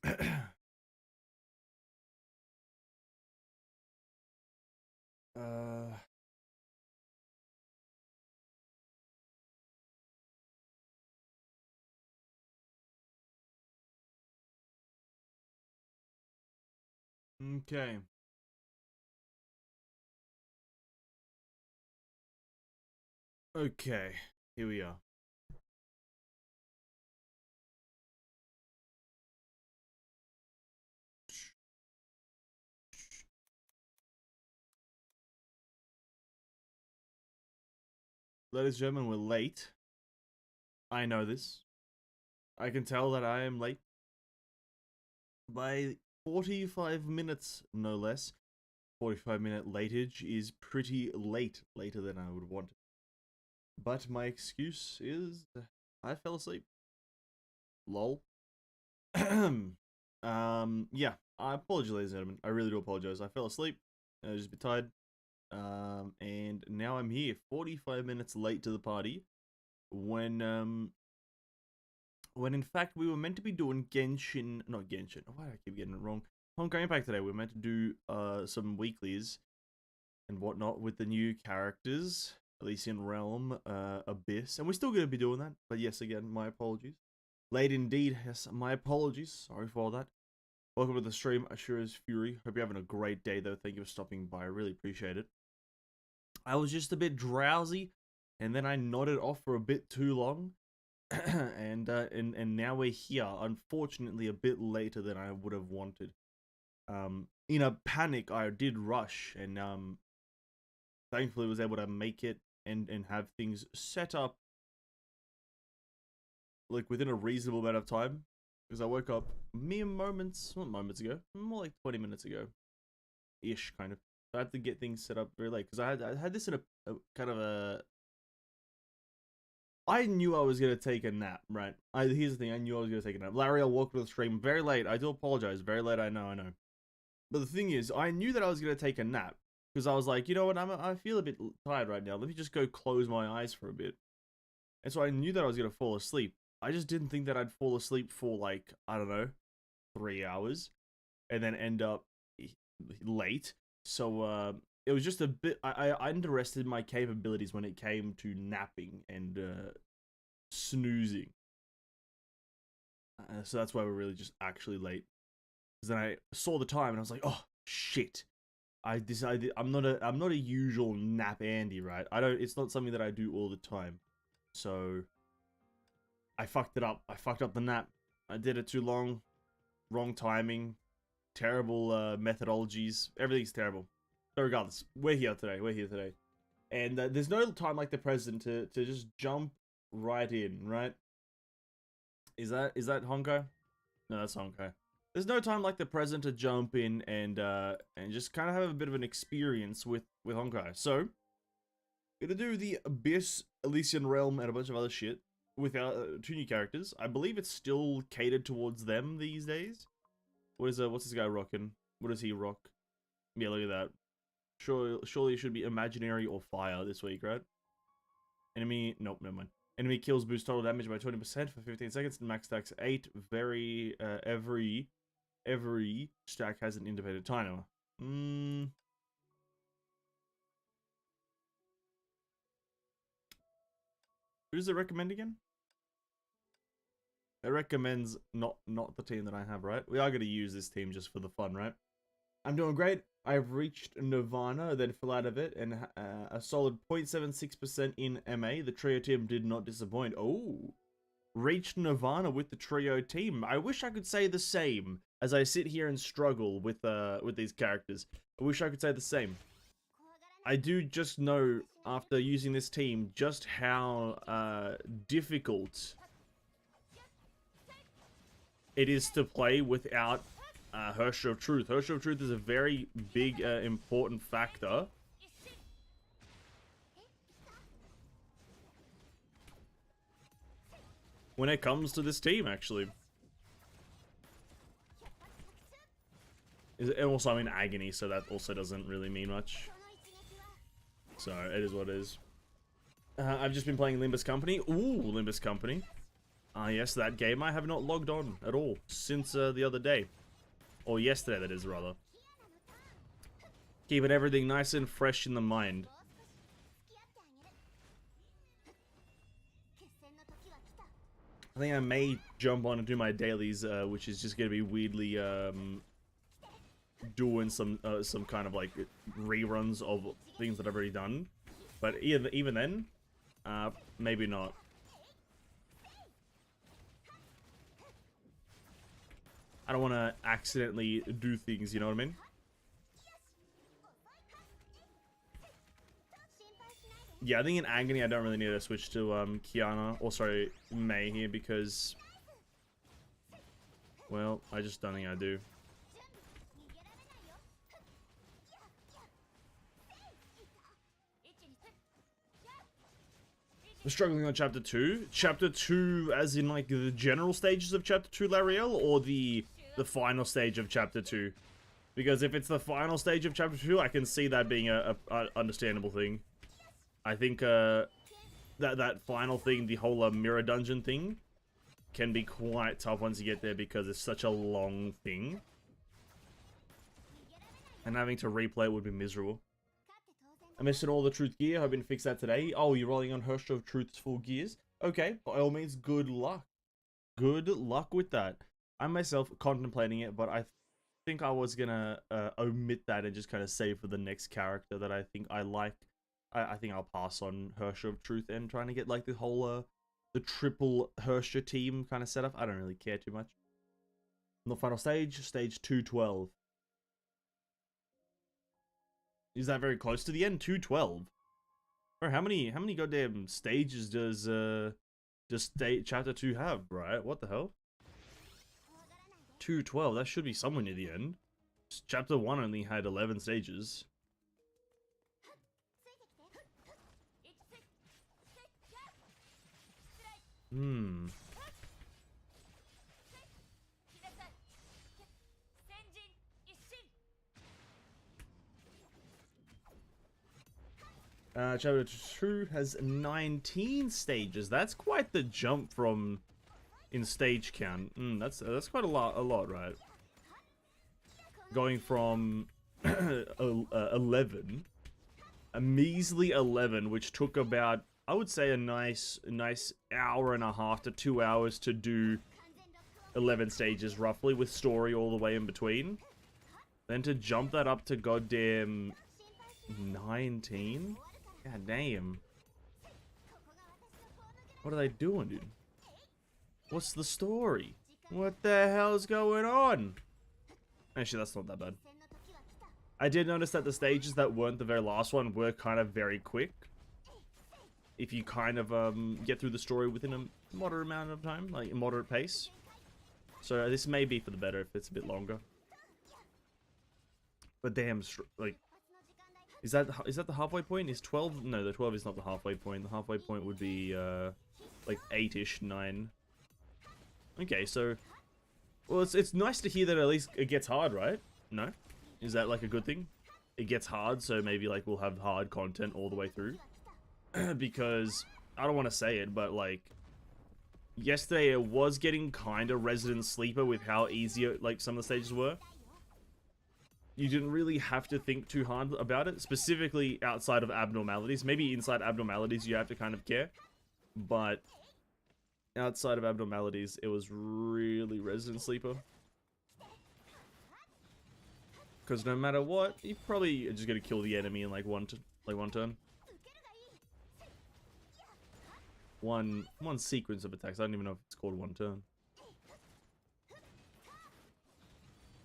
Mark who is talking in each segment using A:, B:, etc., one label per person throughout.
A: uh, okay. Okay, here we are. Ladies and gentlemen, we're late. I know this. I can tell that I am late by 45 minutes, no less. 45-minute latage is pretty late, later than I would want. But my excuse is I fell asleep. Lol. Yeah, I apologize, ladies and gentlemen. I really do apologize. I fell asleep. I was just a bit tired. And now I'm here, 45 minutes late to the party. When in fact we were meant to be doing not Genshin. Why do I keep getting it wrong? Honkai Impact today. We were meant to do some weeklies and whatnot with the new characters, Elysian Realm, Abyss, and we're still going to be doing that. But yes, again, my apologies. Late indeed. Yes, my apologies. Sorry for all that. Welcome to the stream, Ashura's Fury. Hope you're having a great day, though. Thank you for stopping by. I really appreciate it. I was just a bit drowsy, and then I nodded off for a bit too long. and now we're here, unfortunately a bit later than I would have wanted. In a panic, I did rush, and thankfully was able to make it and have things set up like within a reasonable amount of time, because I woke up mere moments, not moments ago, more like 20 minutes ago ish, kind of. So I had to get things set up very late because I had this in a kind of a. I knew I was gonna take a nap, right? Here's the thing, I knew I was gonna take a nap. Larry, I'll walk to the stream very late. I do apologize, very late. I know. But the thing is, I knew that I was gonna take a nap because I was like, you know what? I feel a bit tired right now. Let me just go close my eyes for a bit. And so I knew that I was gonna fall asleep. I just didn't think that I'd fall asleep for like, I don't know, 3 hours, and then end up late. So it was just a bit. I underestimated my capabilities when it came to napping and snoozing. So that's why we're really just actually late. Because then I saw the time and I was like, oh shit. I decided I'm not a usual nap Andy, right? It's not something that I do all the time. So I fucked it up. I fucked up the nap. I did it too long. Wrong timing. Terrible methodologies. Everything's terrible. But regardless, we're here today. And there's no time like the present to just jump right in, right? Is that Honkai? No, that's Honkai. There's no time like the present to jump in and just kind of have a bit of an experience with Honkai. So, gonna do the Abyss, Elysian Realm, and a bunch of other shit with our 2 new characters. I believe it's still catered towards them these days. What's this guy rocking? What does he rock? Yeah, look at that. Surely it should be imaginary or fire this week, right? Enemy, nope, never mind. Enemy kills boost total damage by 20% for 15 seconds. Max stacks 8. Every stack has an independent timer. Who does it recommend again? It recommends not the team that I have, right? We are going to use this team just for the fun, right? I'm doing great. I've reached Nirvana, then fell out of it, and a solid 0.76% in MA. The trio team did not disappoint. Oh, reached Nirvana with the trio team. I wish I could say the same as I sit here and struggle with these characters. I wish I could say the same. I do just know after using this team just how difficult it is to play without Herrscher of Truth. Herrscher of Truth is a very big, important factor. When it comes to this team, actually. And also, I'm in Agony, so that also doesn't really mean much. So, it is what it is. I've just been playing Limbus Company. Ooh, Limbus Company. Yes, that game I have not logged on at all since the other day. Or yesterday, that is, rather. Keeping everything nice and fresh in the mind. I think I may jump on and do my dailies, which is just going to be weirdly doing some kind of like reruns of things that I've already done. But even then, maybe not. I don't want to accidentally do things, you know what I mean? Yeah, I think in Agony I don't really need to switch to Kiana, or sorry, Mei here, because, well, I just don't think I do. I'm struggling on chapter 2. Chapter 2 as in like the general stages of chapter 2, Lariel, or the final stage of chapter 2? Because if it's the final stage of chapter 2, I can see that being a understandable thing. I think that final thing, the whole mirror dungeon thing, can be quite tough once you get there because it's such a long thing. And having to replay it would be miserable. I missed all the truth gear, hoping to fix that today. Oh, you're rolling on Herrscher of Truth's full gears? Okay, by all means, good luck. Good luck with that. I'm myself contemplating it, but I think I was gonna omit that and just kind of save for the next character that I think I like. I think I'll pass on Herrscher of Truth and trying to get like the whole the triple Herrscher team kind of setup. I don't really care too much. On the final stage, stage 212. Is that very close to the end? 212. Bro, how many goddamn stages does chapter 2 have, right? What the hell? 212, that should be somewhere near the end. Chapter 1 only had 11 stages. Chapter 2 has 19 stages. That's quite the jump from in stage count. That's quite a lot, right? Going from 11, a measly 11, which took about, I would say, a nice hour and a half to 2 hours to do 11 stages roughly, with story all the way in between. Then to jump that up to goddamn 19. God damn. What are they doing, dude? What's the story? What the hell's going on? Actually, that's not that bad. I did notice that the stages that weren't the very last one were kind of very quick. If you kind of get through the story within a moderate amount of time, like a moderate pace. So this may be for the better if it's a bit longer. But damn, like, is that the halfway point? Is 12? No, the 12 is not the halfway point. The halfway point would be like 8-ish, 9. Okay, so, well, it's nice to hear that at least it gets hard, right? No? Is that like a good thing? It gets hard, so maybe like we'll have hard content all the way through. Because I don't want to say it, but like yesterday it was getting kind of Resident Sleeper with how easy like some of the stages were. You didn't really have to think too hard about it, specifically outside of abnormalities. Maybe inside abnormalities you have to kind of care, but outside of abnormalities it was really Resident Sleeper. Because no matter what, you probably are just gonna kill the enemy in like one turn. One sequence of attacks. I don't even know if it's called one turn.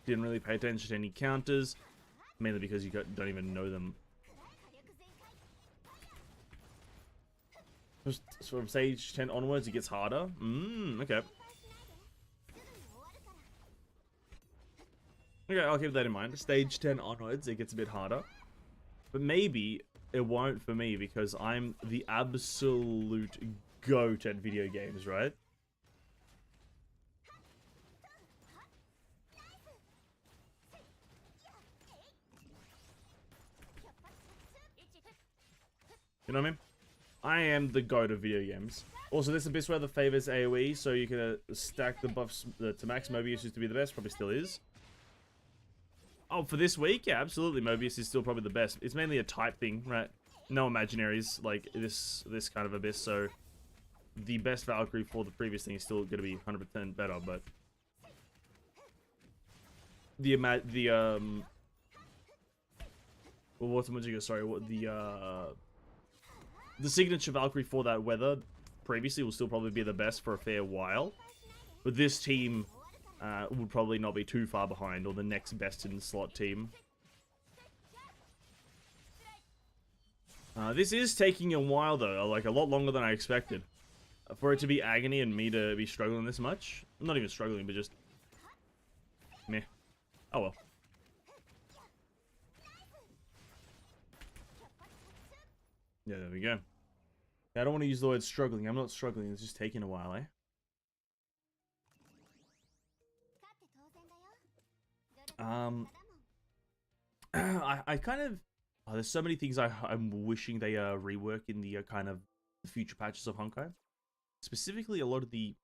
A: Didn't really pay attention to any counters, mainly because you don't even know them. Just from stage 10 onwards, it gets harder. Okay. Okay, I'll keep that in mind. Stage 10 onwards, it gets a bit harder. But maybe it won't for me because I'm the absolute GOAT at video games, right? You know what I mean? I am the goat of video games. Also, this Abyss Weather favors AoE, so you can stack the buffs to max. Mobius used to be the best, probably still is. Oh, for this week? Yeah, absolutely. Mobius is still probably the best. It's mainly a type thing, right? No imaginaries like this kind of Abyss, so the best Valkyrie for the previous thing is still going to be 100% better, but well, what's the sorry, what the signature Valkyrie for that weather previously will still probably be the best for a fair while, but this team would probably not be too far behind, or the next best in slot team. This is taking a while though, like a lot longer than I expected. For it to be agony and me to be struggling this much. Not even struggling, but just meh. Oh well. Yeah, there we go. I don't want to use the word struggling. I'm not struggling, it's just taking a while, eh? I kind of... Oh, there's so many things I'm wishing they rework in the kind of the future patches of Honkai. Specifically, a lot of the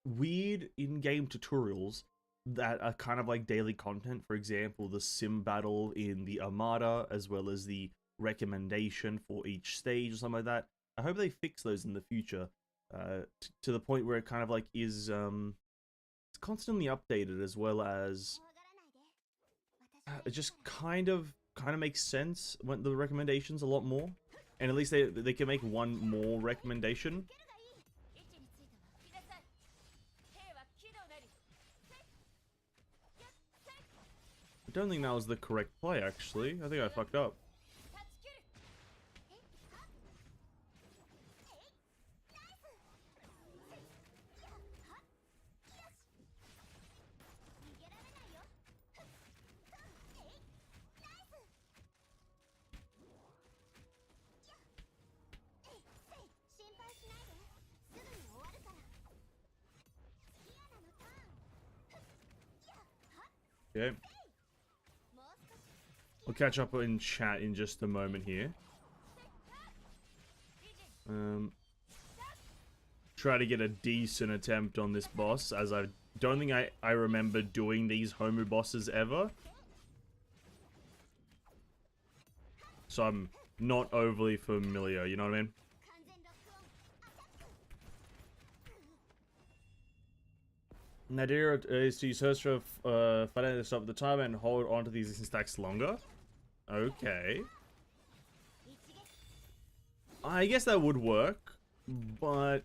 A: weird in-game tutorials that are kind of like daily content. For example, the sim battle in the Armada, as well as the recommendation for each stage or something like that. I hope they fix those in the future, to the point where it kind of like is it's constantly updated, as well as it just kind of makes sense when the recommendations a lot more, and at least they can make one more recommendation. I don't think that was the correct play, actually. I think I fucked up. Okay. We'll catch up in chat in just a moment here. Try to get a decent attempt on this boss, as I don't think I remember doing these Homu bosses ever. So I'm not overly familiar, you know what I mean? Nadir is to use Herrscher finally to stop the time and hold on to the existing stacks longer. Okay. I guess that would work, but...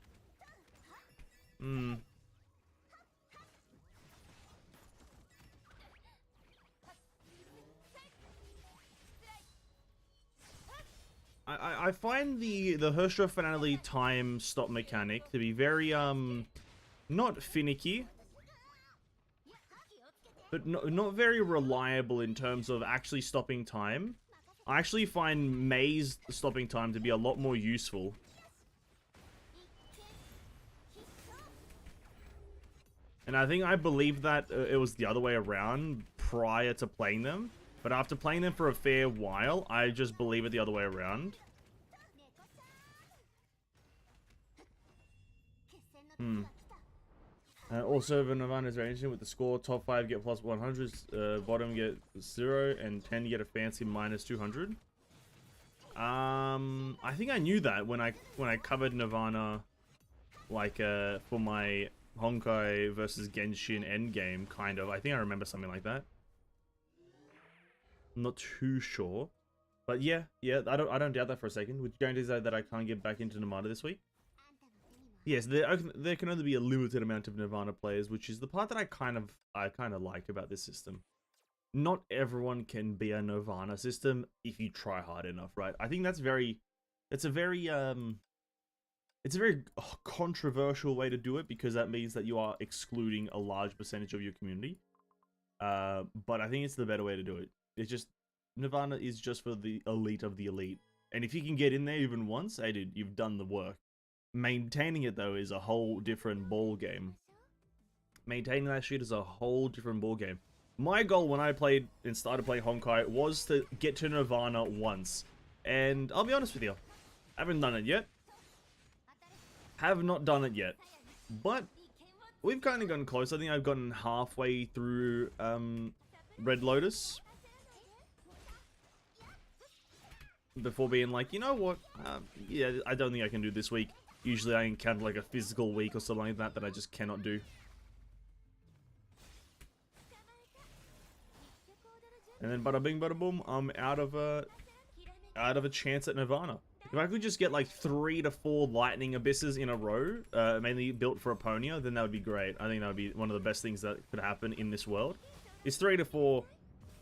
A: I find the Herrscher finale time stop mechanic to be very, not finicky, but not very reliable in terms of actually stopping time. I actually find Mei's stopping time to be a lot more useful. And I believe that it was the other way around prior to playing them. But after playing them for a fair while, I just believe it the other way around. Also, the Nirvana is very interesting with the score. Top 5 get plus 100, bottom get 0, and 10 get a fancy minus 200. I think I knew that when I covered Nirvana, like for my Honkai versus Genshin endgame, kind of. I think I remember something like that. I'm not too sure, but yeah, I don't doubt that for a second. Would you guarantee that I can't get back into Nirvana this week? Yes, there can only be a limited amount of Nirvana players, which is the part that I kind of like about this system. Not everyone can be a Nirvana system if you try hard enough, right? I think it's a very controversial way to do it, because that means that you are excluding a large percentage of your community. But I think it's the better way to do it. It's just, Nirvana is just for the elite of the elite. And if you can get in there even once, hey dude, you've done the work. Maintaining it though is a whole different ball game. Maintaining that shit is a whole different ball game. My goal when I played and started playing Honkai was to get to Nirvana once. And I'll be honest with you, I haven't done it yet. Have not done it yet. But we've kind of gotten close. I think I've gotten halfway through Red Lotus. Before being like, you know what? Yeah, I don't think I can do this week. Usually I encounter like a physical week or something like that that I just cannot do. And then bada bing bada boom, I'm out of a chance at Nirvana. If I could just get like 3 to 4 lightning abysses in a row, mainly built for Aponia, then that would be great. I think that would be one of the best things that could happen in this world. Is 3 to 4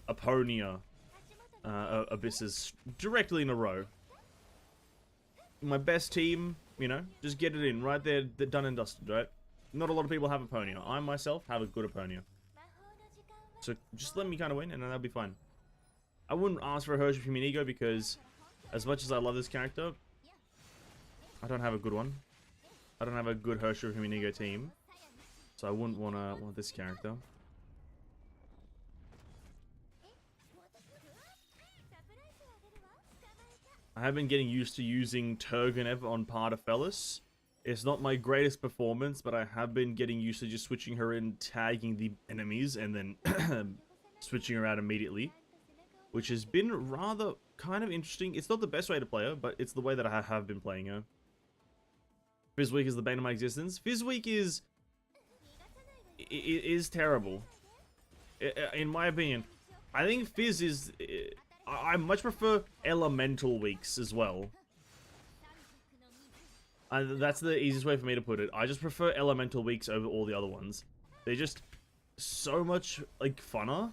A: Aponia abysses directly in a row. My best team, you know, just get it in right there, done and dusted, right? Not a lot of people have Aponia. I myself have a good Aponia. So just let me kind of win and then that'll be fine. I wouldn't ask for a Herrscher from Inigo because as much as I love this character, I don't have a good one. I don't have a good Herrscher from Inigo team. So I wouldn't want this character. I have been getting used to using Turgenev on Partafellis. It's not my greatest performance, but I have been getting used to just switching her in, tagging the enemies, and then switching her out immediately. Which has been rather kind of interesting. It's not the best way to play her, but it's the way that I have been playing her. Fizz Week is the bane of my existence. Fizz Week is terrible. In my opinion. I think Fizz is... I much prefer Elemental Weeks as well. That's the easiest way for me to put it. I just prefer Elemental Weeks over all the other ones. They're just so much, like, funner.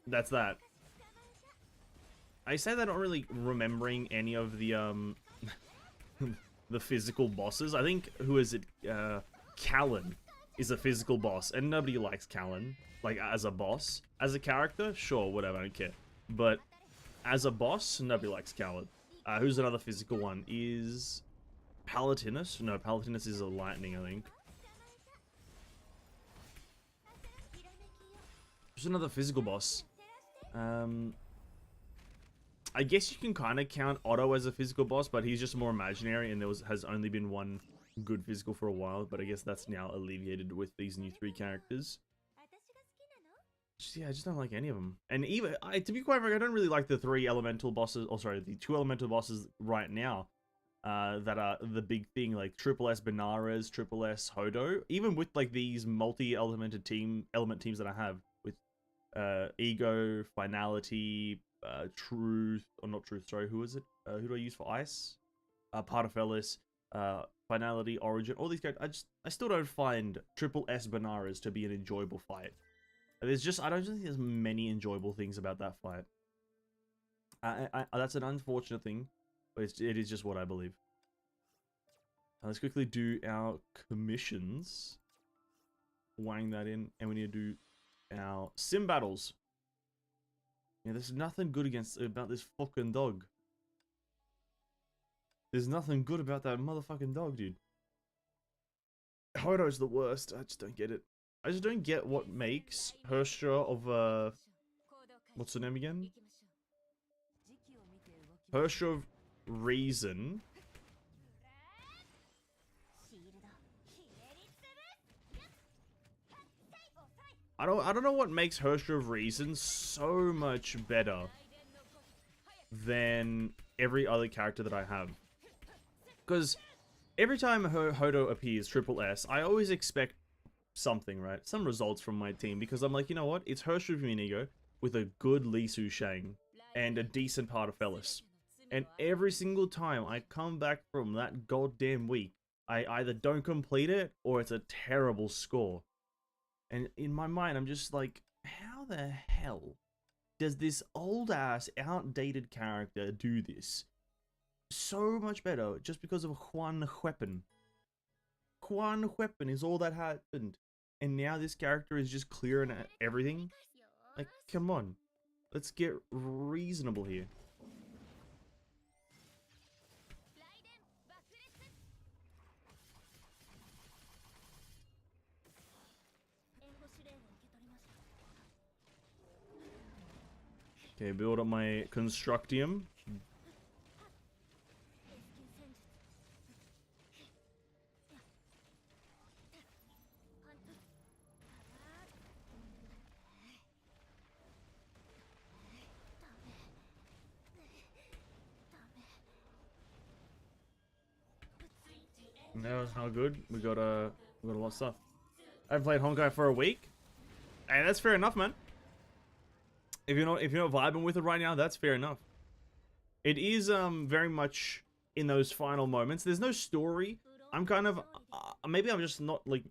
A: That's that. I say that not really remembering any of the, the physical bosses. I think, who is it? Callan is a physical boss, and nobody likes Callan. Like, as a boss. As a character, sure, whatever, I don't care. But as a boss, nobody likes Callan. Who's another physical one? Is Palatinus? No, Palatinus is a lightning, I think. There's another physical boss. I guess you can kind of count Otto as a physical boss, but he's just more imaginary, and has only been one good physical for a while, but I guess that's now alleviated with these new 3 characters. Yeah, I just don't like any of them. And even, to be quite frank, I don't really like the 3 elemental bosses, oh sorry, the 2 elemental bosses right now, that are the big thing, like Triple S Benares, Triple S Hodo, even with like these multi-element teams that I have, with Ego, Finality, Truth, or not Truth, sorry, who is it? Who do I use for Ice? Partafellis, Finality, Origin, all these characters, I still don't find Triple S Benares to be an enjoyable fight. I don't think there's many enjoyable things about that fight. That's an unfortunate thing, but it is just what I believe. Let's quickly do our commissions. Wang that in, and we need to do our sim battles. Yeah, there's nothing good about this fucking dog. There's nothing good about that motherfucking dog, dude. Hodo's the worst. I just don't get it. I just don't get what makes Herrscher of, what's the name again? Herrscher of Reason. I don't know what makes Herrscher of Reason so much better than every other character that I have. Because every time Hodo appears, Triple S, I always expect something, right? Some results from my team, because I'm like, you know what? It's Herrscher from Inigo with a good Li Su Shang and a decent Partafellis. And every single time I come back from that goddamn week, I either don't complete it or it's a terrible score. And in my mind, I'm just like, how the hell does this old ass, outdated character do this so much better just because of one weapon? One weapon is all that happened. And now this character is just clearing everything? Like, come on. Let's get reasonable here. Okay, build up my Constructium. No, it's not good. We got a lot of stuff. I've played Honkai for a week. Hey, that's fair enough, man. If you're not vibing with it right now, that's fair enough. It is very much in those final moments. There's no story. I'm kind of maybe I'm just not like,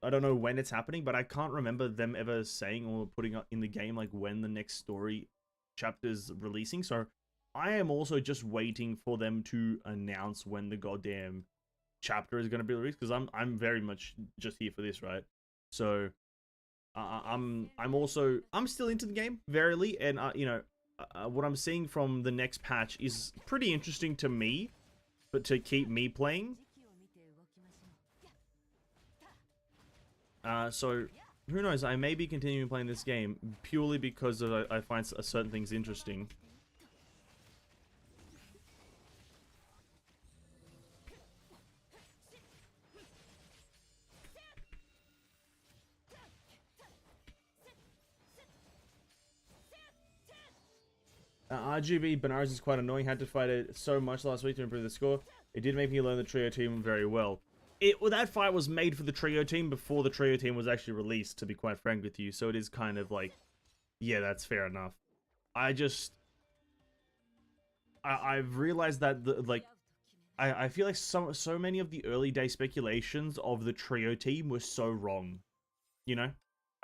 A: I don't know when it's happening, but I can't remember them ever saying or putting up in the game like when the next story chapter's releasing. So I am also just waiting for them to announce when the goddamn chapter is going to be released, because I'm very much just here for this, right? So I'm still into the game verily, and you know, what I'm seeing from the next patch is pretty interesting to me, but to keep me playing. So who knows? I may be continuing playing this game purely because I find certain things interesting. RGB Benares is quite annoying. Had to fight it so much last week to improve the score. It did make me learn the trio team very well. That fight was made for the trio team before the trio team was actually released, to be quite frank with you. So it is kind of like, yeah, that's fair enough. I've realized that I feel like so many of the early day speculations of the trio team were so wrong. You know?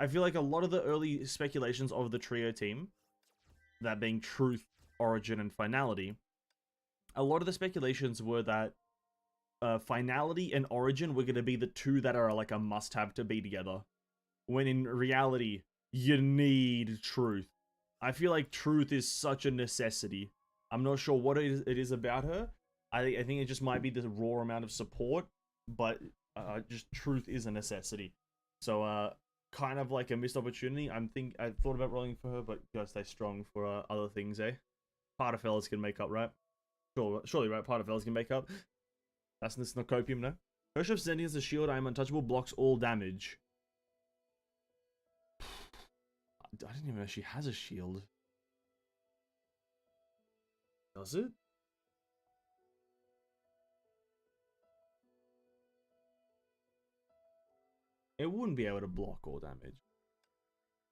A: I feel like a lot of the early speculations of the trio team, that being Truth, Origin, and Finality, a lot of the speculations were that Finality and Origin were going to be the two that are like a must-have to be together. When in reality, you need Truth. I feel like Truth is such a necessity. I'm not sure what it is about her. I think it just might be the raw amount of support, but just Truth is a necessity. So, kind of like a missed opportunity. I thought about rolling for her, but gotta stay strong for other things, eh? Part of fellas can make up, right? Surely, right? Part of fellas can make up. That's not copium, no? Herrscher sending us a shield. I am untouchable. Blocks all damage. I didn't even know she has a shield. Does it? It wouldn't be able to block all damage.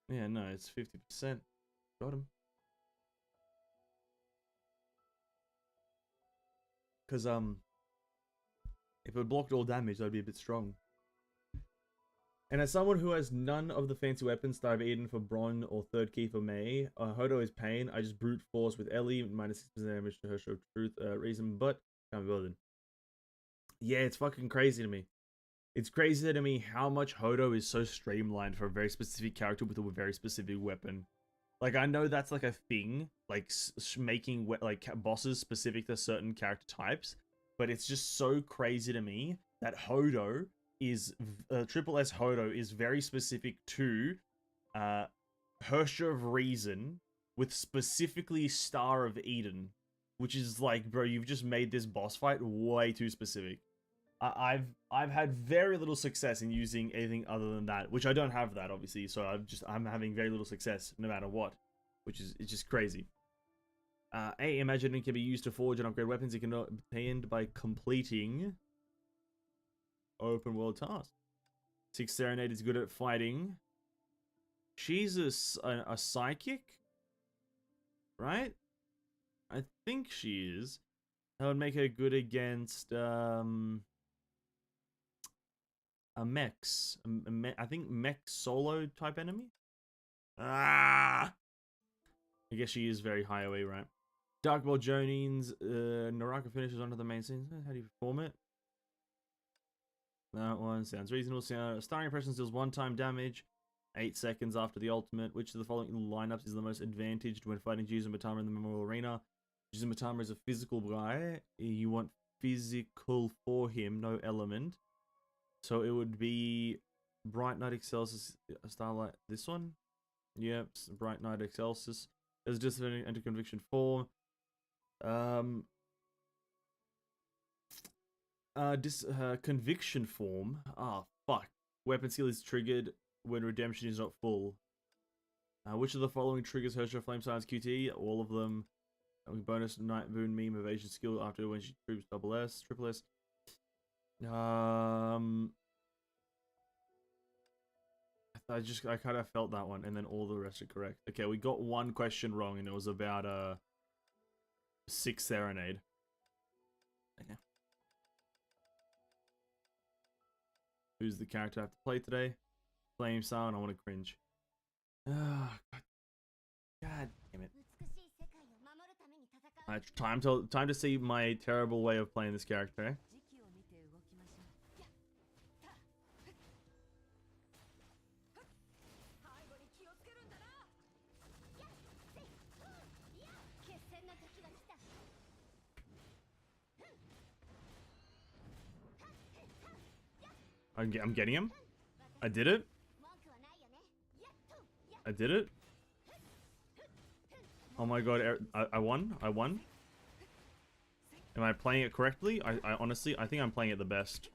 A: Yeah, no, it's 50%. Got him. Because, if it blocked all damage, that'd be a bit strong. And as someone who has none of the fancy weapons that I've eaten for Bron or third key for Mei, Hodo is pain. I just brute force with Ellie, minus 6% damage to Herrscher Truth reason, but can't be bothered. Yeah, it's fucking crazy to me. It's crazy to me how much Hodo is so streamlined for a very specific character with a very specific weapon. Like, I know that's like a thing, like making like bosses specific to certain character types, but it's just so crazy to me that Hodo is Triple S Hodo is very specific to Herrscher of Reason with specifically Star of Eden, which is like, bro, you've just made this boss fight way too specific. I've had very little success in using anything other than that, which I don't have that obviously, so I'm having very little success no matter what, which is, it's just crazy. Imagine it can be used to forge and upgrade weapons. It can be obtained by completing open world tasks. 6 Serenade is good at fighting. She's a psychic, right? I think she is. That would make her good against a mechs. I think mech solo type enemy. I guess she is very high away, right? Dark Ball Jonines. Naraka finishes onto the main scene. How do you perform it? That one sounds reasonable. Starring impressions deals one-time damage. 8 seconds after the ultimate. Which of the following lineups is the most advantaged when fighting Jizu Matama in the Memorial Arena? Jizu Matama is a physical guy. You want physical for him, no element. So it would be Bright Knight Excelsis, Starlight. This one? Yep, Bright Knight Excelsis. There's discipline enter conviction form. Conviction form. Ah, fuck. Weapon skill is triggered when redemption is not full. Which of the following triggers Herrscher Flame Science QT? All of them. Bonus Night Moon meme evasion skill after when she troops double S, triple S. I kind of felt that one, and then all the rest are correct. Okay, we got one question wrong, and it was about 6 Serenade. Okay. Who's the character I have to play today? Flame Sound. I want to cringe. God damn it! Time to see my terrible way of playing this character. Eh? I'm getting him. I did it. I did it. Oh my god, I won. I won. Am I playing it correctly? I honestly, I think I'm playing it the best.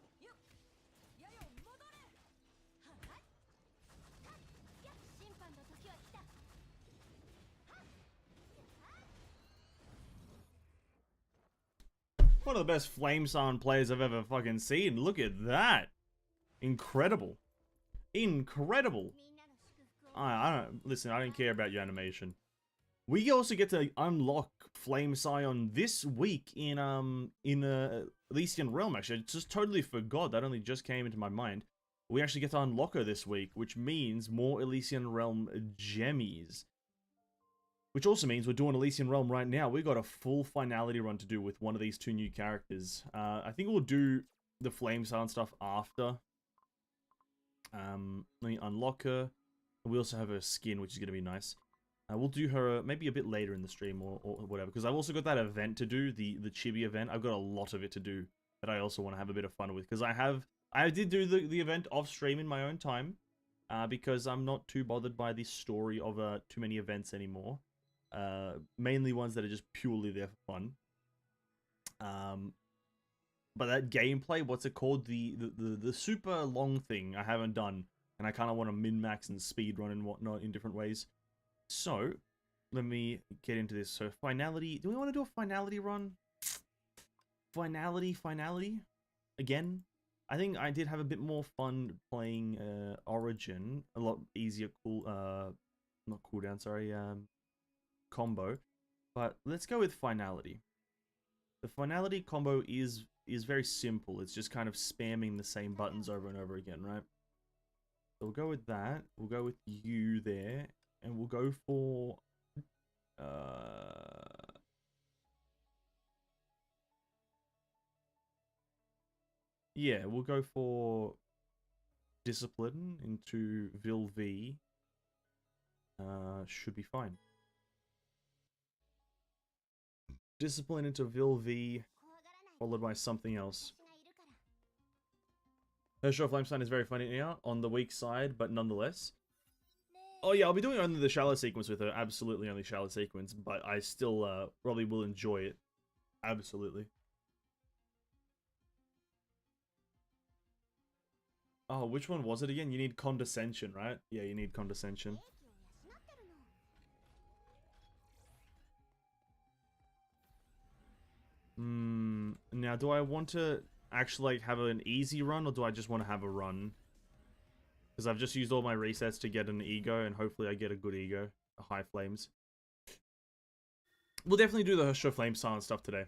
A: One of the best Flame Sound players I've ever fucking seen. Look at that. Incredible. Incredible. I don't listen, I don't care about your animation. We also get to unlock Flame Scion this week in Elysian Realm. Actually, I just totally forgot. That only just came into my mind. We actually get to unlock her this week, which means more Elysian Realm gemmies. Which also means we're doing Elysian Realm right now. We got a full finality run to do with one of these 2 new characters. I think we'll do the Flame Scion stuff after. Let me unlock her. We also have her skin, which is going to be nice. We'll do her maybe a bit later in the stream or whatever, because I've also got that event to do, the Chibi event. I've got a lot of it to do that I also want to have a bit of fun with, because I did do the event off stream in my own time, because I'm not too bothered by the story of too many events anymore. Mainly ones that are just purely there for fun. But that gameplay, what's it called? The super long thing I haven't done, and I kind of want to min-max and speed run and whatnot in different ways. So, let me get into this. So, finality. Do we want to do a finality run? Finality? Again? I think I did have a bit more fun playing Origin. A lot easier not cooldown, sorry, combo. But let's go with finality. The finality combo is very simple. It's just kind of spamming the same buttons over and over again, right? So we'll go with that. We'll go with you there. And we'll go for... yeah, we'll go for... Discipline into Vil V. Should be fine. Discipline into Vil V, followed by something else. Herrscher Flamestein is very funny now, on the weak side, but nonetheless. Oh yeah, I'll be doing only the shallow sequence with her, absolutely only shallow sequence, but I still probably will enjoy it. Absolutely. Oh, which one was it again? You need condescension, right? Yeah, you need condescension. Now do I want to actually like have an easy run, or do I just want to have a run? Because I've just used all my resets to get an ego, and hopefully I get a good ego. A high flames. We'll definitely do the Herrscher Flame Silent stuff today.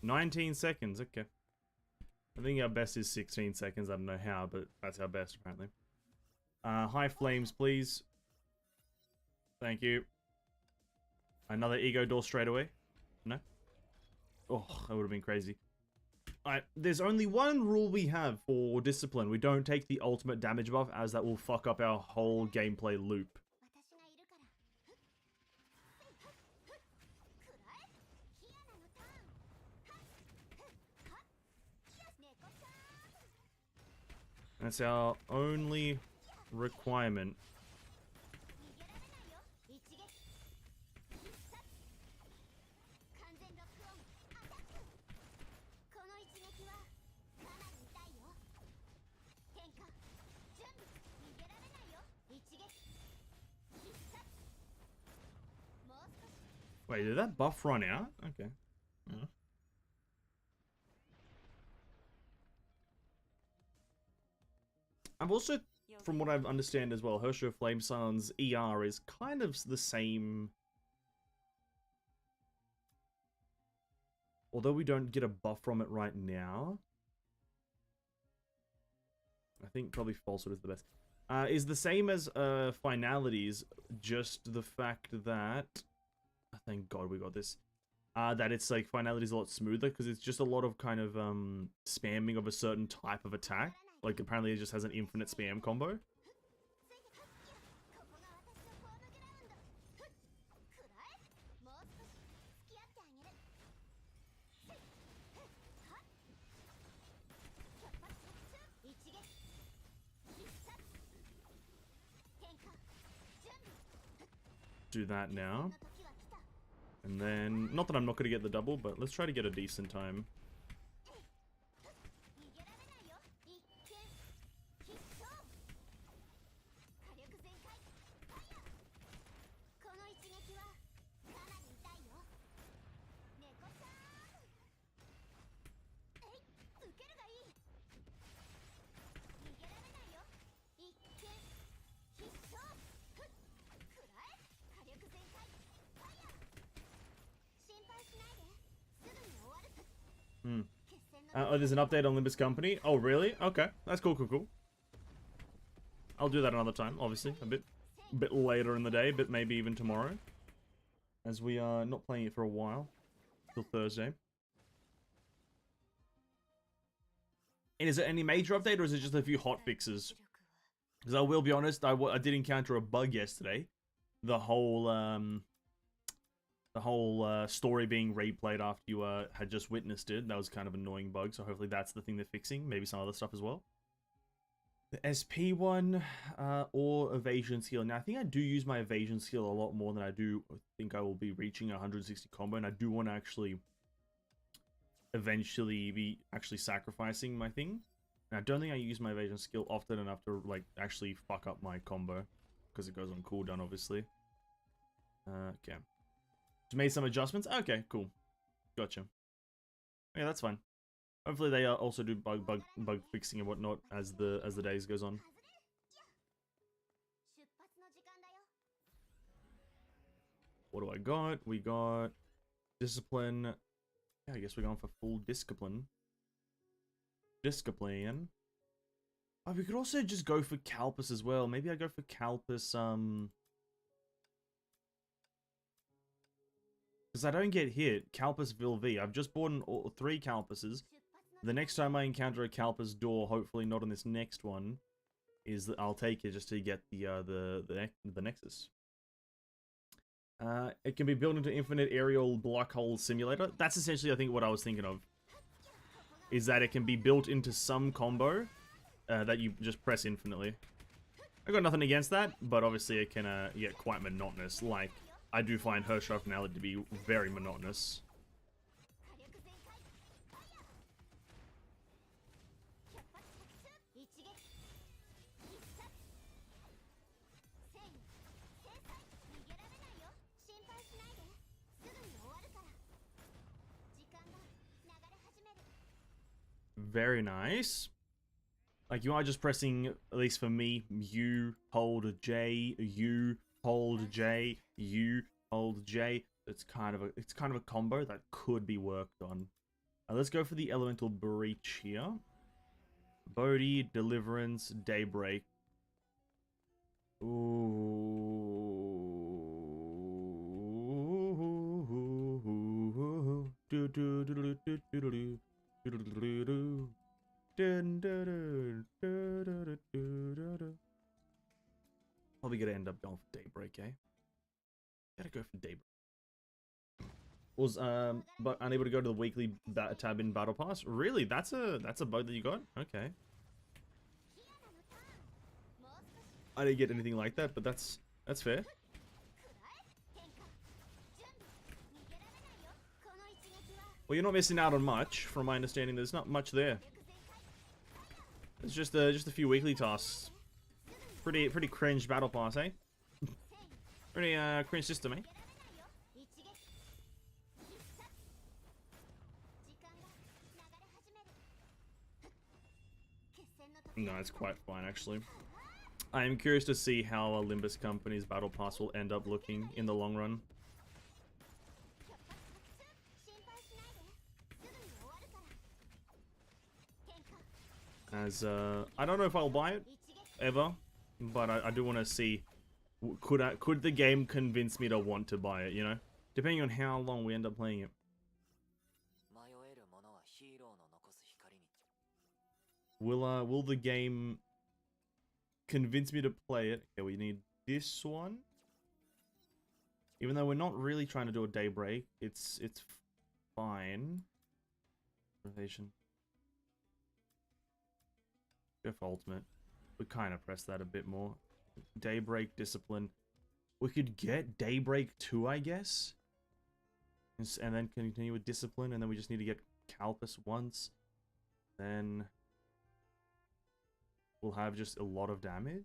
A: $19 seconds, okay. I think our best is 16 seconds. I don't know how, but that's our best apparently. High flames, please. Thank you. Another ego door straight away. No? Oh, that would have been crazy. Alright, there's only one rule we have for discipline. We don't take the ultimate damage buff, as that will fuck up our whole gameplay loop. That's our only requirement. Wait, did that buff run out? Okay. Yeah. I'm also, from what I understand as well, Herrscher Flamesun's ER is kind of the same. Although we don't get a buff from it right now. I think probably Falsehood is the best. Is the same as Finalities, just the fact that... Thank God we got this. That it's like Finalities a lot smoother, because it's just a lot of kind of spamming of a certain type of attack. Like apparently it just has an infinite spam combo. Do that now. And then, not that I'm not going to get the double, but let's try to get a decent time. Oh, there's an update on Limbus Company. Oh, really? Okay, that's cool, cool, cool. I'll do that another time, obviously. A bit later in the day, but maybe even tomorrow. As we are not playing it for a while. Till Thursday. And is it any major update, or is it just a few hot fixes? Because I will be honest, I did encounter a bug yesterday. The whole story being replayed after you had just witnessed it. That was kind of an annoying bug, so hopefully that's the thing they're fixing. Maybe some other stuff as well. The SP one, or evasion skill. Now, I think I do use my evasion skill a lot more than I do. I think I will be reaching 160 combo, and I do want to actually eventually be actually sacrificing my thing. And I don't think I use my evasion skill often enough to, like, actually fuck up my combo, because it goes on cooldown, obviously. Okay. Just made some adjustments? Okay, cool. Gotcha. Yeah, that's fine. Hopefully they also do bug fixing and whatnot as the days goes on. What do I got? We got discipline. Yeah, I guess we're going for full discipline. Discipline. Oh, we could also just go for Calpus as well. Maybe I go for Calpus, because I don't get hit. Calpus Vilv. I've just bought all 3 Calpuses. The next time I encounter a Calpus door, hopefully not on this next one, is that I'll take it just to get the Nexus. It can be built into infinite aerial black hole simulator. That's essentially, I think, what I was thinking of. Is that it can be built into some combo that you just press infinitely. I got nothing against that, but obviously it can get quite monotonous. Like, I do find Herrscher finale to be very monotonous. Very nice. Like, you are just pressing, at least for me, U, hold J, U, hold J, U, hold J. It's kind of a combo that could be worked on. Let's go for the Elemental Breach here. Bodhi, Deliverance, Daybreak. Ooh. Probably gonna end up going for Daybreak, eh? Gotta go for Daybreak. Was but unable to go to the weekly tab in Battle Pass. Really? That's a bug that you got? Okay. I didn't get anything like that, but that's fair. Well, you're not missing out on much. From my understanding, there's not much there. It's just a few weekly tasks. Pretty cringe Battle Pass, eh? Pretty cringe system, eh? No, it's quite fine actually. I am curious to see how Olympus Company's Battle Pass will end up looking in the long run. As I don't know if I'll buy it ever, but I do want to see could the game convince me to want to buy it, you know, depending on how long we end up playing it. Will the game convince me to play it? Okay, we need this one. Even though we're not really trying to do a daybreak, it's fine. Rotation. Go for ultimate. We kind of press that a bit more. Daybreak, discipline. We could get Daybreak 2, I guess. And then continue with discipline, and then we just need to get Calpus once. Then we'll have just a lot of damage.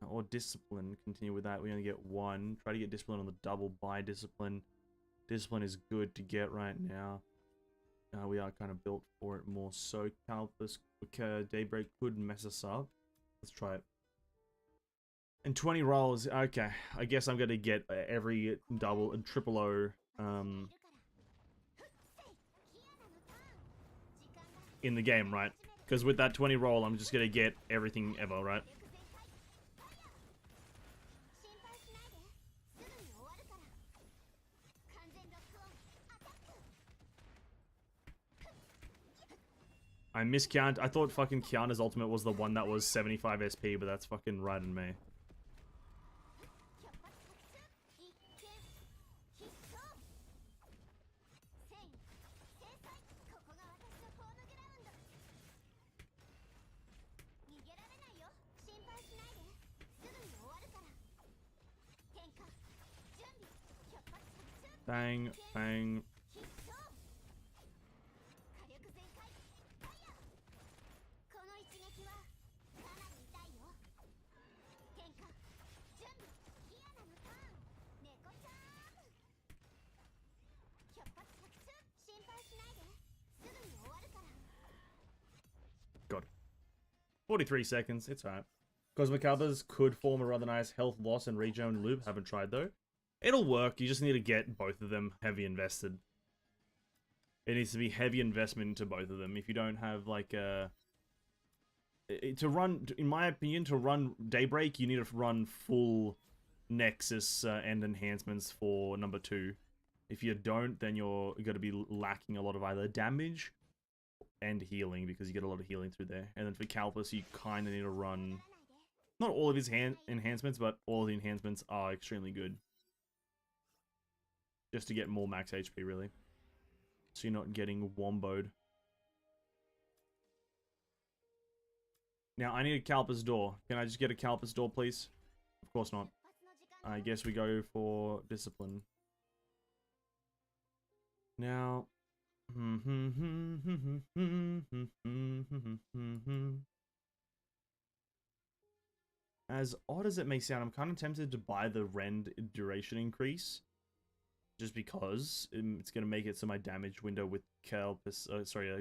A: Or discipline, continue with that. We only get one. Try to get discipline on the double by discipline. Discipline is good to get right now. We are kind of built for it more so. Calpus, Daybreak could mess us up. Let's try it. And 20 rolls. Okay, I guess I'm going to get every double and triple O in the game, right? Because with that 20 roll, I'm just going to get everything ever, right? I miscount. I thought fucking Kiana's ultimate was the one that was 75 SP, but that's fucking right in me. Bang, bang. Got it. 43 seconds, it's alright. Cosmic Others could form a rather nice health loss and regen loop. Haven't tried though. It'll work, you just need to get both of them heavy invested. It needs to be heavy investment into both of them. If you don't have like a... To run, in my opinion, to run Daybreak, you need to run full Nexus and enhancements for number 2. If you don't, then you're going to be lacking a lot of either damage and healing, because you get a lot of healing through there. And then for Calpus, you kind of need to run... Not all of his enhancements, but all of the enhancements are extremely good. Just to get more max HP, really. So you're not getting womboed. Now, I need a Calpus door. Can I just get a Calpus door, please? Of course not. I guess we go for discipline. Now... As odd as it may sound, I'm kind of tempted to buy the rend duration increase. Just because it's going to make it so my damage window with Calpus,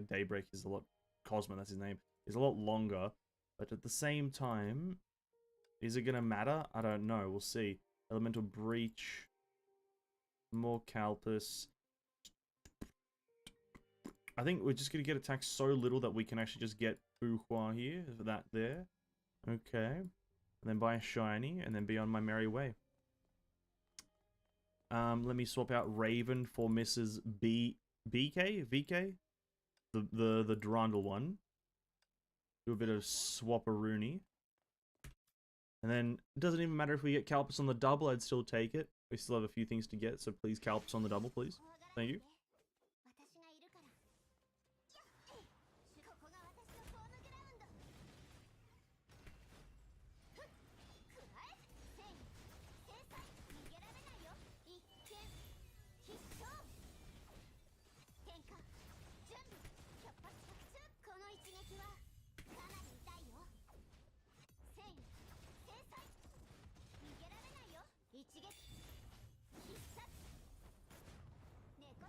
A: Daybreak is a lot... Cosmo, that's his name. Is a lot longer. But at the same time, is it going to matter? I don't know. We'll see. Elemental Breach. More Calpus. I think we're just going to get attacked so little that we can actually just get Fuhua here. That there. Okay. And then buy a shiny, and then be on my merry way. Let me swap out Raven for Mrs. VK? The Durandal one. Do a bit of swapperoonie. And then, it doesn't even matter if we get Calpus on the double, I'd still take it. We still have a few things to get, so please Calpus on the double, please. Thank you.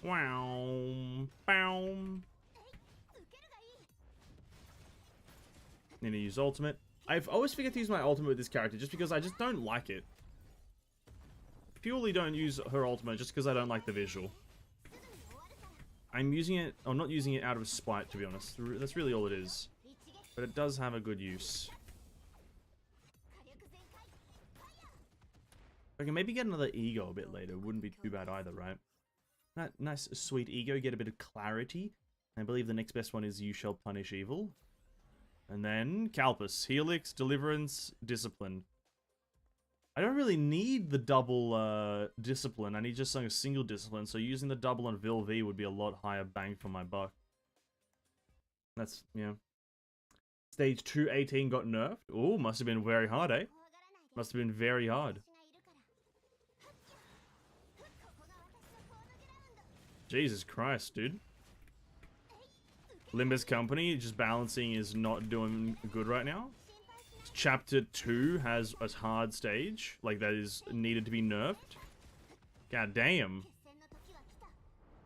A: Wow. Bow. Need to use ultimate. I've always forget to use my ultimate with this character just because I just don't like it. Purely don't use her ultimate just because I don't like the visual. I'm using it, or not using it out of spite, to be honest. That's really all it is. But it does have a good use. I can maybe get another ego a bit later. Wouldn't be too bad either, right? That nice, sweet ego. Get a bit of clarity. I believe the next best one is You Shall Punish Evil. And then Calpus. Helix, Deliverance, Discipline. I don't really need the double Discipline. I need just a single Discipline. So using the double on Vil V would be a lot higher bang for my buck. That's, yeah. Stage 218 got nerfed. Ooh, must have been very hard, eh? Must have been very hard. Jesus Christ, dude. Limbus Company, just balancing is not doing good right now. Chapter 2 has a hard stage, like that is needed to be nerfed. God damn.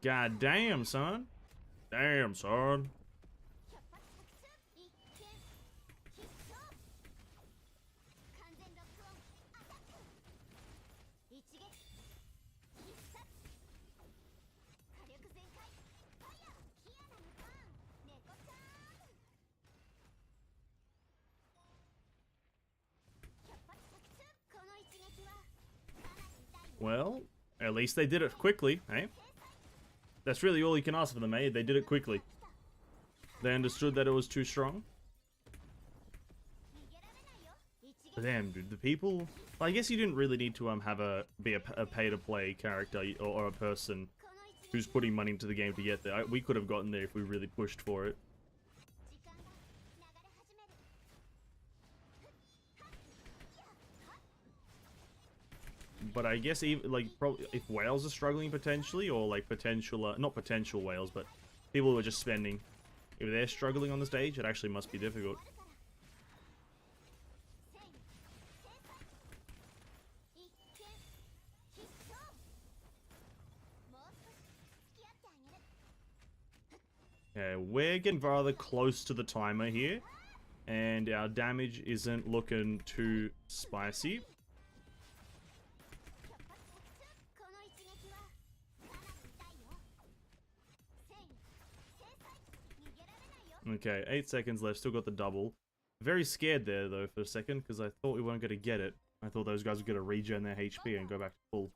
A: God damn, son. Damn, son. Well, at least they did it quickly, eh? That's really all you can ask for them, eh? They did it quickly. They understood that it was too strong. But damn, dude, the people... I guess you didn't really need to be a pay-to-play character or a person who's putting money into the game to get there. We could have gotten there if we really pushed for it. But I guess even like probably if whales are struggling potentially, or like potential not potential whales, but people who are just spending, if they're struggling on the stage, it actually must be difficult. Okay, we're getting rather close to the timer here, and our damage isn't looking too spicy. Okay, 8 seconds left, still got the double. Very scared there, though, for a second, because I thought we weren't going to get it. I thought those guys were going to regen their HP and go back to full.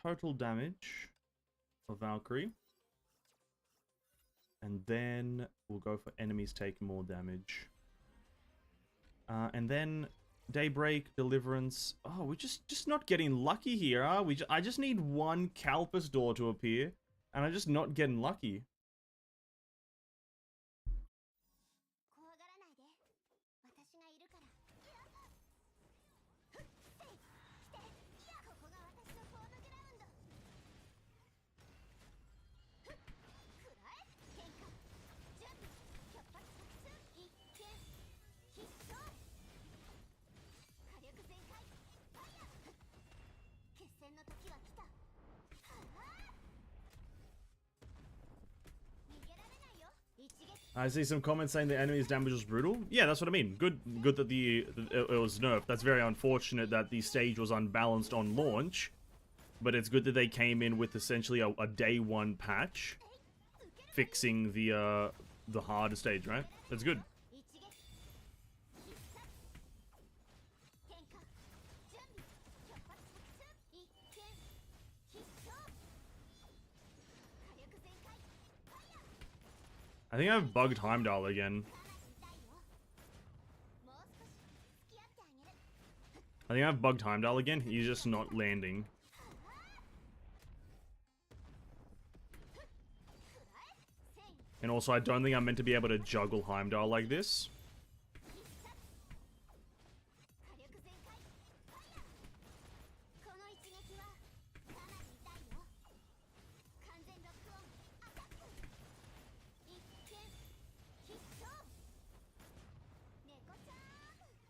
A: Total damage for Valkyrie. And then we'll go for enemies taking more damage. And then Daybreak, Deliverance. Oh, we're just not getting lucky here, are we? I just need one Calpus door to appear. And I'm just not getting lucky. I see some comments saying the enemy's damage was brutal. Yeah, that's what I mean. Good that it was nerfed. That's very unfortunate that the stage was unbalanced on launch. But it's good that they came in with essentially a day one patch, fixing the harder stage, right? That's good. I think I've bugged Heimdall again. I think I've bugged Heimdall again. He's just not landing. And also, I don't think I'm meant to be able to juggle Heimdall like this.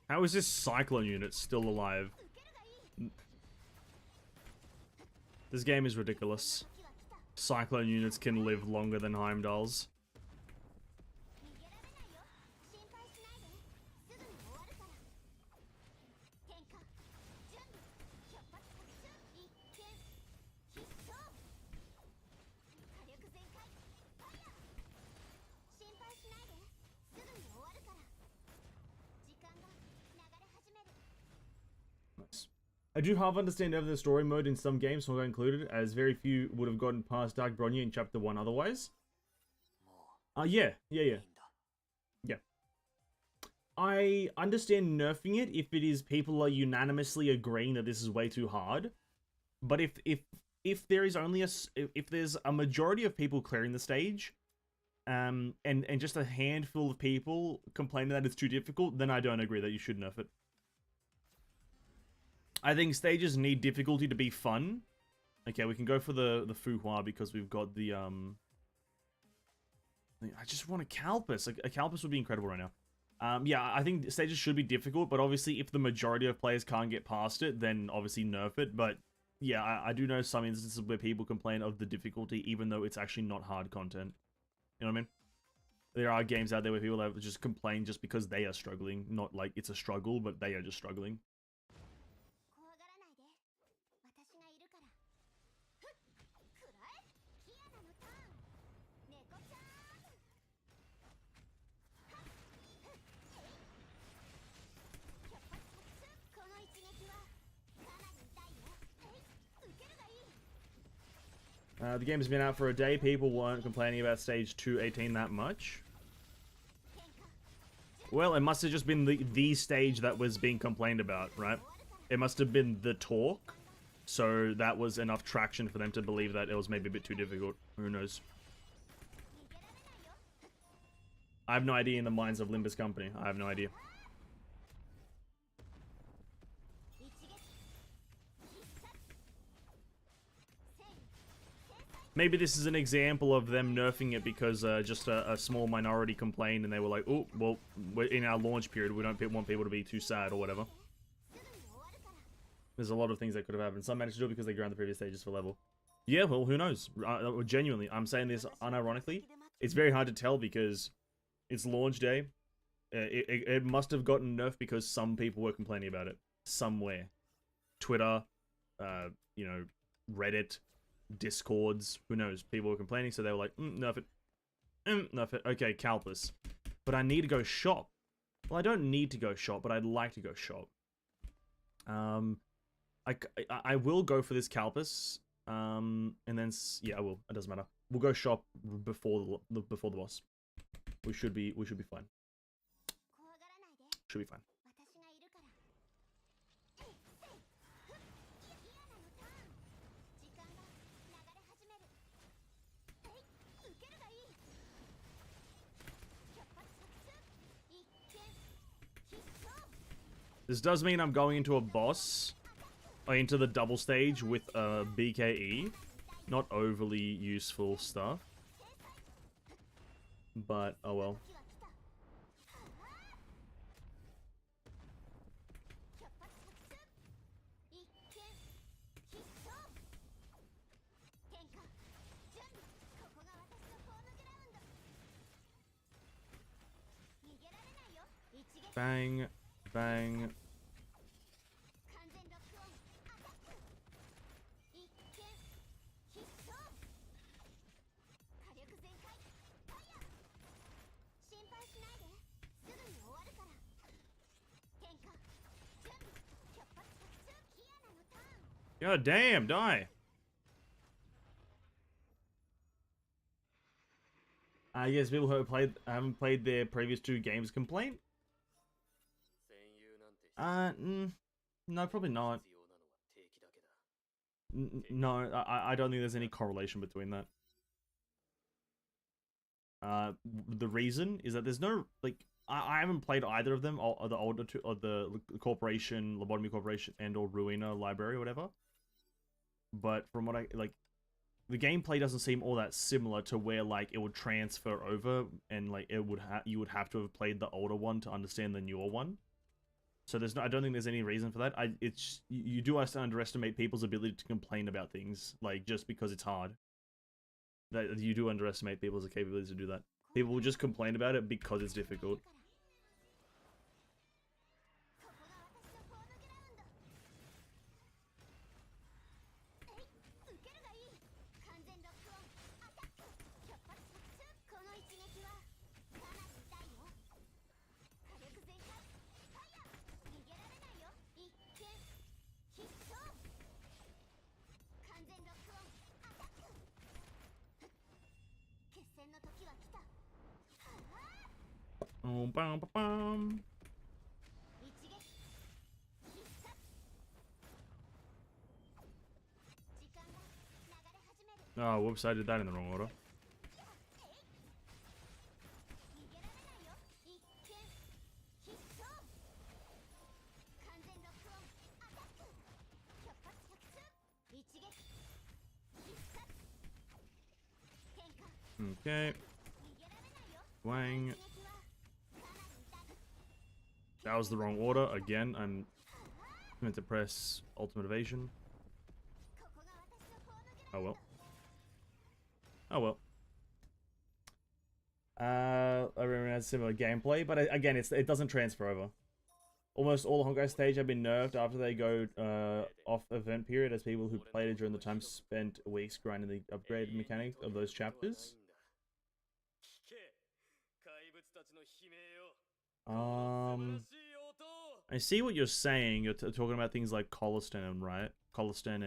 A: How is this Cyclone unit still alive? This game is ridiculous. Cyclone units can live longer than Heimdalls. I do half understand over the story mode in some games, Honkai included, as very few would have gotten past Dark Bronya in Chapter 1 otherwise. Yeah. I understand nerfing it if it is people are unanimously agreeing that this is way too hard. But if there is only if there's a majority of people clearing the stage, and just a handful of people complaining that it's too difficult, then I don't agree that you should nerf it. I think stages need difficulty to be fun. Okay, we can go for the Fuhua because we've got the, I just want a Calpus. A Calpus would be incredible right now. Yeah, I think stages should be difficult, but obviously if the majority of players can't get past it, then obviously nerf it. But yeah, I do know some instances where people complain of the difficulty, even though it's actually not hard content. You know what I mean? There are games out there where people that just complain just because they are struggling. Not like it's a struggle, but they are just struggling. The game has been out for a day. People weren't complaining about stage 218 that much. Well, it must have just been the stage that was being complained about, right? It must have been the talk. So that was enough traction for them to believe that it was maybe a bit too difficult. Who knows? I have no idea in the minds of Limbus Company. I have no idea. Maybe this is an example of them nerfing it because just a small minority complained and they were like, oh, well, we're in our launch period, we don't want people to be too sad or whatever. There's a lot of things that could have happened. Some managed to do it because they ground the previous stages for level. Yeah, well, who knows? Genuinely, I'm saying this unironically. It's very hard to tell because it's launch day. It must have gotten nerfed because some people were complaining about it. Somewhere. Twitter, you know, Reddit, Discords, who knows? People were complaining, so they were like, nerf it. Nerf it. Okay, Calpus. But I need to go shop. Well, I don't need to go shop, but I'd like to go shop. I will go for this Calpus. And then, yeah, I will. It doesn't matter. We'll go shop before the boss. We should be fine. Should be fine. This does mean I'm going into a boss, into the double stage with a BKE. Not overly useful stuff. But, oh well. Bang, bang. God damn, die. Yes, people who haven't played their previous 2 games complain. No, probably not. No, I don't think there's any correlation between that. The reason is that there's no, like, I haven't played either of them, or the older two, or the Corporation, Lobotomy Corporation, and or Ruina Library or whatever. But from what like, the gameplay doesn't seem all that similar to where, like, it would transfer over, and, like, you would have to have played the older one to understand the newer one. So I don't think there's any reason for that. You do underestimate people's ability to complain about things, like, just because it's hard. That you do underestimate people's capabilities to do that. People will just complain about it because it's difficult. Oh, bum, bum, bum. Oh, whoops, I did that in the wrong order. Okay. Wang. That was the wrong order. Again, I'm meant to press Ultimate Evasion. Oh well. Oh well. Everyone has similar gameplay, but again, it doesn't transfer over. Almost all Honkai stage have been nerfed after they go off event period, as people who played it during the time spent weeks grinding the upgraded mechanics of those chapters. I see what you're saying. You're talking about things like Colliston, right? Colliston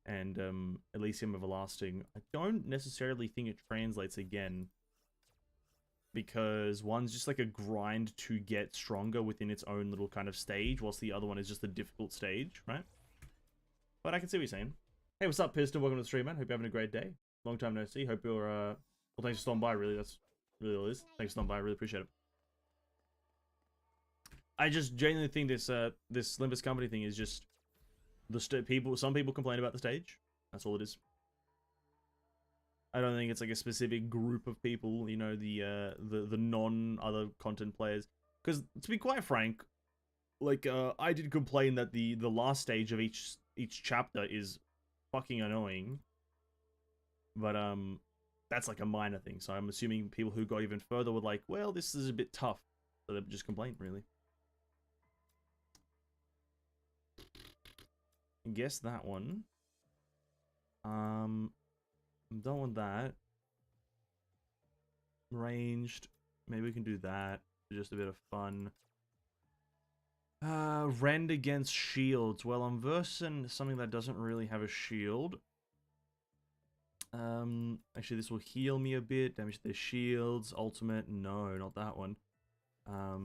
A: and Elysium Everlasting. I don't necessarily think it translates again, because one's just like a grind to get stronger within its own little kind of stage, whilst the other one is just a difficult stage, right? But I can see what you're saying. Hey, what's up, Piston? Welcome to the stream, man. Hope you're having a great day. Long time no see. Hope you're, well, thanks for stopping by, really. That's really all it is. Thanks for stopping by. I really appreciate it. I just genuinely think this, this Olympus Company thing is just some people complain about the stage. That's all it is. I don't think it's like a specific group of people, you know, the non-other content players. Because to be quite frank, like, I did complain that the last stage of each chapter is fucking annoying. But that's like a minor thing. So I'm assuming people who got even further were like, well, this is a bit tough. So they just complained, really. I guess that one. I'm done with that. Ranged. Maybe we can do that. Just a bit of fun. Rend against shields. Well, I'm versing something that doesn't really have a shield. Actually, this will heal me a bit. Damage their shields. Ultimate. No, not that one. I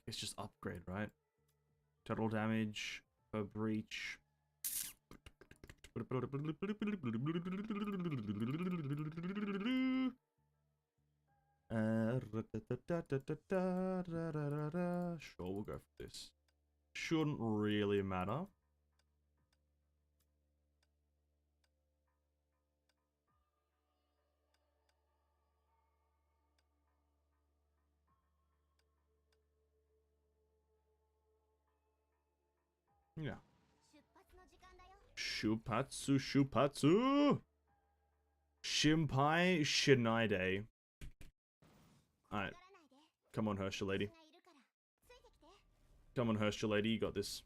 A: guess just upgrade, right? Total damage per breach. Sure, we'll go for this. Shouldn't really matter. Yeah. Shupatsu, Shupatsu! Shimpai Shinaide. Alright. Come on, Herrscher lady. Come on, Herrscher lady, you got this.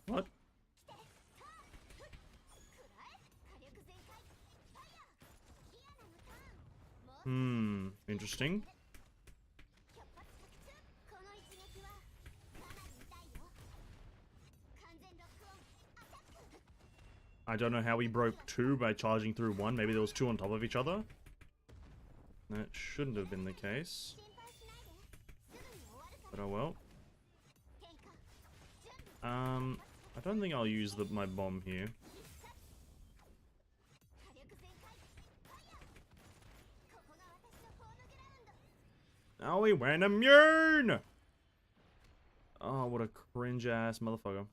A: What? Interesting. I don't know how we broke 2 by charging through 1. Maybe there was 2 on top of each other. That shouldn't have been the case. But oh well. I don't think I'll use my bomb here. Oh, we went immune! Oh, what a cringe-ass motherfucker.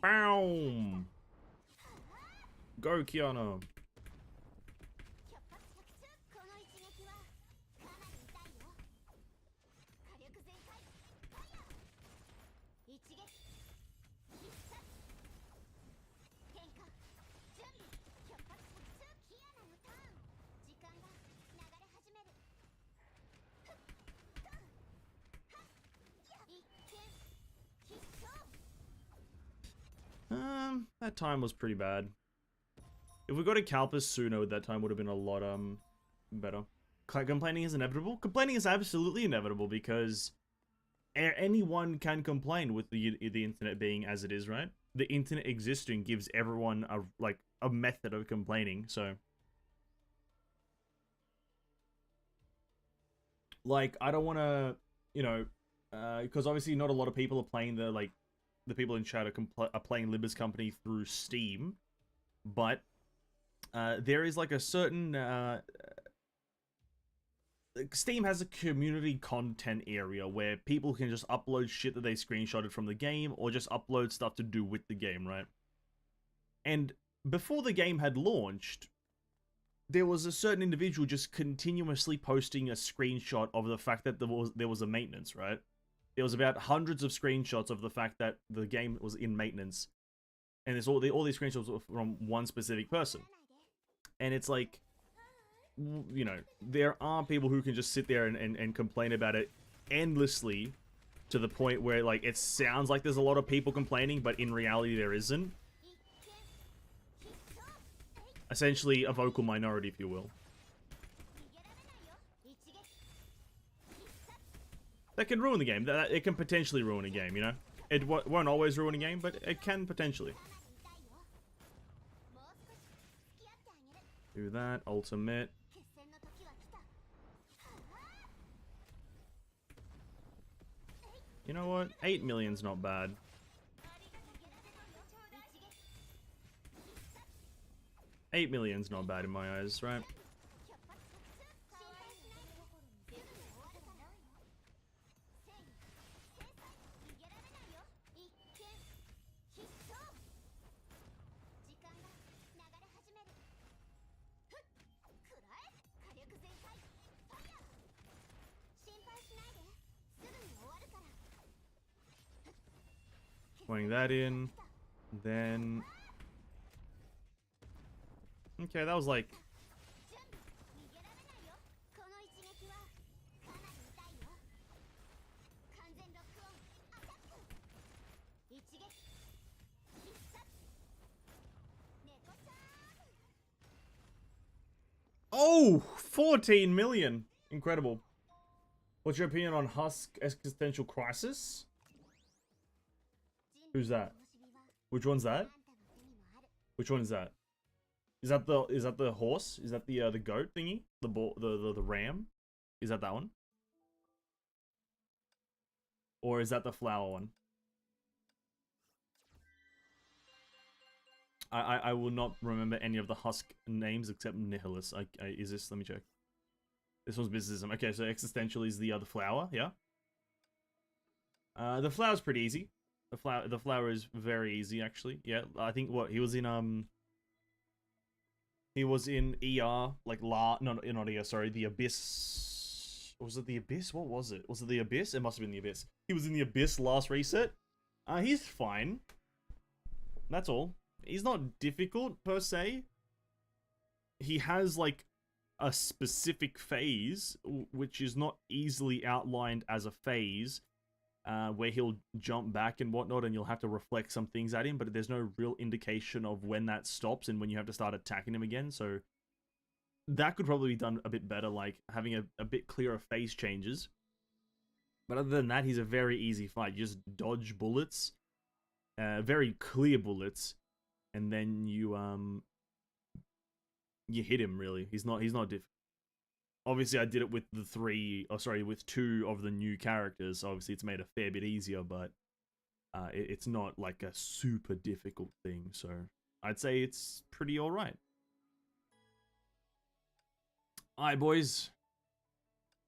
A: Boom! Go, Kiana! That time was pretty bad. If we got a Calpus sooner, that time would have been a lot, better. Complaining is inevitable? Complaining is absolutely inevitable because anyone can complain with the internet being as it is, right? The internet existing gives everyone a method of complaining, so... Like, I don't want to, you know, because obviously not a lot of people are playing the people in chat are playing Libba's Company through Steam, but there is like a certain Steam has a community content area where people can just upload shit that they screenshotted from the game or just upload stuff to do with the game, right? And before the game had launched, there was a certain individual just continuously posting a screenshot of the fact that there was a maintenance, right? There was about hundreds of screenshots of the fact that the game was in maintenance. And there's all these screenshots were from one specific person. And it's like, you know, there are people who can just sit there and complain about it endlessly to the point where, like, it sounds like there's a lot of people complaining, but in reality there isn't. Essentially a vocal minority, if you will. That can ruin the game. It can potentially ruin a game, you know? It won't always ruin a game, but it can potentially. Do that. Ultimate. You know what? 8 million's not bad. $8 million's not bad in my eyes, right? Putting that in, then... Okay, that was like... Oh! 14 million! Incredible. What's your opinion on Husk Existential Crisis? Who's that? Which one's that? Which one is that? Is that the horse? Is that the goat thingy? The ram? Is that one? Or is that the flower one? I will not remember any of the Husk names except Nihilus. Is this? Let me check. This one's Mysticism. Okay, so Existential is the other flower, yeah? The flower's pretty easy. The flower is very easy actually. Yeah, I think what he was in ER like not ER, sorry, the Abyss. Was it the Abyss? What was it? Was it the Abyss? It must have been the Abyss. He was in the Abyss last reset. He's fine. That's all. He's not difficult per se. He has like a specific phase which is not easily outlined as a phase, where he'll jump back and whatnot, and you'll have to reflect some things at him, but there's no real indication of when that stops and when you have to start attacking him again. So that could probably be done a bit better, like having a bit clearer phase changes. But other than that, he's a very easy fight. You just dodge bullets, very clear bullets, and then you hit him. Really, he's not difficult. Obviously, I did it with with 2 of the new characters. So obviously, it's made a fair bit easier, but it's not like a super difficult thing. So I'd say it's pretty alright. Alright, boys.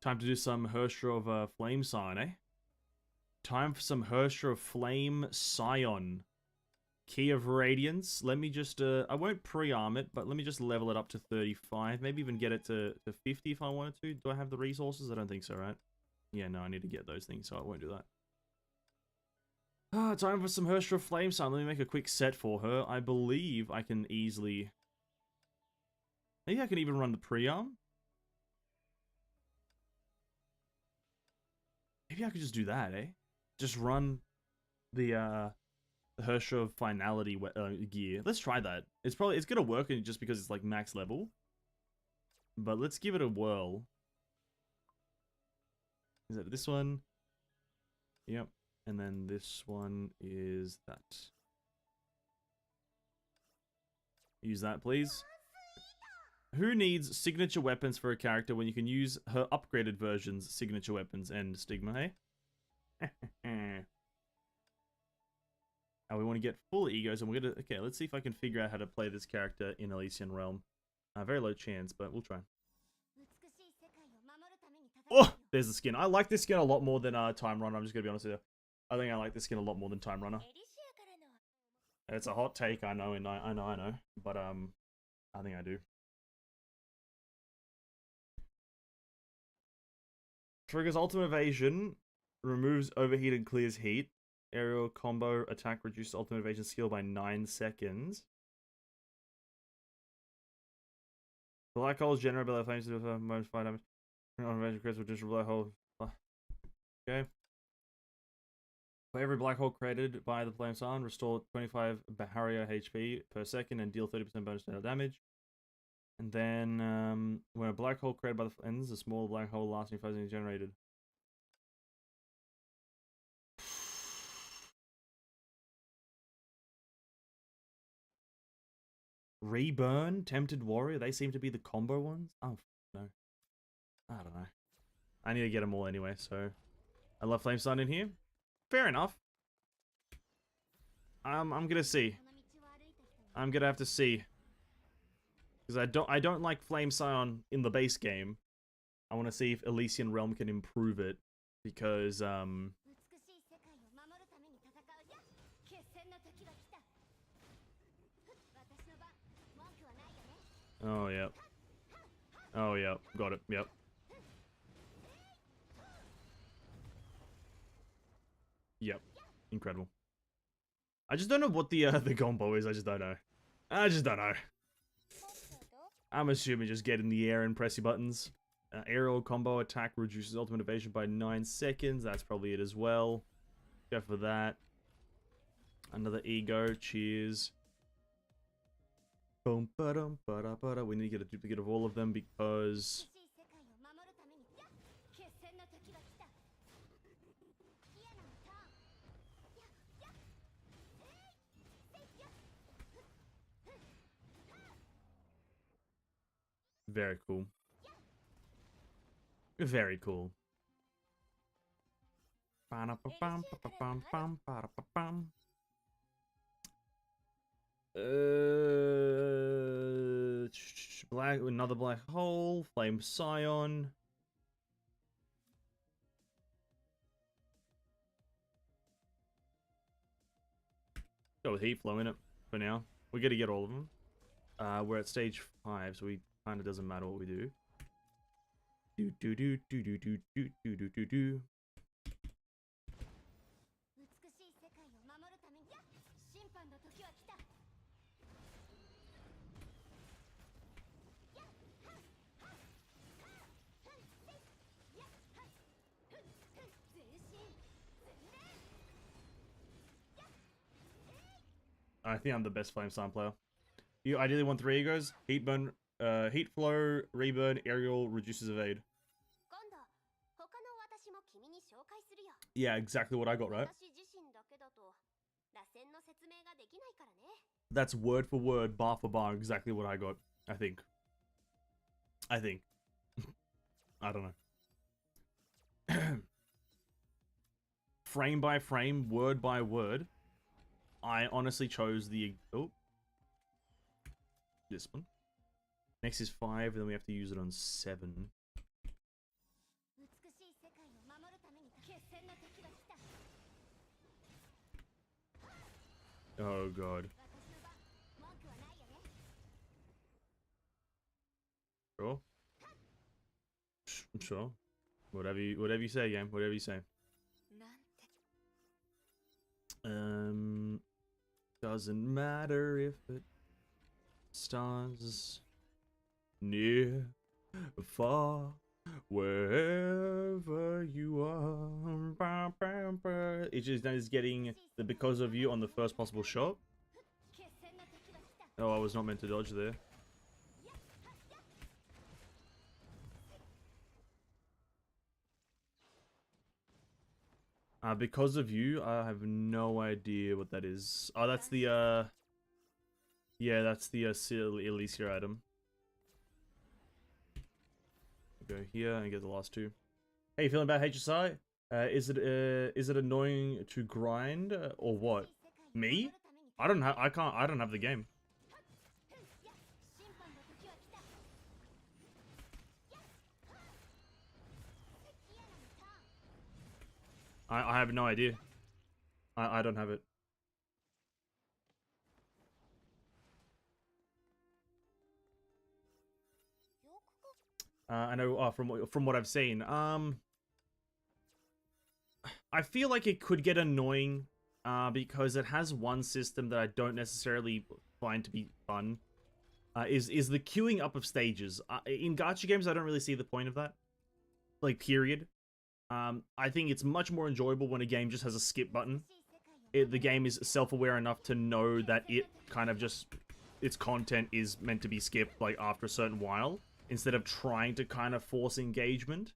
A: Time to do some Herrscher of Flame Scion, eh? Time for some Herrscher of Flame Scion. Key of Radiance. Let me just, I won't pre-arm it, but let me just level it up to 35. Maybe even get it to 50 if I wanted to. Do I have the resources? I don't think so, right? Yeah, no, I need to get those things, so I won't do that. Time for some Herrscher of Flame Scion. Let me make a quick set for her. I believe I can easily... Maybe I can even run the pre-arm? Maybe I could just do that, eh? Just run the Herrscher of Finality gear. Let's try that. It's gonna work just because it's like max level. But let's give it a whirl. Is that this one? Yep. And then this one is that. Use that, please. Who needs signature weapons for a character when you can use her upgraded version's signature weapons and stigma, hey? We want to get full egos, and we're gonna... Okay, let's see if I can figure out how to play this character in Elysian Realm. Very low chance, but we'll try. Oh! There's the skin. I like this skin a lot more than Time Runner, I'm just gonna be honest with you. I think I like this skin a lot more than Time Runner. It's a hot take, I know, but I think I do. Triggers ultimate evasion, removes overheat and clears heat. Aerial combo attack reduces ultimate evasion skill by 9 seconds. Black holes generate by the flames to most fire damage. Evasion crits will just black hole. Okay. For every black hole created by the Flame Scion, restore 25 barrier HP per second and deal 30% bonus damage. And then, when a black hole created by the ends, a small black hole lasting 5 seconds generated. Reburn, Tempted Warrior, they seem to be the combo ones. Oh, no. I don't know. I need to get them all anyway, so... I love Flame Scion in here. Fair enough. I'm gonna see. I'm gonna have to see. Because I don't like Flame Scion in the base game. I want to see if Elysian Realm can improve it. Because, oh, yep. Oh, yep. Got it. Yep. Yep. Incredible. I just don't know what the combo is. I just don't know. I just don't know. I'm assuming just get in the air and press your buttons. Aerial combo attack reduces ultimate evasion by 9 seconds. That's probably it as well. Go for that. Another ego. Cheers. Boom, ba-dum, ba-da-ba-da. We need to get a duplicate of all of them because... Very cool. Very cool. Another black hole, Flame Scion. Go with heat flow in it for now. We got to get all of them. We're at stage 5, so we kind of doesn't matter what we do. Do do do do do do do do do do do. I think I'm the best flame sign player. You ideally want 3 egos. Heat burn, heat flow, reburn, aerial, reduces evade. Yeah, exactly what I got, right? That's word for word, bar for bar, exactly what I got. I think. I don't know. Frame by frame, word by word. I honestly chose the... Oh. This one. Next is 5, and then we have to use it on 7. Oh god. Sure. Sure. Whatever you say, game. Whatever you say. Doesn't matter if it stands near, far, wherever you are. It just is getting the because of you on the first possible shot. Oh, I was not meant to dodge there. Because of you, I have no idea what that is. Oh, that's the, yeah, that's the, Elysia item. Go here and get the last 2. Hey, feeling bad, HSI? Is it annoying to grind, or what? Me? I don't have the game. I have no idea. I don't have it. I know from what I've seen. I feel like it could get annoying because it has one system that I don't necessarily find to be fun. Is the queuing up of stages. In gacha games, I don't really see the point of that. Like, period. I think it's much more enjoyable when a game just has a skip button. The game is self-aware enough to know that it kind of just... its content is meant to be skipped, like, after a certain while, instead of trying to kind of force engagement.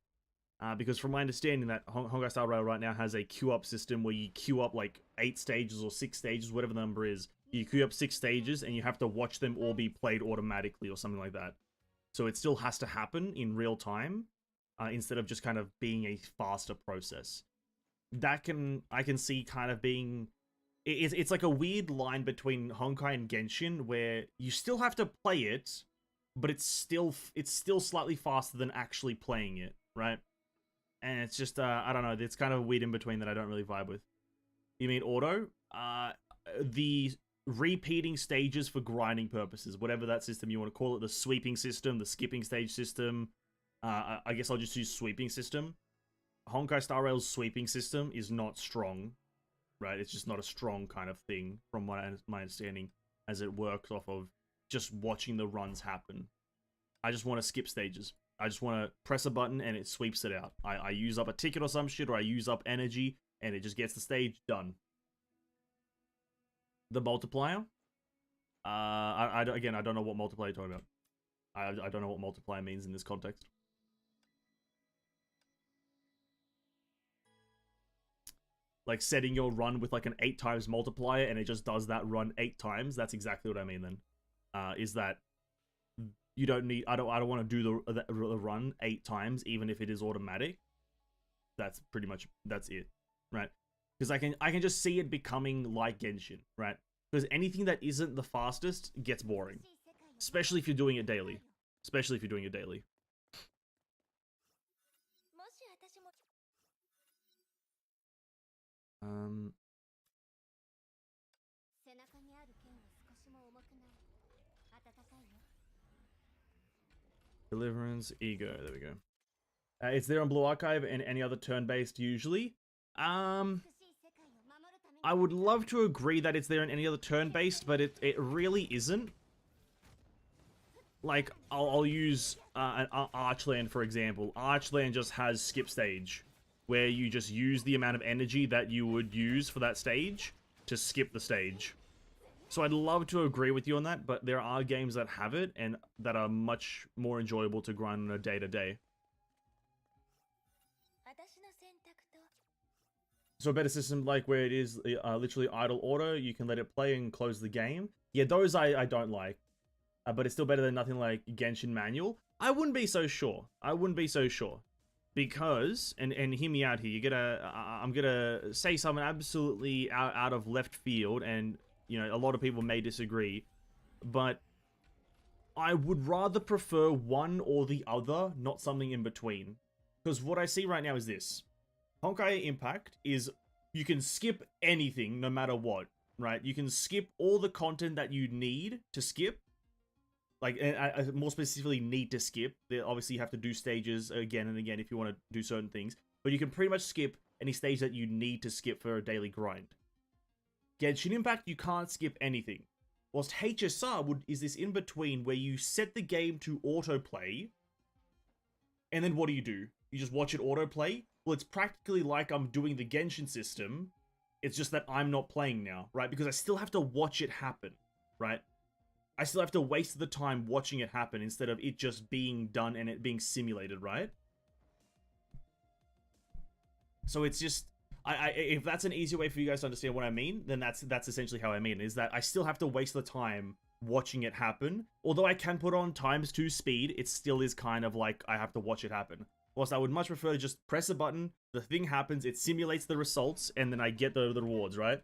A: Because from my understanding, that Honkai Star Rail right now has a queue-up system where you queue up, like, 8 stages or 6 stages, whatever the number is. You queue up 6 stages, and you have to watch them all be played automatically or something like that. So it still has to happen in real time, instead of just kind of being a faster process. I can see kind of being... It's like a weird line between Honkai and Genshin, where you still have to play it, but it's still slightly faster than actually playing it, right? And it's just, I don't know, it's kind of a weird in between that I don't really vibe with. You mean auto? The repeating stages for grinding purposes, whatever that system you want to call it, the sweeping system, the skipping stage system. I guess I'll just use sweeping system. Honkai Star Rail's sweeping system is not strong, right? It's just not a strong kind of thing, from my understanding, as it works off of just watching the runs happen. I just want to skip stages. I just want to press a button and it sweeps it out. I use up a ticket or some shit, or I use up energy, and it just gets the stage done. The multiplier? Again, I don't know what multiplier you're talking about. I don't know what multiplier means in this context. Like setting your run with like an 8 times multiplier and it just does that run 8 times. That's exactly what I mean then. Is that you don't need... I don't want to do the run 8 times, even if it is automatic. That's pretty much... that's it, right? Because I can just see it becoming like Genshin, right? Because anything that isn't the fastest gets boring. Especially if you're doing it daily. Especially if you're doing it daily. Deliverance, Ego. There we go. It's there on Blue Archive and any other turn-based usually. I would love to agree that it's there in any other turn-based, but it really isn't. Like, I'll use an Archland, for example. Archland just has skip stage, where you just use the amount of energy that you would use for that stage to skip the stage. So I'd love to agree with you on that, but there are games that have it, and that are much more enjoyable to grind on a day-to-day. So a better system like where it is literally idle auto, you can let it play and close the game. Yeah, those I don't like. But it's still better than nothing like Genshin Manual. I wouldn't be so sure. I wouldn't be so sure. Because, and hear me out here, I'm gonna say something absolutely out of left field, and, you know, a lot of people may disagree, but I would rather prefer one or the other, not something in between. Because what I see right now is this. Honkai Impact is, you can skip anything, no matter what, right? You can skip all the content that you need to skip. Like, more specifically, need to skip. Obviously, you have to do stages again and again if you want to do certain things. But you can pretty much skip any stage that you need to skip for a daily grind. Genshin Impact, you can't skip anything. Whilst HSR is this in-between where you set the game to autoplay, and then what do? You just watch it autoplay? Well, it's practically like I'm doing the Genshin system. It's just that I'm not playing now, right? Because I still have to watch it happen, right? I still have to waste the time watching it happen instead of it just being done and it being simulated, right? So it's just, if that's an easier way for you guys to understand what I mean, then that's essentially how I mean, is that I still have to waste the time watching it happen. Although I can put on ×2 speed, it still is kind of like I have to watch it happen. Whilst I would much prefer to just press a button, the thing happens, it simulates the results, and then I get the rewards, right?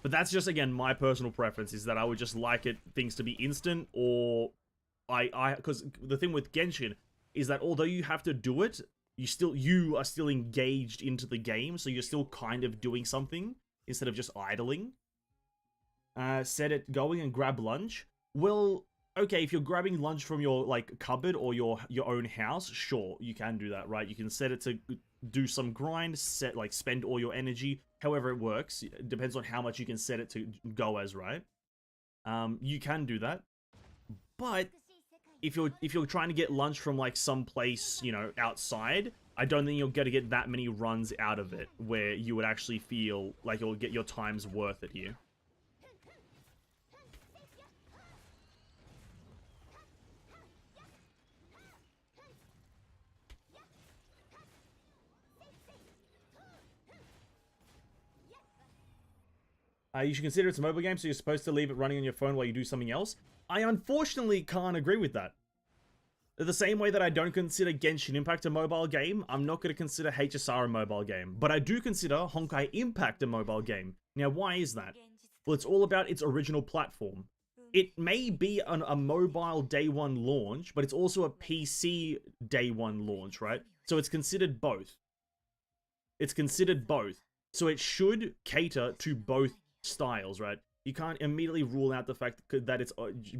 A: But that's just, again, my personal preference, is that I would just like things to be instant, or because the thing with Genshin is that although you have to do it, you are still engaged into the game, so you're still kind of doing something instead of just idling. Set it going and grab lunch. Well, okay, if you're grabbing lunch from your, like, cupboard or your own house, sure, you can do that, right? You can set it to do some grind, spend all your energy, however it works. It depends on how much you can set it to go as, right? You can do that. But if you're trying to get lunch from, like, some place, you know, outside, I don't think you're gonna get that many runs out of it where you would actually feel like you'll get your time's worth it here. You should consider it's a mobile game, so you're supposed to leave it running on your phone while you do something else. I unfortunately can't agree with that. The same way that I don't consider Genshin Impact a mobile game, I'm not going to consider HSR a mobile game. But I do consider Honkai Impact a mobile game. Now, why is that? Well, it's all about its original platform. It may be a mobile day one launch, but it's also a PC day one launch, right? So it's considered both. It's considered both. So it should cater to both styles, right? You can't immediately rule out the fact that it's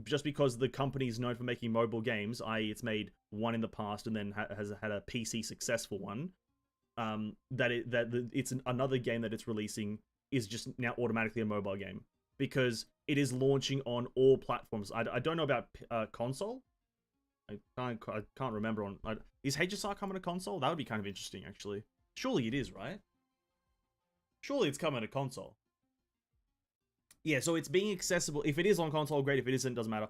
A: just because the company is known for making mobile games, i.e. it's made one in the past and then has had a PC successful one, that it's another game that it's releasing is just now automatically a mobile game. Because it is launching on all platforms. I don't know about console. I can't remember on... is HSR coming to console? That would be kind of interesting, actually. Surely it is, right? Surely it's coming to console. Yeah, so it's being accessible. If it is on console, great. If it isn't, doesn't matter.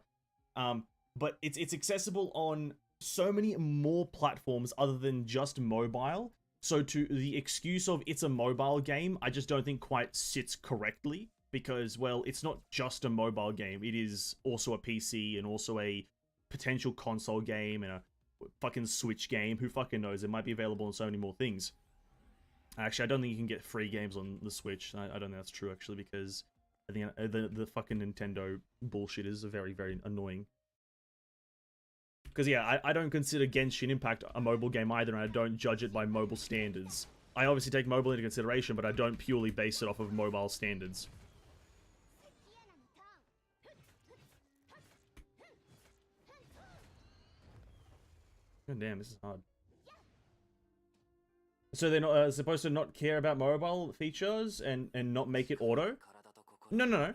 A: But it's accessible on so many more platforms other than just mobile. So to the excuse of it's a mobile game, I just don't think quite sits correctly. Because, well, it's not just a mobile game. It is also a PC and also a potential console game and a fucking Switch game. Who fucking knows? It might be available on so many more things. Actually, I don't think you can get free games on the Switch. I don't think that's true, actually, because I think the fucking Nintendo bullshit is very, very annoying. Because, yeah, I don't consider Genshin Impact a mobile game either, and I don't judge it by mobile standards. I obviously take mobile into consideration, but I don't purely base it off of mobile standards. God damn, this is hard. So they're not supposed to not care about mobile features and not make it auto? No.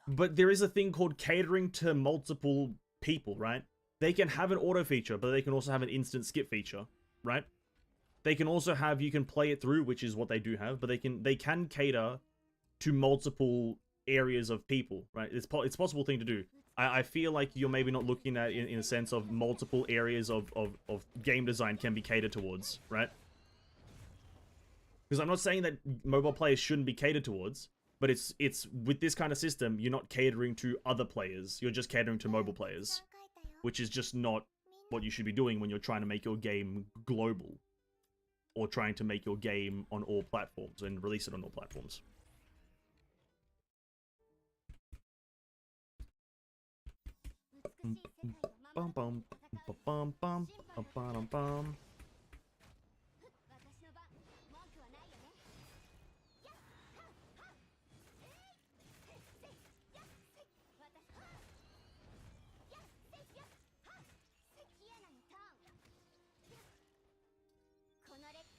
A: But there is a thing called catering to multiple people, right? They can have an auto feature, but they can also have an instant skip feature, right? They can also have, you can play it through, which is what they do have, but they can cater to multiple areas of people, right? It's a possible thing to do. I feel like you're maybe not looking at it in a sense of multiple areas of game design can be catered towards, right? Because I'm not saying that mobile players shouldn't be catered towards, but it's with this kind of system, you're not catering to other players. You're just catering to mobile players, which is just not what you should be doing when you're trying to make your game global or trying to make your game on all platforms and release it on all platforms. Bum bum bum bum bum bum.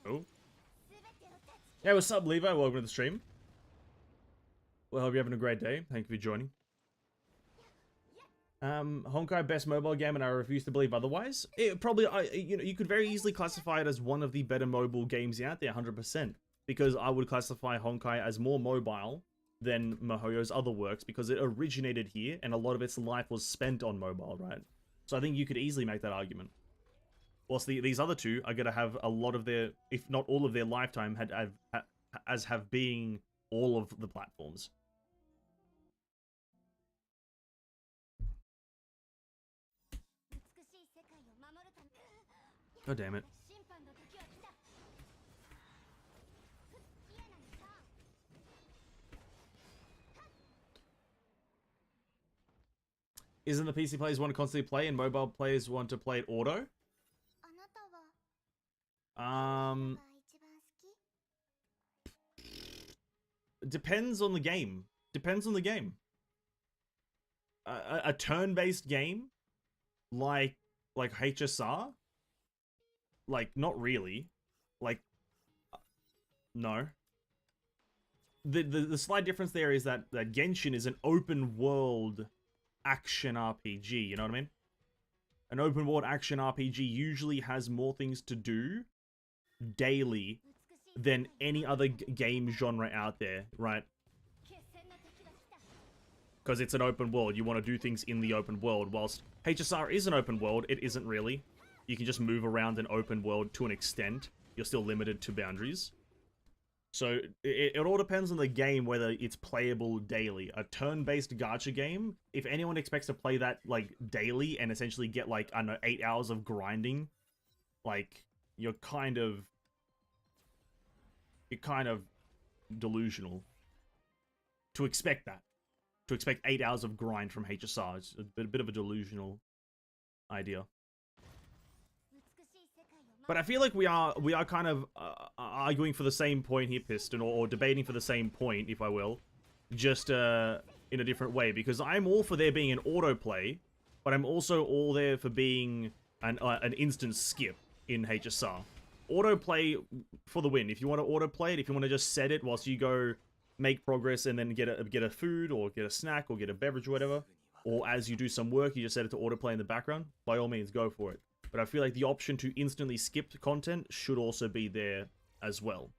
A: Oh. Hey, what's up, Levi? Welcome to the stream. Well, I hope you're having a great day. Thank you for joining. Honkai best mobile game, and I refuse to believe otherwise. It probably, you could very easily classify it as one of the better mobile games out there, 100%. Because I would classify Honkai as more mobile than MiHoYo's other works, because it originated here, and a lot of its life was spent on mobile, right? So I think you could easily make that argument. Whilst these other two are going to have a lot of their, if not all of their lifetime, have being all of the platforms. God damn it. Isn't the PC players want to constantly play and mobile players want to play it auto? Depends on the game. Depends on the game. A turn-based game, like HSR, like not really, like no. The slight difference there is that Genshin is an open world action RPG. You know what I mean? An open world action RPG usually has more things to do daily than any other game genre out there, right? Because it's an open world, you want to do things in the open world, whilst HSR is an open world, it isn't really. You can just move around an open world to an extent. You're still limited to boundaries. So it all depends on the game whether it's playable daily. A turn-based gacha game, if anyone expects to play that like daily and essentially get like, I don't know, 8 hours of grinding, like you're kind of delusional to expect that. To expect 8 hours of grind from HSR is a bit of a delusional idea. But I feel like we are kind of arguing for the same point here, Piston, or debating for the same point, if I will, just in a different way. Because I'm all for there being an autoplay, but I'm also all there for being an instant skip in HSR. Autoplay for the win. If you want to autoplay it, if you want to just set it whilst you go make progress and then get a food or get a snack or get a beverage or whatever, or as you do some work, you just set it to autoplay in the background, by all means, go for it. But I feel like the option to instantly skip content should also be there as well.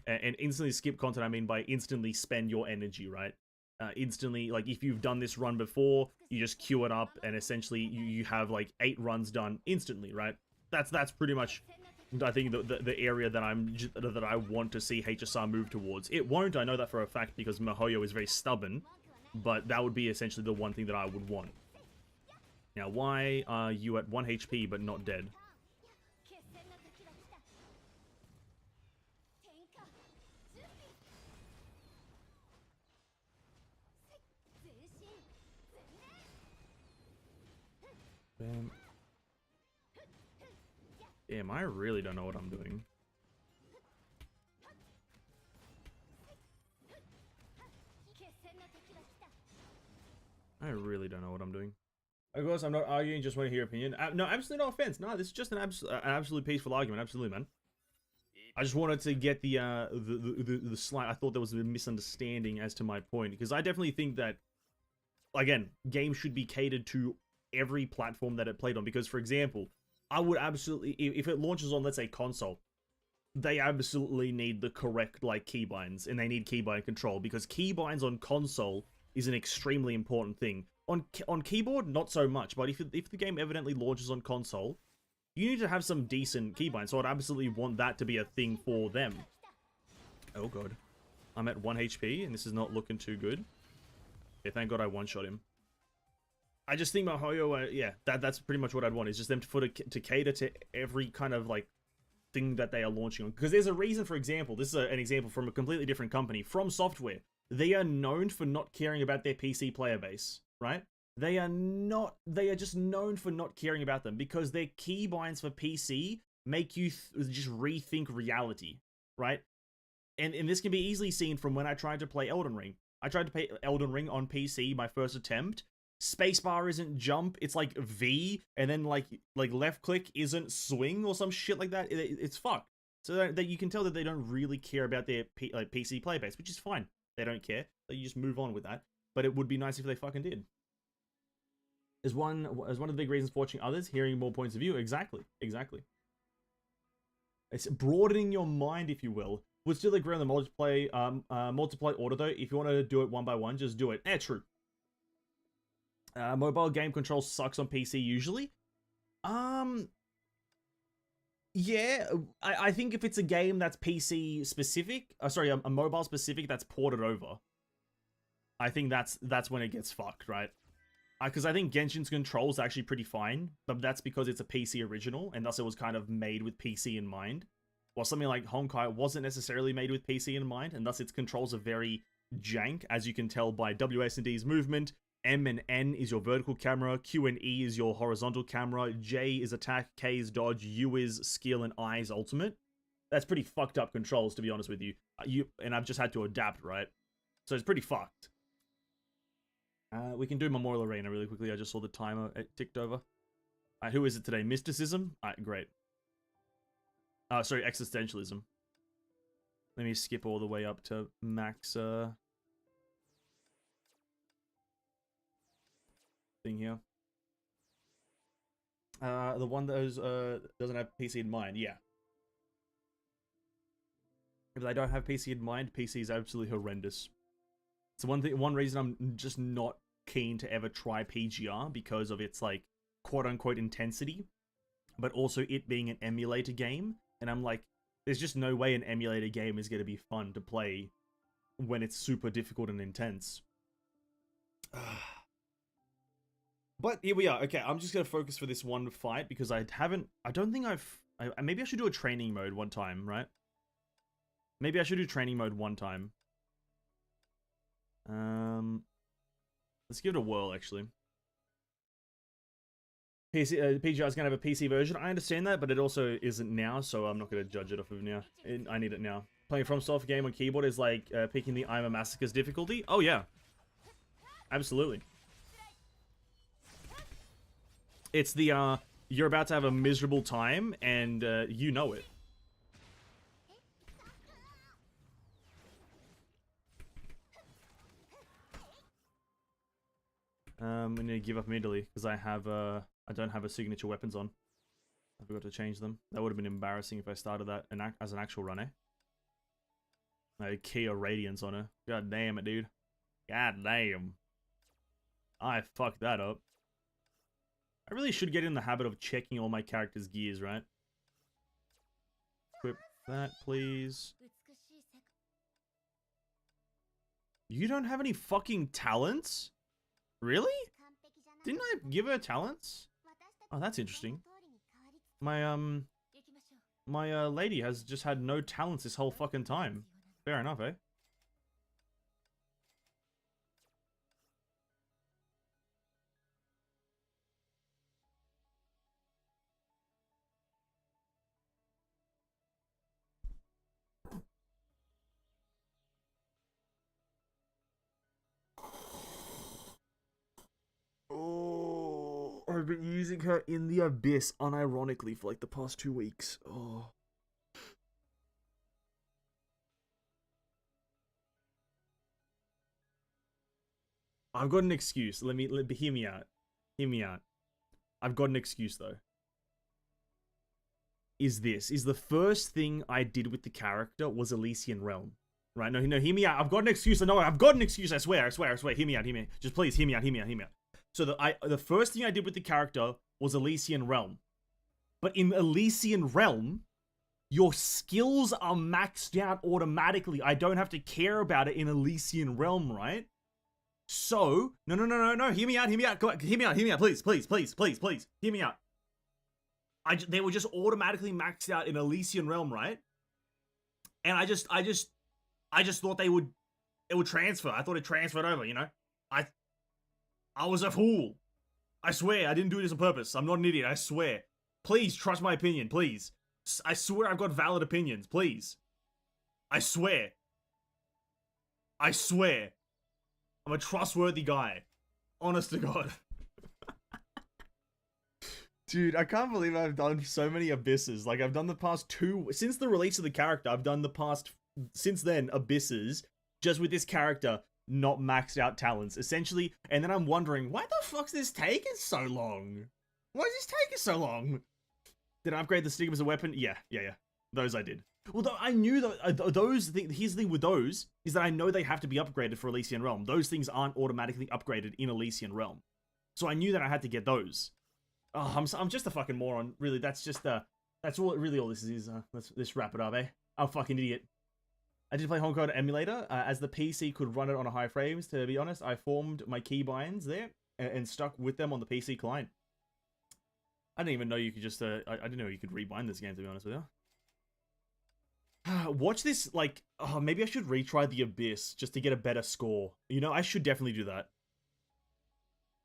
A: And instantly skip content, I mean by instantly spend your energy, right? Instantly, like if you've done this run before, you just queue it up and essentially you have like 8 runs done instantly, right? That's pretty much, I think, the area that I want to see HSR move towards. It won't, I know that for a fact, because MiHoYo is very stubborn, but that would be essentially the one thing that I would want. Now, why are you at 1 HP but not dead? Bam. Damn, I really don't know what I'm doing. I really don't know what I'm doing. Of course, I'm not arguing, just want to hear your opinion. No, absolutely no offense. No, this is just an absolute peaceful argument. Absolutely, man. I just wanted to get the slight. I thought there was a misunderstanding as to my point, because I definitely think that, again, games should be catered to every platform that it played on. Because, for example, I would absolutely, if it launches on, let's say, console, they absolutely need the correct, like, keybinds, and they need keybind control, because keybinds on console is an extremely important thing. On keyboard, not so much, but if the game evidently launches on console, you need to have some decent keybinds, so I'd absolutely want that to be a thing for them. Oh god. I'm at 1 HP, and this is not looking too good. Yeah, thank god I one-shot him. I just think Mahoyo, yeah, that's pretty much what I'd want, is just them to cater to every kind of, like, thing that they are launching on. Because there's a reason, for example, this is an example from a completely different company, From Software. They are known for not caring about their PC player base, right? They are just known for not caring about them, because their keybinds for PC make you just rethink reality, right? And this can be easily seen from when I tried to play Elden Ring. I tried to play Elden Ring on PC, my first attempt. Spacebar isn't jump, it's like V, and then like left click isn't swing or some shit like that. It's fucked. So that you can tell that they don't really care about their PC player base, which is fine. They don't care. So you just move on with that. But it would be nice if they fucking did. Is one of the big reasons for watching others, hearing more points of view. Exactly. It's broadening your mind, if you will. Would still agree on the multiplayer order though. If you want to do it one by one, just do it. True. Mobile game control sucks on PC usually. Yeah, I think if it's a game that's PC specific, a mobile specific that's ported over, I think that's when it gets fucked, right? Because I think Genshin's controls are actually pretty fine, but that's because it's a PC original, and thus it was kind of made with PC in mind. While something like Honkai wasn't necessarily made with PC in mind, and thus its controls are very jank, as you can tell by WSD's movement. M and N is your vertical camera, Q and E is your horizontal camera, J is attack, K is dodge, U is skill, and I is ultimate. That's pretty fucked up controls, to be honest with you. And I've just had to adapt, right? So it's pretty fucked. We can do Memorial Arena really quickly. I just saw the timer. It ticked over. Who is it today? Mysticism? Great. Sorry, Existentialism. Let me skip all the way up to max, thing here. The one that doesn't have PC in mind, yeah. If they don't have PC in mind, PC is absolutely horrendous. So one reason I'm just not keen to ever try PGR, because of its, like, quote-unquote intensity, but also it being an emulator game, and I'm like, there's just no way an emulator game is going to be fun to play when it's super difficult and intense. But here we are. Okay, I'm just going to focus for this one fight, because maybe I should do a training mode one time, right? Maybe I should do training mode one time. Let's give it a whirl, actually. PGR is going to have a PC version. I understand that, but it also isn't now, so I'm not going to judge it off of now. I need it now. Playing From Software game on keyboard is like picking the I'm a Masochist difficulty. Oh, yeah. Absolutely. It's the, you're about to have a miserable time, and you know it. We need to give up immediately, because I don't have a signature weapons on. I forgot to change them. That would have been embarrassing if I started that as an actual run, eh? No, Kia Radiance on her. God damn it, dude. God damn. I fucked that up. I really should get in the habit of checking all my characters' gears, right? Equip that, please. You don't have any fucking talents? Really? Didn't I give her talents? Oh, that's interesting. My lady has just had no talents this whole fucking time. Fair enough, eh? been using her in the abyss unironically for like the past 2 weeks. Oh. I've got an excuse. Hear me out. Hear me out. I've got an excuse though. Is the first thing I did with the character was Elysian Realm. Right? No, hear me out. I've got an excuse. No, I've got an excuse. I swear. Hear me out. Just please, hear me out. So the first thing I did with the character was Elysian Realm. But in Elysian Realm, your skills are maxed out automatically. I don't have to care about it in Elysian Realm, right? So, no. Hear me out. Please. Hear me out. They were just automatically maxed out in Elysian Realm, right? And I just thought it would transfer. I thought it transferred over, you know? I was a fool. I swear, I didn't do this on purpose. I'm not an idiot, I swear. Please, trust my opinion, please. I swear I've got valid opinions, please. I swear. I'm a trustworthy guy. Honest to God. Dude, I can't believe I've done so many abysses. Like, I've done the past 2... Since the release of the character, I've done the past... Since then, abysses. Just with this character not maxed out talents, essentially. And then I'm wondering, why the fuck's this taking so long? Why is this taking so long? Did I upgrade the stigma as a weapon? Yeah. Those I did. Although I knew that here's the thing with those, is that I know they have to be upgraded for Elysian Realm. Those things aren't automatically upgraded in Elysian Realm. So I knew that I had to get those. Oh, I'm just a fucking moron. Really, that's all this is. Let's wrap it up, eh? I'm a fucking idiot. I did play Honkai on emulator, as the PC could run it on a high frames, to be honest. I formed my keybinds there, and stuck with them on the PC client. I didn't even know you could just, I didn't know you could rebind this game, to be honest with you. Watch this, like, oh, maybe I should retry the Abyss, just to get a better score. You know, I should definitely do that.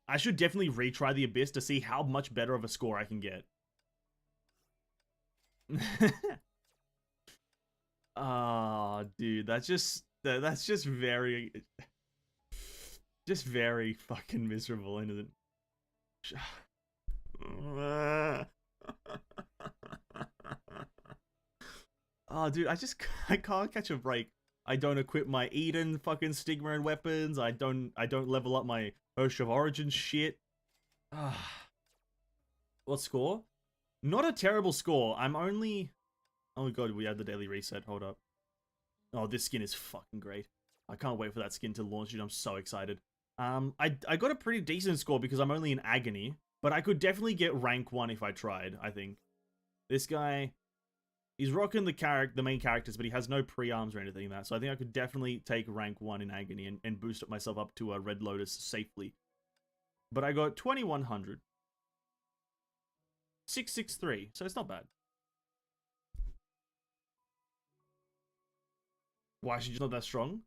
A: I should definitely retry the Abyss to see how much better of a score I can get. Ah, dude, that's just very fucking miserable, isn't it? Oh, dude, I can't catch a break. I don't equip my Eden fucking stigma and weapons. I don't level up my Herrscher of Origin shit. What score? Not a terrible score. I'm only... Oh god, we had the daily reset. Hold up. Oh, this skin is fucking great. I can't wait for that skin to launch, dude. I'm so excited. I got a pretty decent score because I'm only in Agony, but I could definitely get rank 1 if I tried, I think. This guy, he's rocking the main characters, but he has no pre-arms or anything like that, so I think I could definitely take rank 1 in Agony and boost up myself up to a Red Lotus safely. But I got 2100. 663, so it's not bad. Why she's not that strong?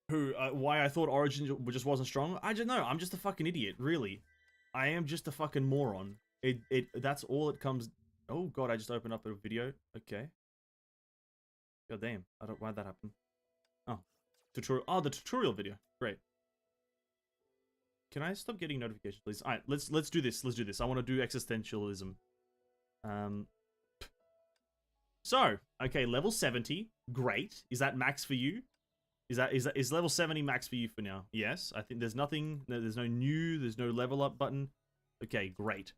A: Why I thought Origin just wasn't strong? I don't know. I'm just a fucking idiot, really. I am just a fucking moron. That's all it comes... Oh god, I just opened up a video. Okay. God damn. Why'd that happen? Oh. Tutorial. Oh, the tutorial video. Great. Can I stop getting notifications, please? Alright, let's do this. Let's do this. I want to do existentialism. So, okay, level 70. Great. Is that max for you? Is level 70 max for you for now? Yes. I think there's no level up button. Okay, great.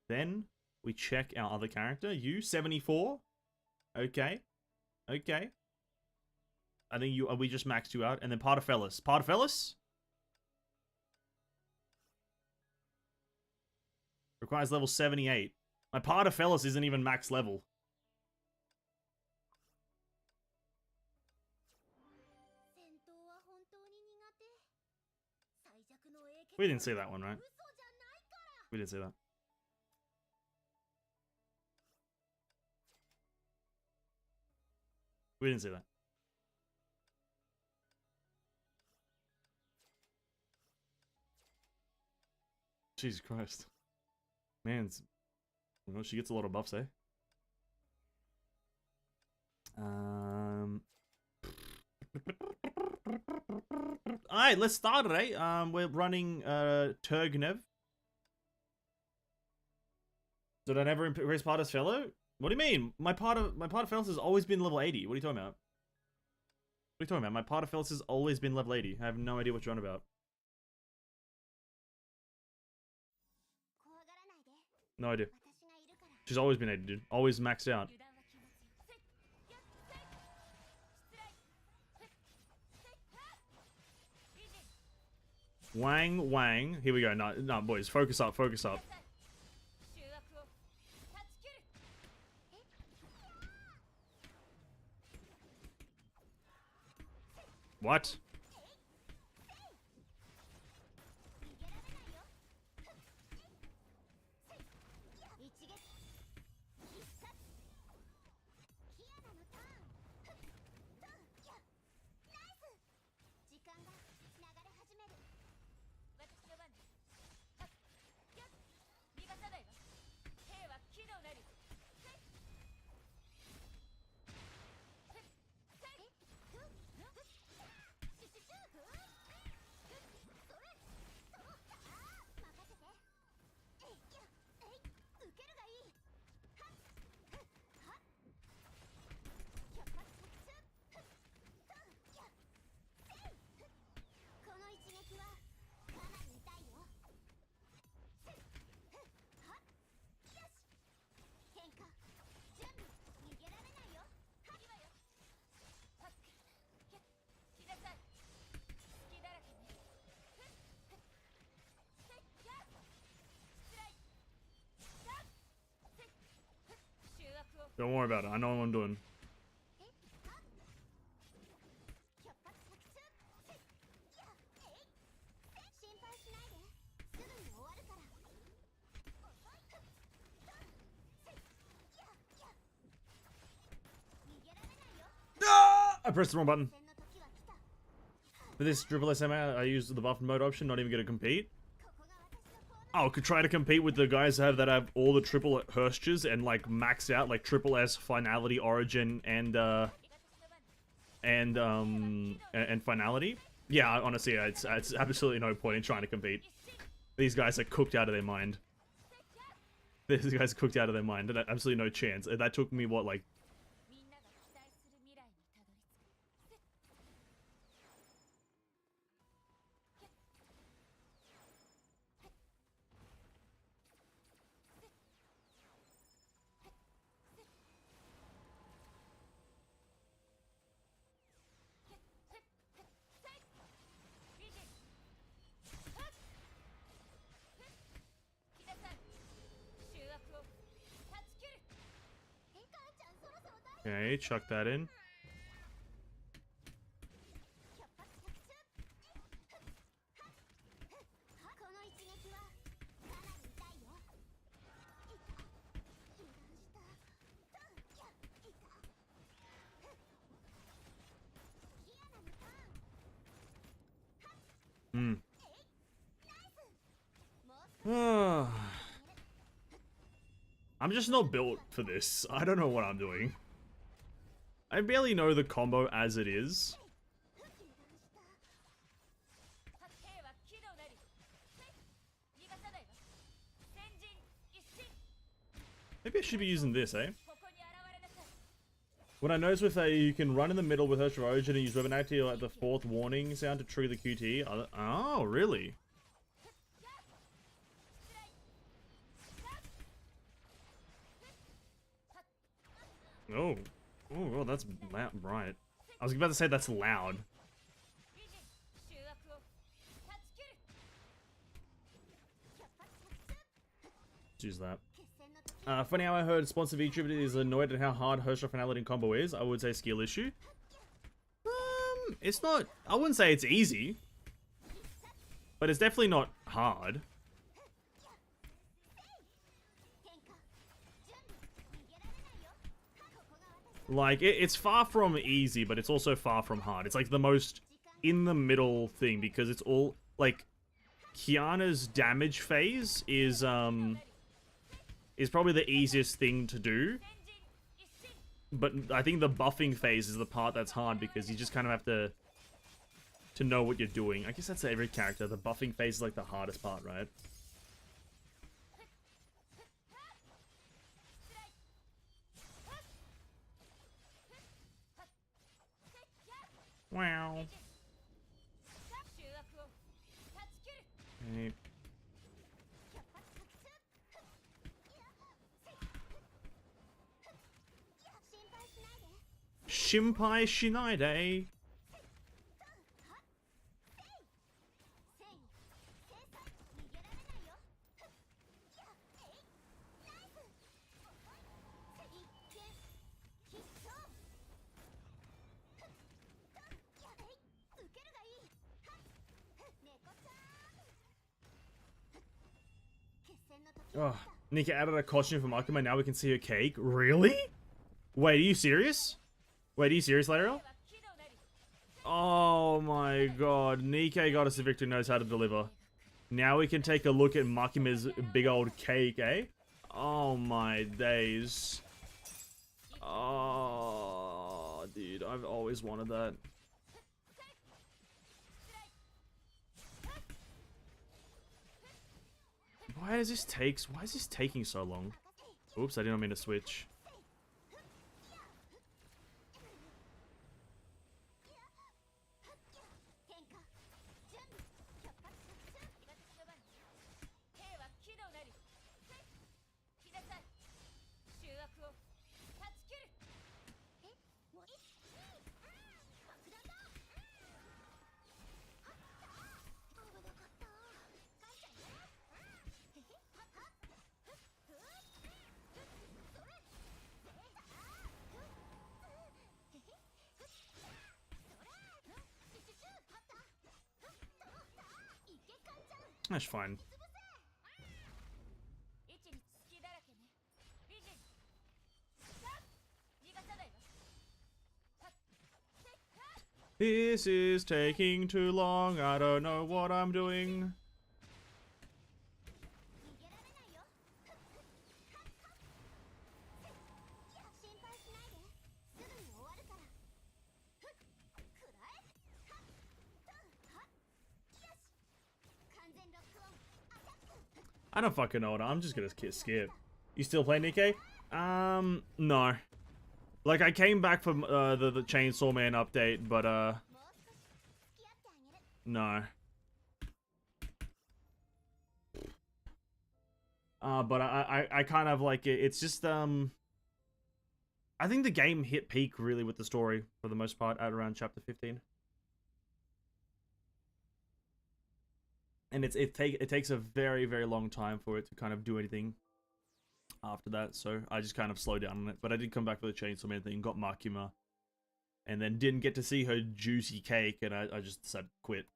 A: Then we check our other character. You 74. Okay. Okay. I think we just maxed you out. And then Pardafellis. Pardafellis? Requires level 78. My Pardafellis isn't even max level. We didn't say that one, right? We didn't say that. We didn't say that. Jesus Christ. Man, you know, she gets a lot of buffs, eh? Alright, let's start it, eh? We're running Turgnev. Did I never increase Partis Fellow? What do you mean? My part of Fellows has always been level 80. What are you talking about? What are you talking about? My part of Fellows has always been level 80. I have no idea what you're on about. No idea. She's always been 80, dude. Always maxed out. Wang, Wang. Here we go. No, no, boys. Focus up, focus up. What? Don't worry about it. I know what I'm doing. Ah! I pressed the wrong button. For this triple SMA, I used the buff mode option, not even going to compete. Oh, could try to compete with the guys that have all the triple Herrschers and like max out like triple S finality origin and finality. Yeah, honestly, it's absolutely no point in trying to compete. These guys are cooked out of their mind. These guys are cooked out of their mind. Absolutely no chance. That took me what, like. Okay, chuck that in. I'm just not built for this. I don't know what I'm doing. I barely know the combo as it is. Maybe I should be using this, eh? What I noticed with you can run in the middle with Herrscher Origin and use weapon activity at the 4th warning sound to trigger the QT. Oh, really? Oh. Oh, well, that's loud, right. I was about to say that's loud. Let's use that. Funny how I heard Sponsor V-Tribute is annoyed at how hard Herrscher finality and combo is. I would say skill issue. It's not... I wouldn't say it's easy. But it's definitely not hard. Like, it's far from easy, but it's also far from hard. It's like the most in the middle thing, because it's all, like, Kiana's damage phase is probably the easiest thing to do. But I think the buffing phase is the part that's hard, because you just kind of have to know what you're doing. I guess that's every character. The buffing phase is like the hardest part, right? Wow. Okay. Shimpai Shinaide. Oh, Nika added a costume for Makima. Now we can see her cake. Really? Wait, are you serious? Wait, are you serious, Lateral? Oh my god. Nikkei got us a victory, knows how to deliver. Now we can take a look at Makima's big old cake, eh? Oh my days. Oh, dude, I've always wanted that. Why is this taking so long? Oops, I didn't mean to switch. That's fine. This is taking too long. I don't know what I'm doing. I don't fucking know. I'm just gonna skip. You still playing Nikkei? No. Like, I came back from the Chainsaw Man update, but no. But I kind of like it. It's just I think the game hit peak really with the story for the most part at around chapter 15. And it takes a very, very long time for it to kind of do anything after that, so I just kind of slowed down on it. But I did come back for the Chainsaw Man thing, got Makima, and then didn't get to see her juicy cake, and I just decided to quit.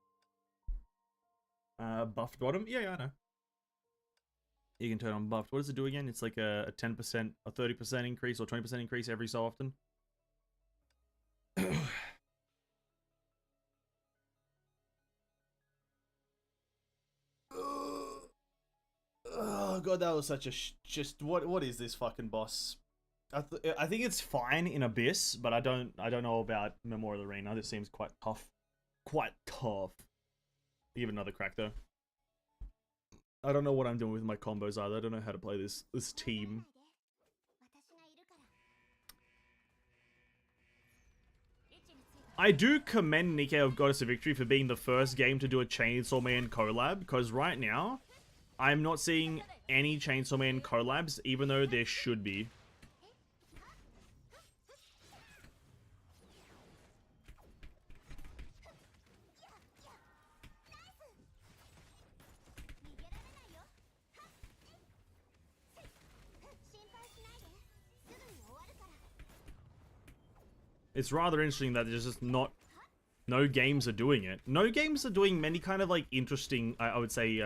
A: Buffed bottom? Yeah, I know. You can turn on buffed. What does it do again? It's like a 10%, a 30% increase, or 20% increase every so often. Oh god, that was such a just what is this fucking boss? I think it's fine in Abyss, but I don't know about Memorial Arena. This seems quite tough. Quite tough. Give it another crack though. I don't know what I'm doing with my combos either. I don't know how to play this team. I do commend Nikkei of Goddess of Victory for being the first game to do a Chainsaw Man collab, because right now, I'm not seeing any Chainsaw Man collabs, even though there should be. It's rather interesting that there's just no games are doing it. No games are doing many kind of like interesting, I would say,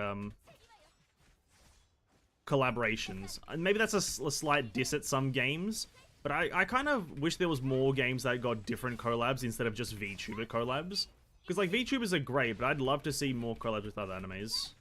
A: collaborations. And maybe that's a slight diss at some games, but I kind of wish there was more games that got different collabs instead of just VTuber collabs. Because like VTubers are great, but I'd love to see more collabs with other animes.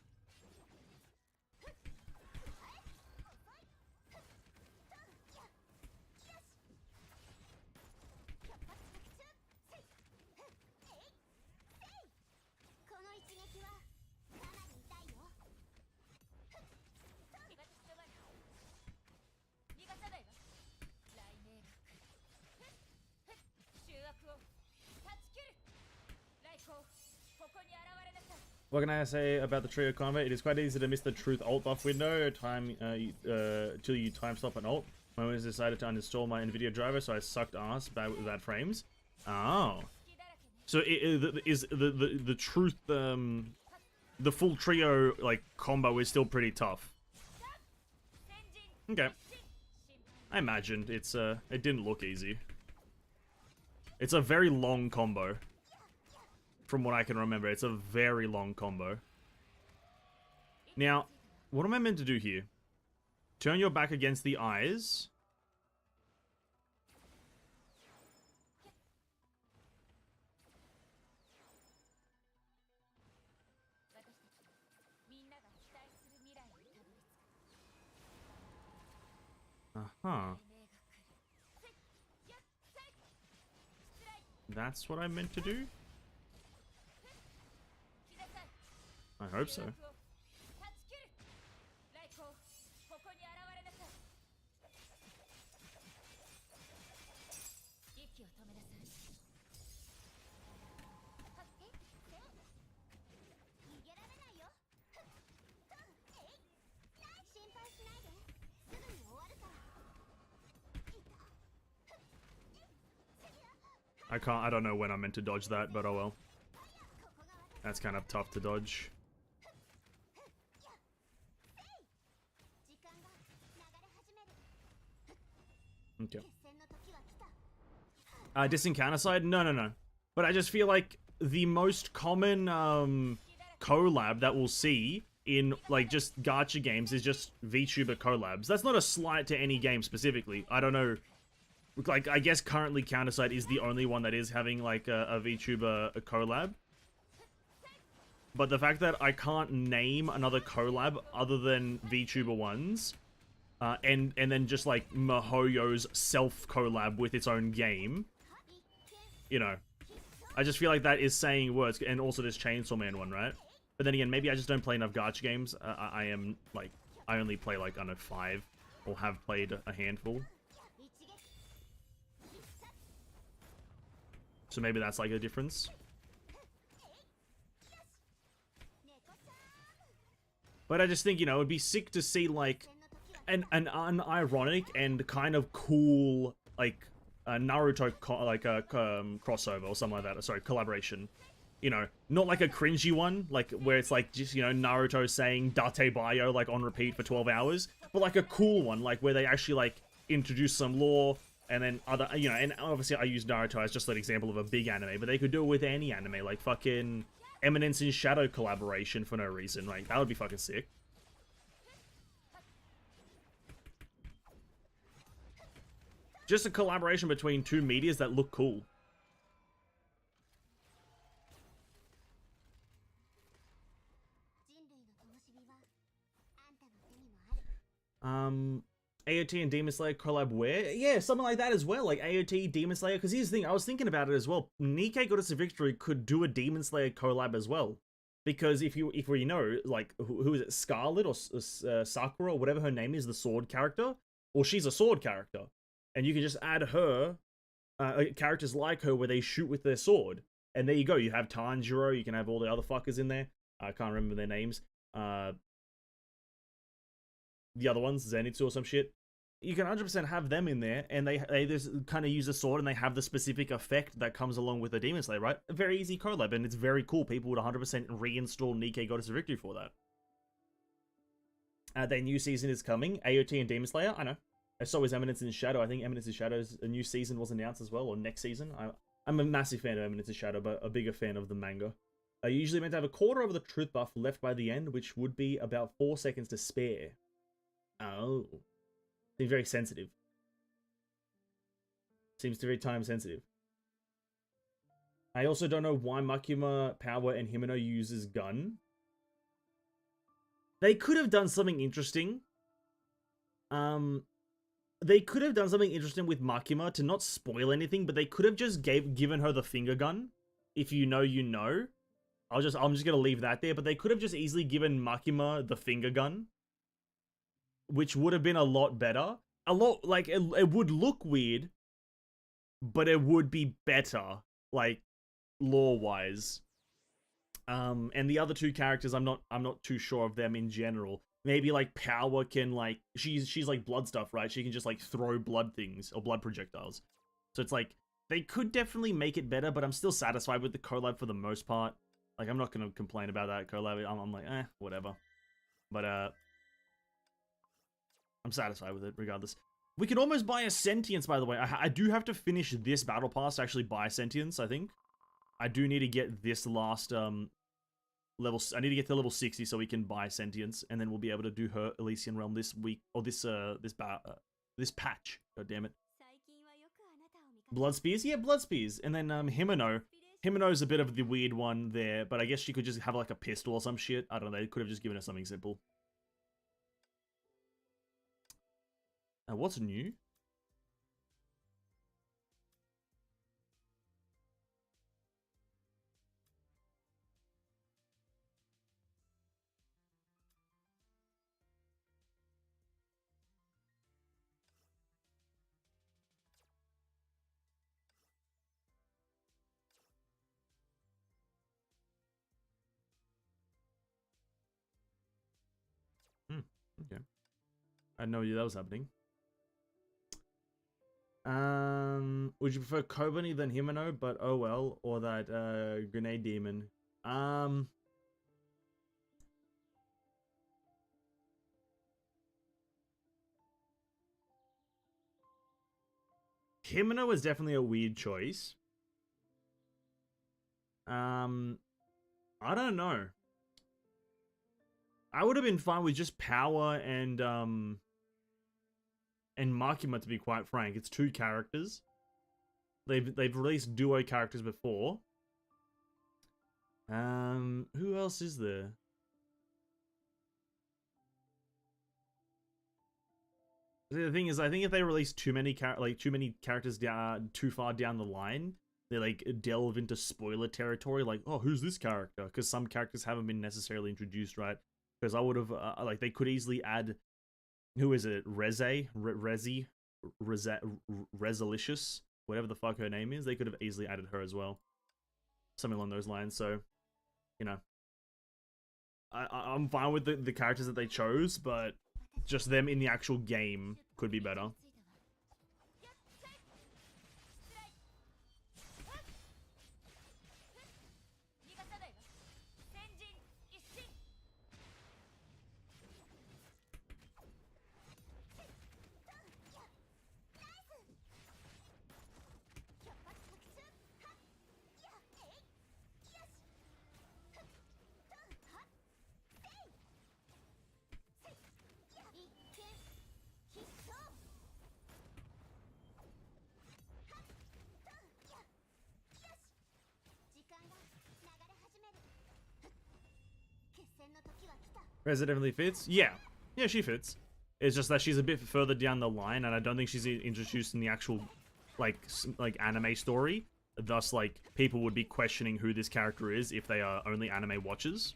A: What can I say about the trio combo? It is quite easy to miss the truth alt buff window till you time stop an alt. I was decided to uninstall my NVIDIA driver, so I sucked ass with bad frames. Oh. So is the truth, the full trio, like, combo is still pretty tough. Okay. I imagined it didn't look easy. It's a very long combo. From what I can remember, it's a very long combo. Now, what am I meant to do here? Turn your back against the eyes. Uh-huh. That's what I meant to do? I hope so. I don't know when I meant to dodge that, but oh well. That's kind of tough to dodge. Okay. Disencounter side? No. But I just feel like the most common collab that we'll see in like just gacha games is just VTuber collabs. That's not a slight to any game specifically. I don't know. Like, I guess currently Counterside is the only one that is having like a VTuber collab. But the fact that I can't name another collab other than VTuber ones, and then just like MiHoYo's self collab with its own game, you know, I just feel like that is saying words. And also this Chainsaw Man one, right? But then again, maybe I just don't play enough gacha games. I am like, I only play like, I don't know, 5, or have played a handful. So maybe that's like a difference. But I just think, you know, it'd be sick to see like an unironic and kind of cool like Naruto crossover or something like that. Sorry, collaboration. You know, not like a cringy one, like where it's like just, you know, Naruto saying Date Bayo like on repeat for 12 hours, but like a cool one, like where they actually like introduce some lore. And then other, you know, and obviously I use Naruto as just an example of a big anime, but they could do it with any anime, like fucking Eminence in Shadow collaboration for no reason. Like, that would be fucking sick. Just a collaboration between two medias that look cool. AOT and Demon Slayer collab where? Yeah, something like that as well, like AOT, Demon Slayer, because here's the thing, I was thinking about it as well. Nikkei Goddess of Victory could do a Demon Slayer collab as well. Because if we know, like, who is it, Scarlet or Sakura or whatever her name is, the sword character? Well, she's a sword character. And you can just add her, characters like her where they shoot with their sword. And there you go, you have Tanjiro, you can have all the other fuckers in there. I can't remember their names. The other ones, Zenitsu or some shit. You can 100% have them in there, and they just kind of use a sword, and they have the specific effect that comes along with the Demon Slayer, right? A very easy collab, and it's very cool. People would 100% reinstall Nikkei Goddess of Victory for that. Their new season is coming. AOT and Demon Slayer, I know. So is Eminence in Shadow. I think Eminence in Shadow's a new season was announced as well, or next season. I'm a massive fan of Eminence in Shadow, but a bigger fan of the manga. I usually meant to have a quarter of the truth buff left by the end, which would be about 4 seconds to spare. Oh. Seems very sensitive. Seems very time sensitive. I also don't know why Makima, Power, and Himeno uses gun. They could have done something interesting. They could have done something interesting with Makima to not spoil anything, but they could have just given her the finger gun. If you know, you know. I'm just gonna leave that there, but they could have just easily given Makima the finger gun, which would have been a lot better. A lot, like, it would look weird, but it would be better, like, lore-wise. And the other two characters, I'm not too sure of them in general. Maybe like Power can like she's like blood stuff, right? She can just like throw blood things or blood projectiles. So it's like they could definitely make it better, but I'm still satisfied with the collab for the most part. Like I'm not gonna complain about that collab. I'm like whatever. But I'm satisfied with it regardless. We can almost buy a sentience, by the way. I do have to finish this battle pass to actually buy sentience. I think I do need to get this last level. I need to get to level 60 so we can buy sentience, and then we'll be able to do her Elysian Realm this week or this patch. God damn it. Blood Spears? Yeah, Blood Spears. And then Himeno. Himeno's a bit of the weird one there, but I guess she could just have like a pistol or some shit. I don't know, they could have just given her something simple. What's new? Okay. I know that was happening. Would you prefer Kobani than Himeno, but oh well, or that grenade demon? Himeno is definitely a weird choice. I don't know. I would have been fine with just Power and Makima, to be quite frank. It's two characters. They've released duo characters before. Who else is there? The thing is, I think if they release too many characters down too far down the line, they like delve into spoiler territory. Like, oh, who's this character? Because some characters haven't been necessarily introduced, right? Because I would have like they could easily add, who is it? Rezalicious, whatever the fuck her name is. They could have easily added her as well, something along those lines. So, you know, I'm fine with the characters that they chose, but just them in the actual game could be better. Reza definitely fits. Yeah, she fits. It's just that she's a bit further down the line, and I don't think she's introduced in the actual like anime story. Thus, like, people would be questioning who this character is if they are only anime watchers,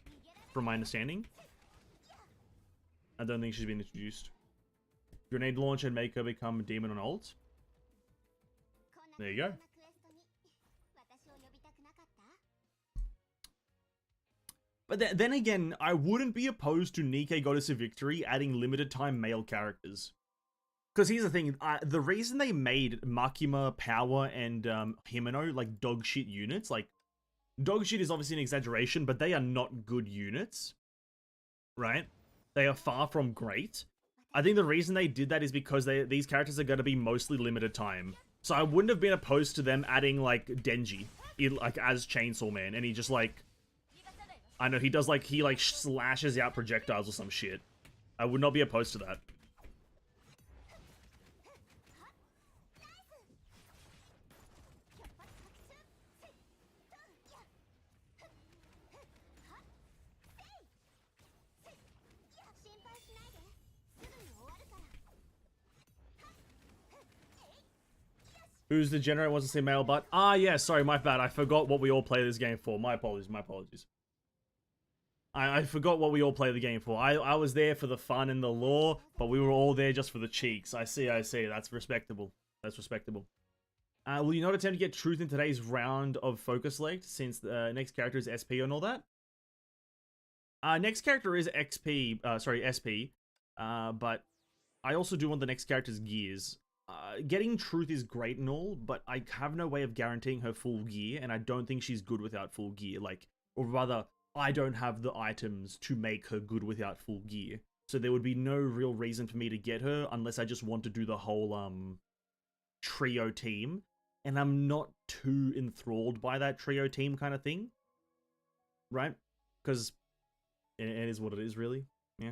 A: from my understanding. I don't think she's been introduced. Grenade launch and make her become a demon on ult. There you go. But then again, I wouldn't be opposed to Nikke Goddess of Victory adding limited time male characters. Because here's the thing, the reason they made Makima, Power, and Himeno like dog shit units, like, dog shit is obviously an exaggeration, but they are not good units, right? They are far from great. I think the reason they did that is because these characters are going to be mostly limited time. So I wouldn't have been opposed to them adding, like, Denji, like, as Chainsaw Man, and he just, like, I know, he does, like, he, like, slashes out projectiles or some shit. I would not be opposed to that. Who's the generate wants to say male butt? Ah, yeah, sorry, my bad. I forgot what we all play this game for. My apologies, my apologies. I forgot what we all play the game for. I was there for the fun and the lore, but we were all there just for the cheeks. I see. That's respectable. That's respectable. Will you not attempt to get truth in today's round of Focus Select, since the next character is SP and all that? Next character is XP, sorry, SP. But I also do want the next character's gears. Getting Truth is great and all, but I have no way of guaranteeing her full gear, and I don't think she's good without full gear. Like, or rather, I don't have the items to make her good without full gear. So there would be no real reason for me to get her unless I just want to do the whole, trio team. And I'm not too enthralled by that trio team kind of thing. Right? Because it is what it is, really. Yeah.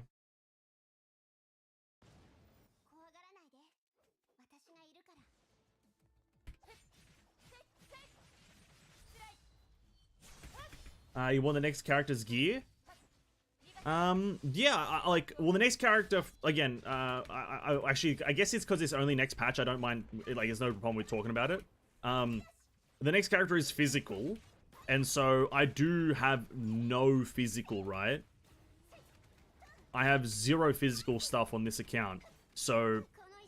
A: You want the next character's gear? Yeah, like, well, the next character, again, actually, I guess it's because it's only next patch, I don't mind, like, there's no problem with talking about it. The next character is physical, and so I do have no physical, right? I have 0 physical stuff on this account, so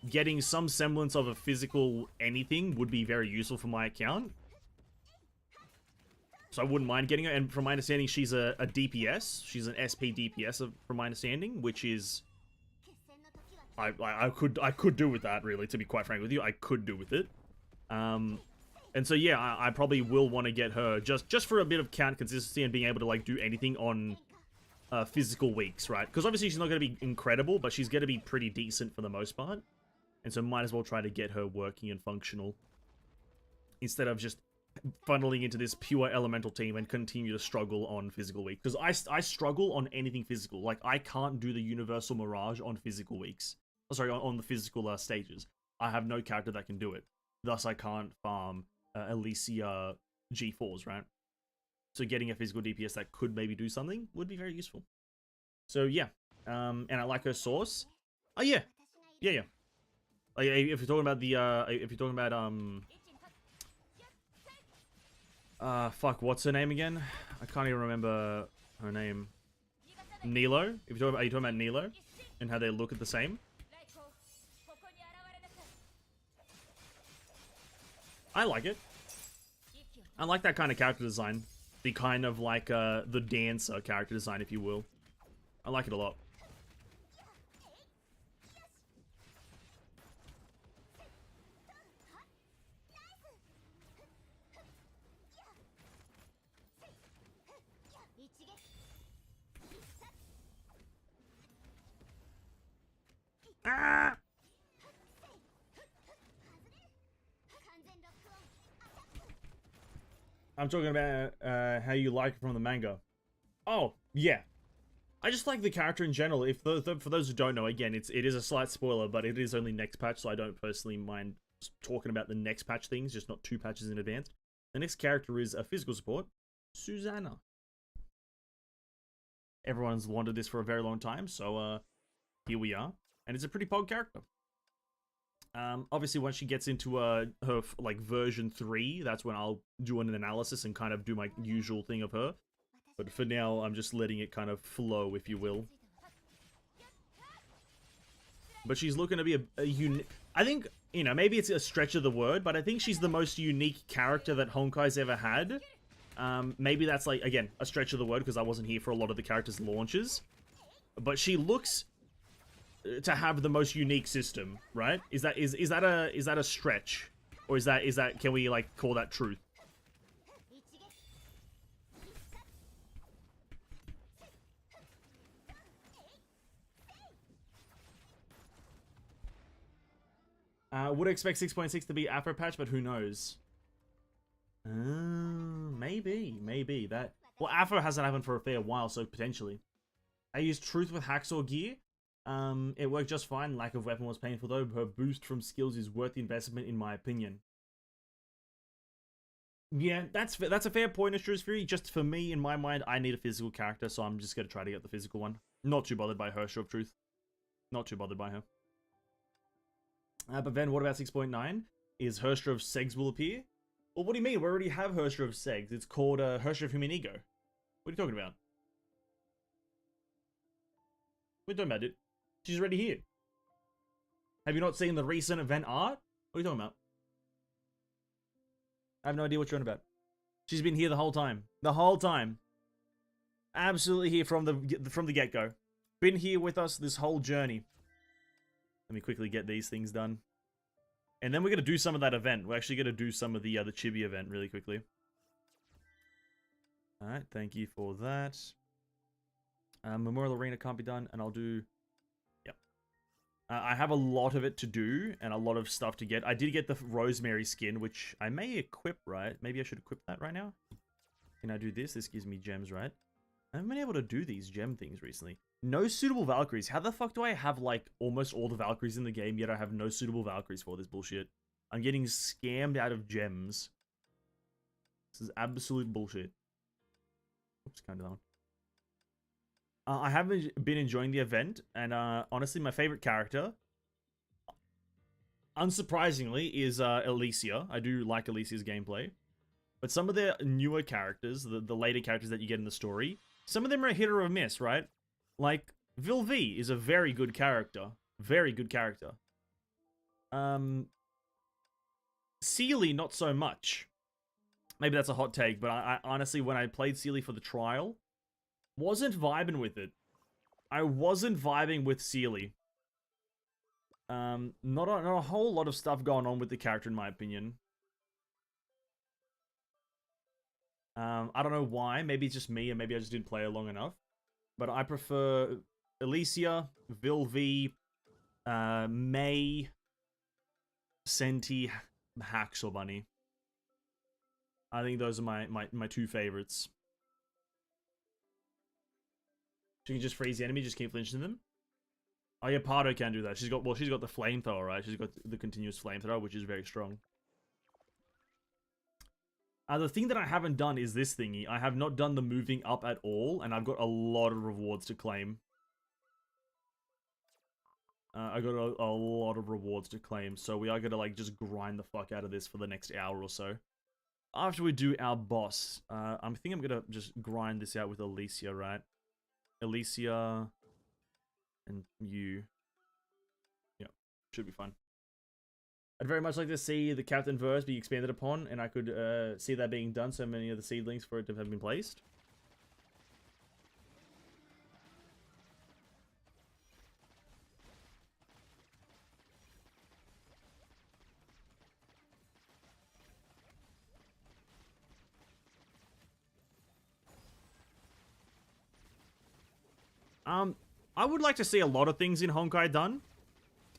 A: getting some semblance of a physical anything would be very useful for my account. So I wouldn't mind getting her, and from my understanding, she's a DPS. She's an SP DPS, from my understanding, which is... I could do with that, really, to be quite frank with you. I could do with it. And so, yeah, I probably will want to get her, just for a bit of count consistency and being able to, like, do anything on physical weeks, right? Because obviously she's not going to be incredible, but she's going to be pretty decent for the most part. And so might as well try to get her working and functional, instead of just funneling into this pure elemental team and continue to struggle on physical week. Because I struggle on anything physical. Like, I can't do the universal mirage on physical weeks. Oh, sorry, on the physical stages. I have no character that can do it. Thus, I can't farm Alicia G4s, right? So getting a physical DPS that could maybe do something would be very useful. So yeah, and I like her source. Oh yeah, yeah. Like, if you're talking about the, fuck, what's her name again? I can't even remember her name. Nilo? Are you talking about Nilo? And how they look at the same? I like it. I like that kind of character design. The kind of like, the dancer character design, if you will. I like it a lot. Ah! I'm talking about how you like it from the manga. Oh, yeah. I just like the character in general. If for those who don't know, again, it is a slight spoiler, but it is only next patch, so I don't personally mind talking about the next patch things, just not 2 patches in advance. The next character is a physical support, Susanna. Everyone's wanted this for a very long time, so here we are. And it's a pretty pog character. Obviously, once she gets into her like version 3, that's when I'll do an analysis and kind of do my usual thing of her. But for now, I'm just letting it kind of flow, if you will. But she's looking to be a unique... I think, you know, maybe it's a stretch of the word, but I think she's the most unique character that Honkai's ever had. Maybe that's, like, again, a stretch of the word, because I wasn't here for a lot of the characters' launches. But she looks to have the most unique system, right? Is that a stretch? Or is that can we, like, call that truth? Would expect 6.6 to be Afro patch, but who knows? Maybe that. Well, Afro hasn't happened for a fair while, so potentially. I used Truth with Hacksaw gear. It worked just fine. Lack of weapon was painful though. Her boost from skills is worth the investment, in my opinion. Yeah, that's a fair point, Astru's Fury. Just for me, in my mind, I need a physical character, so I'm just gonna try to get the physical one. Not too bothered by Herrscher of Truth. Not too bothered by her. But then what about 6.9? Is Herrscher of Segs will appear? Well, what do you mean? We already have Herrscher of Segs. It's called Herrscher of Human Ego. What are you talking about? What are you talking about, dude? She's already here. Have you not seen the recent event art? What are you talking about? I have no idea what you're on about. She's been here the whole time. The whole time. Absolutely here from the get-go. Been here with us this whole journey. Let me quickly get these things done. And then we're going to do some of that event. We're actually going to do some of the chibi event really quickly. Alright, thank you for that. Memorial Arena can't be done, and I'll do... Yep. I have a lot of it to do, and a lot of stuff to get. I did get the Rosemary skin, which I may equip, right? Maybe I should equip that right now? Can I do this? This gives me gems, right? I haven't been able to do these gem things recently. No suitable Valkyries. How the fuck do I have, like, almost all the Valkyries in the game, yet I have no suitable Valkyries for this bullshit? I'm getting scammed out of gems. This is absolute bullshit. Oops, kind of down. I haven't been enjoying the event, and honestly, my favorite character, unsurprisingly, is Alicia. I do like Alicia's gameplay. But some of the newer characters, the later characters that you get in the story, some of them are a hit or a miss, right? Like, Vilvi is a very good character. Very good character. Sealy, not so much. Maybe that's a hot take, but I honestly, when I played Sealy for the trial, wasn't vibing with it. I wasn't vibing with Sealy. Not a whole lot of stuff going on with the character, in my opinion. I don't know why. Maybe it's just me, and maybe I just didn't play it long enough. But I prefer Alicia, Vilvi, Mei, Senti, Haxel Bunny. I think those are my two favorites. She can just freeze the enemy, just keep flinching them. Oh yeah, Pardo can do that. She's got the flamethrower, right? She's got the continuous flamethrower, which is very strong. The thing that I haven't done is this thingy. I have not done the moving up at all, and I've got a lot of rewards to claim. I got a lot of rewards to claim, so we are gonna like just grind the fuck out of this for the next hour or so. After we do our boss, I think I'm gonna just grind this out with Alicia, right? Alicia and you. Yeah, should be fun. I'd very much like to see the Captain verse be expanded upon, and I could see that being done. So many of the seedlings for it to have been placed. I would like to see a lot of things in Honkai done.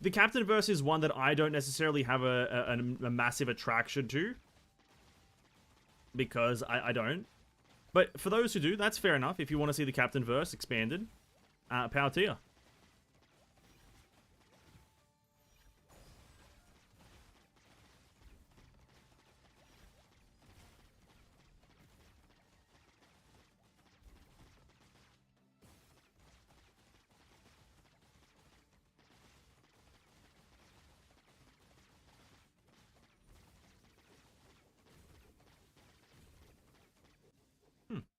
A: The Captain verse is one that I don't necessarily have a massive attraction to. Because I don't. But for those who do, that's fair enough. If you want to see the Captain verse expanded, power to you.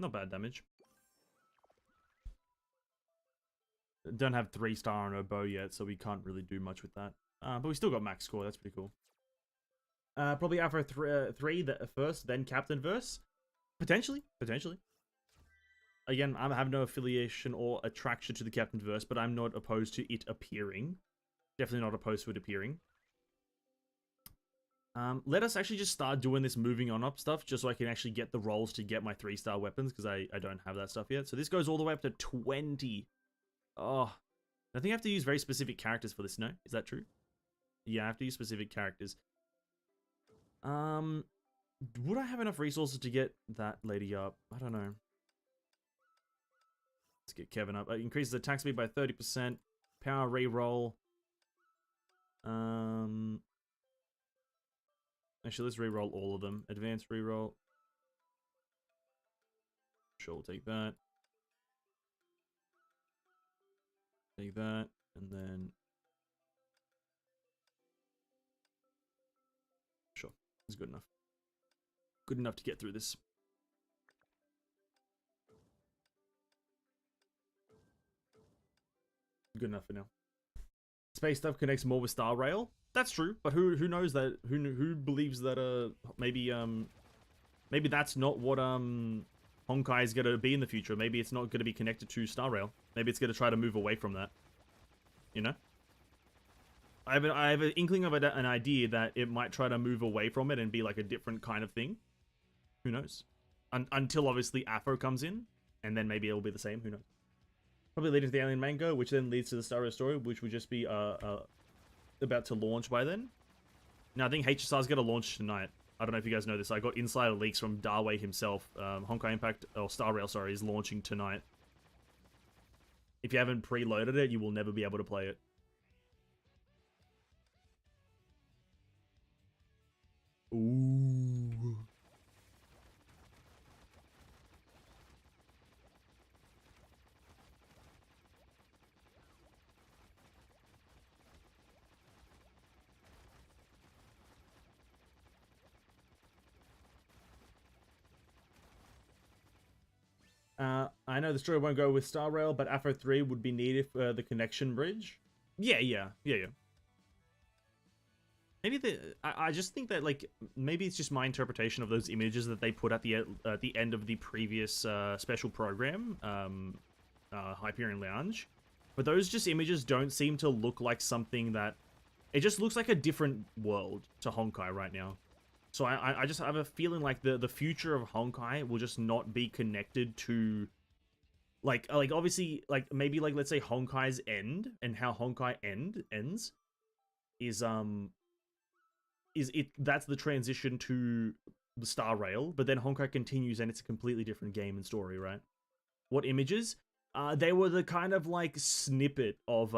A: Not bad damage. Don't have 3-star on our bow yet, so we can't really do much with that. But we still got max score, that's pretty cool. Probably after 3 first, then Captain verse. Potentially. Again, I have no affiliation or attraction to the Captain verse, but I'm not opposed to it appearing. Definitely not opposed to it appearing. Let us actually just start doing this moving on up stuff, just so I can actually get the rolls to get my 3-star weapons, because I don't have that stuff yet. So this goes all the way up to 20. Oh, I think I have to use very specific characters for this, no? Is that true? Yeah, I have to use specific characters. Would I have enough resources to get that lady up? I don't know. Let's get Kevin up. It increases attack speed by 30%. Power reroll. Actually, let's reroll all of them. Advanced reroll. Sure, we'll take that. Take that, and then... Sure, it's good enough. Good enough to get through this. Good enough for now. Space stuff connects more with Star Rail. That's true, but who knows that? Who believes that? Maybe maybe that's not what Honkai is going to be in the future. Maybe it's not going to be connected to Star Rail. Maybe it's going to try to move away from that. You know? I have an inkling of an idea that it might try to move away from it and be like a different kind of thing. Who knows? Until obviously Afro comes in, and then maybe it'll be the same. Who knows? Probably leading to the Alien Mango, which then leads to the Star Rail story, which would just be about to launch by then. Now I think HSR is going to launch tonight. I don't know if you guys know this. I got insider leaks from Darway himself. Honkai Impact, or Star Rail, sorry, is launching tonight. If you haven't preloaded it, you will never be able to play it. Ooh. I know the story won't go with Star Rail, but Afro 3 would be needed for the connection bridge. Yeah. Maybe I just think that, like, maybe it's just my interpretation of those images that they put at the end of the previous special program, Hyperion Lounge. But those just images don't seem to look like something that... It just looks like a different world to Honkai right now. So I just have a feeling like the future of Honkai will just not be connected to... Like obviously, like, maybe, like, let's say Honkai's end, and how Honkai ends, that's the transition to the Star Rail, but then Honkai continues and it's a completely different game and story, right? What images? They were the kind of, like, snippet of,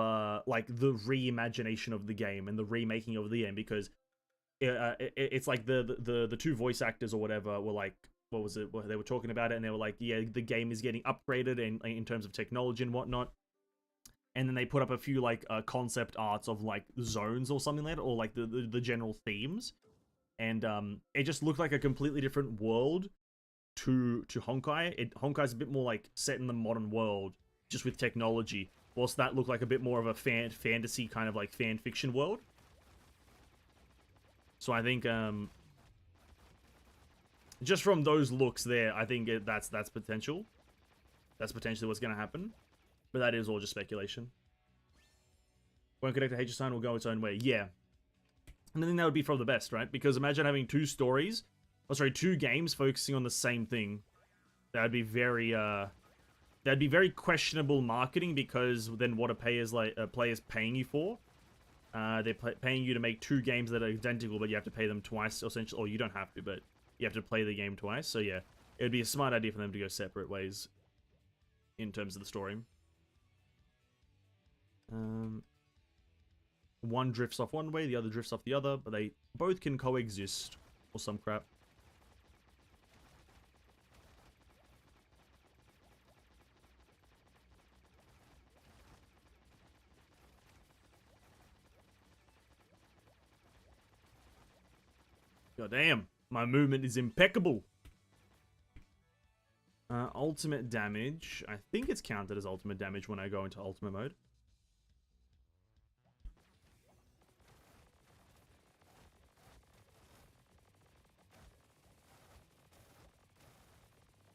A: like, the reimagination of the game and the remaking of the game, because it's like the two voice actors or whatever were like, what was it? They were talking about it and they were like, yeah, the game is getting upgraded in terms of technology and whatnot. And then they put up a few, like, concept arts of, like, zones or something like that, or, like, the general themes. And it just looked like a completely different world to Honkai. Honkai's a bit more, like, set in the modern world, just with technology, whilst that looked like a bit more of a fantasy kind of, like, fan fiction world. So I think, just from those looks there, I think that's potential. That's potentially what's going to happen. But that is all just speculation. Won't connect to HSI will go its own way. Yeah. And I think that would be for the best, right? Because imagine having two games focusing on the same thing. That'd be very questionable marketing, because then what are players paying you for? They're paying you to make two games that are identical, but you have to pay them twice, essentially. Or you don't have to, but you have to play the game twice. So yeah, it would be a smart idea for them to go separate ways in terms of the story. One drifts off one way, the other drifts off the other, but they both can coexist, or some crap. God damn, my movement is impeccable. Ultimate damage. I think it's counted as ultimate damage when I go into ultimate mode.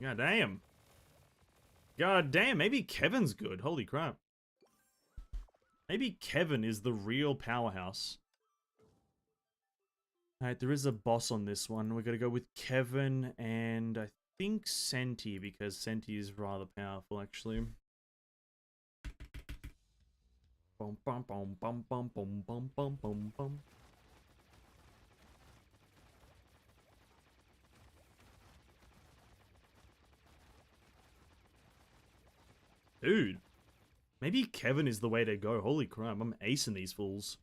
A: God damn. God damn, maybe Kevin's good. Holy crap. Maybe Kevin is the real powerhouse. Alright, there is a boss on this one. We're gonna go with Kevin and I think Senti, because Senti is rather powerful, actually. Bum bum bum bum bum bum bum bum bum bum. Dude, maybe Kevin is the way to go. Holy crap, I'm acing these fools.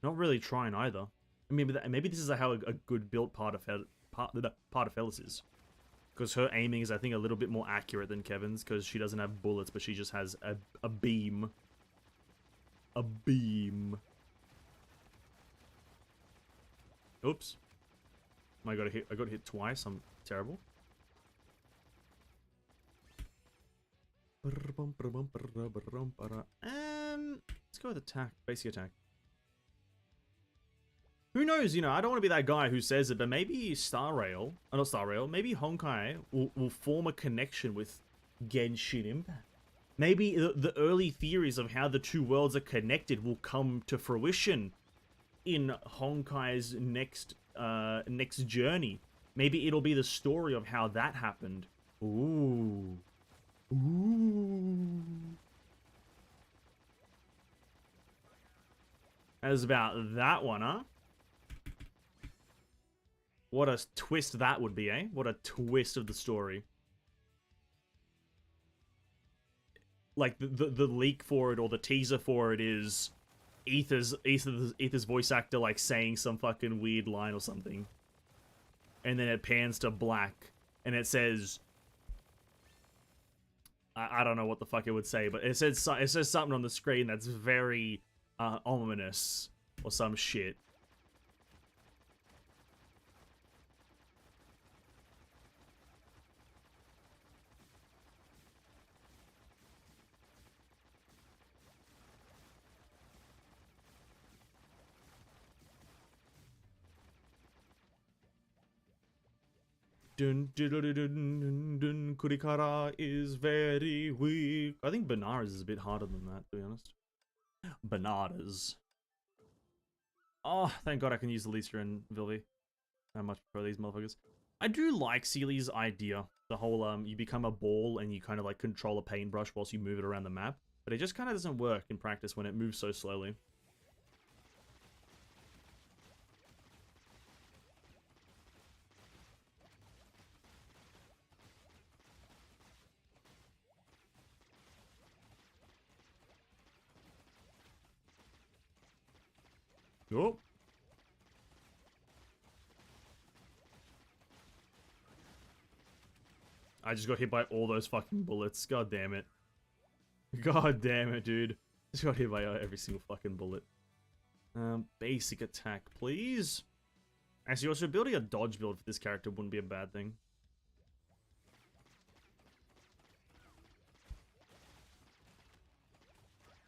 A: Not really trying either. I mean, maybe this is how a good built part of Ellis is. Because her aiming is, I think, a little bit more accurate than Kevin's, because she doesn't have bullets, but she just has a beam. A beam. Oops. I got hit twice. I'm terrible. Let's go with attack. Basic attack. Who knows, you know, I don't want to be that guy who says it, but maybe Star Rail, not Star Rail, maybe Honkai will form a connection with Genshin Impact. Maybe the early theories of how the two worlds are connected will come to fruition in Honkai's next journey. Maybe it'll be the story of how that happened. Ooh. Ooh. That's about that one, huh? What a twist that would be, eh? What a twist of the story. Like, the leak for it, or the teaser for it is Ether's voice actor, like, saying some fucking weird line or something. And then it pans to black, and it says... I don't know what the fuck it would say, but it says something on the screen that's very ominous, or some shit. Dun, dun, dun, dun, dun, dun, Kurikara is very weak. I think Banaras is a bit harder than that, to be honest. Banaras. Oh, thank god I can use Alicia and Vilvi. I much prefer these motherfuckers. I do like Seely's idea. The whole, you become a ball and you kind of like control a paintbrush whilst you move it around the map. But it just kind of doesn't work in practice when it moves so slowly. Oh. I just got hit by all those fucking bullets. God damn it. God damn it, dude. Just got hit by every single fucking bullet. Basic attack, please. Actually, also building a dodge build for this character wouldn't be a bad thing.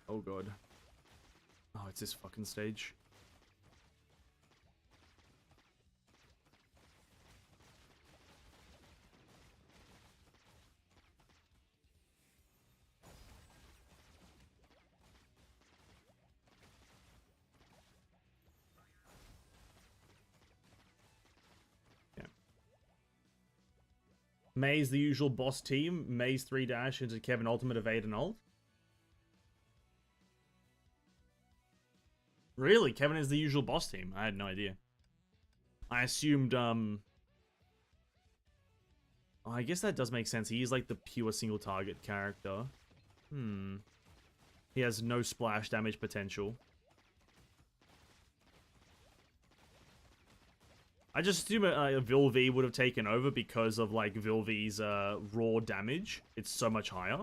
A: Oh god. Oh, it's this fucking stage. Mei's the usual boss team. Mei's 3 dash into Kevin ultimate evade and ult. Really? Kevin is the usual boss team? I had no idea. I assumed, oh, I guess that does make sense. He is like the pure single target character. He has no splash damage potential. I just assume Vilvi would have taken over because of like Vilvi's raw damage. It's so much higher.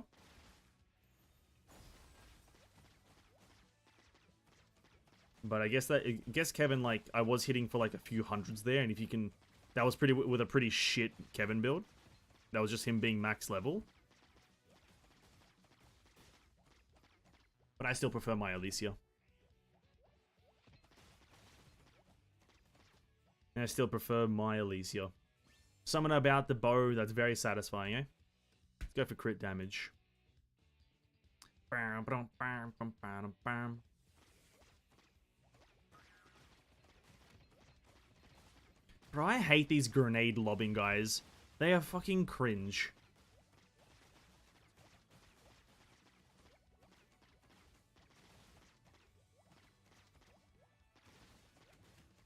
A: But I guess Kevin, like, I was hitting for like a few hundreds there, and if you can, that was with a pretty shit Kevin build. That was just him being max level. But I still prefer my Alicia. And I still prefer my Alicia. Something about the bow that's very satisfying, eh? Let's go for crit damage. Bro, I hate these grenade lobbing guys. They are fucking cringe.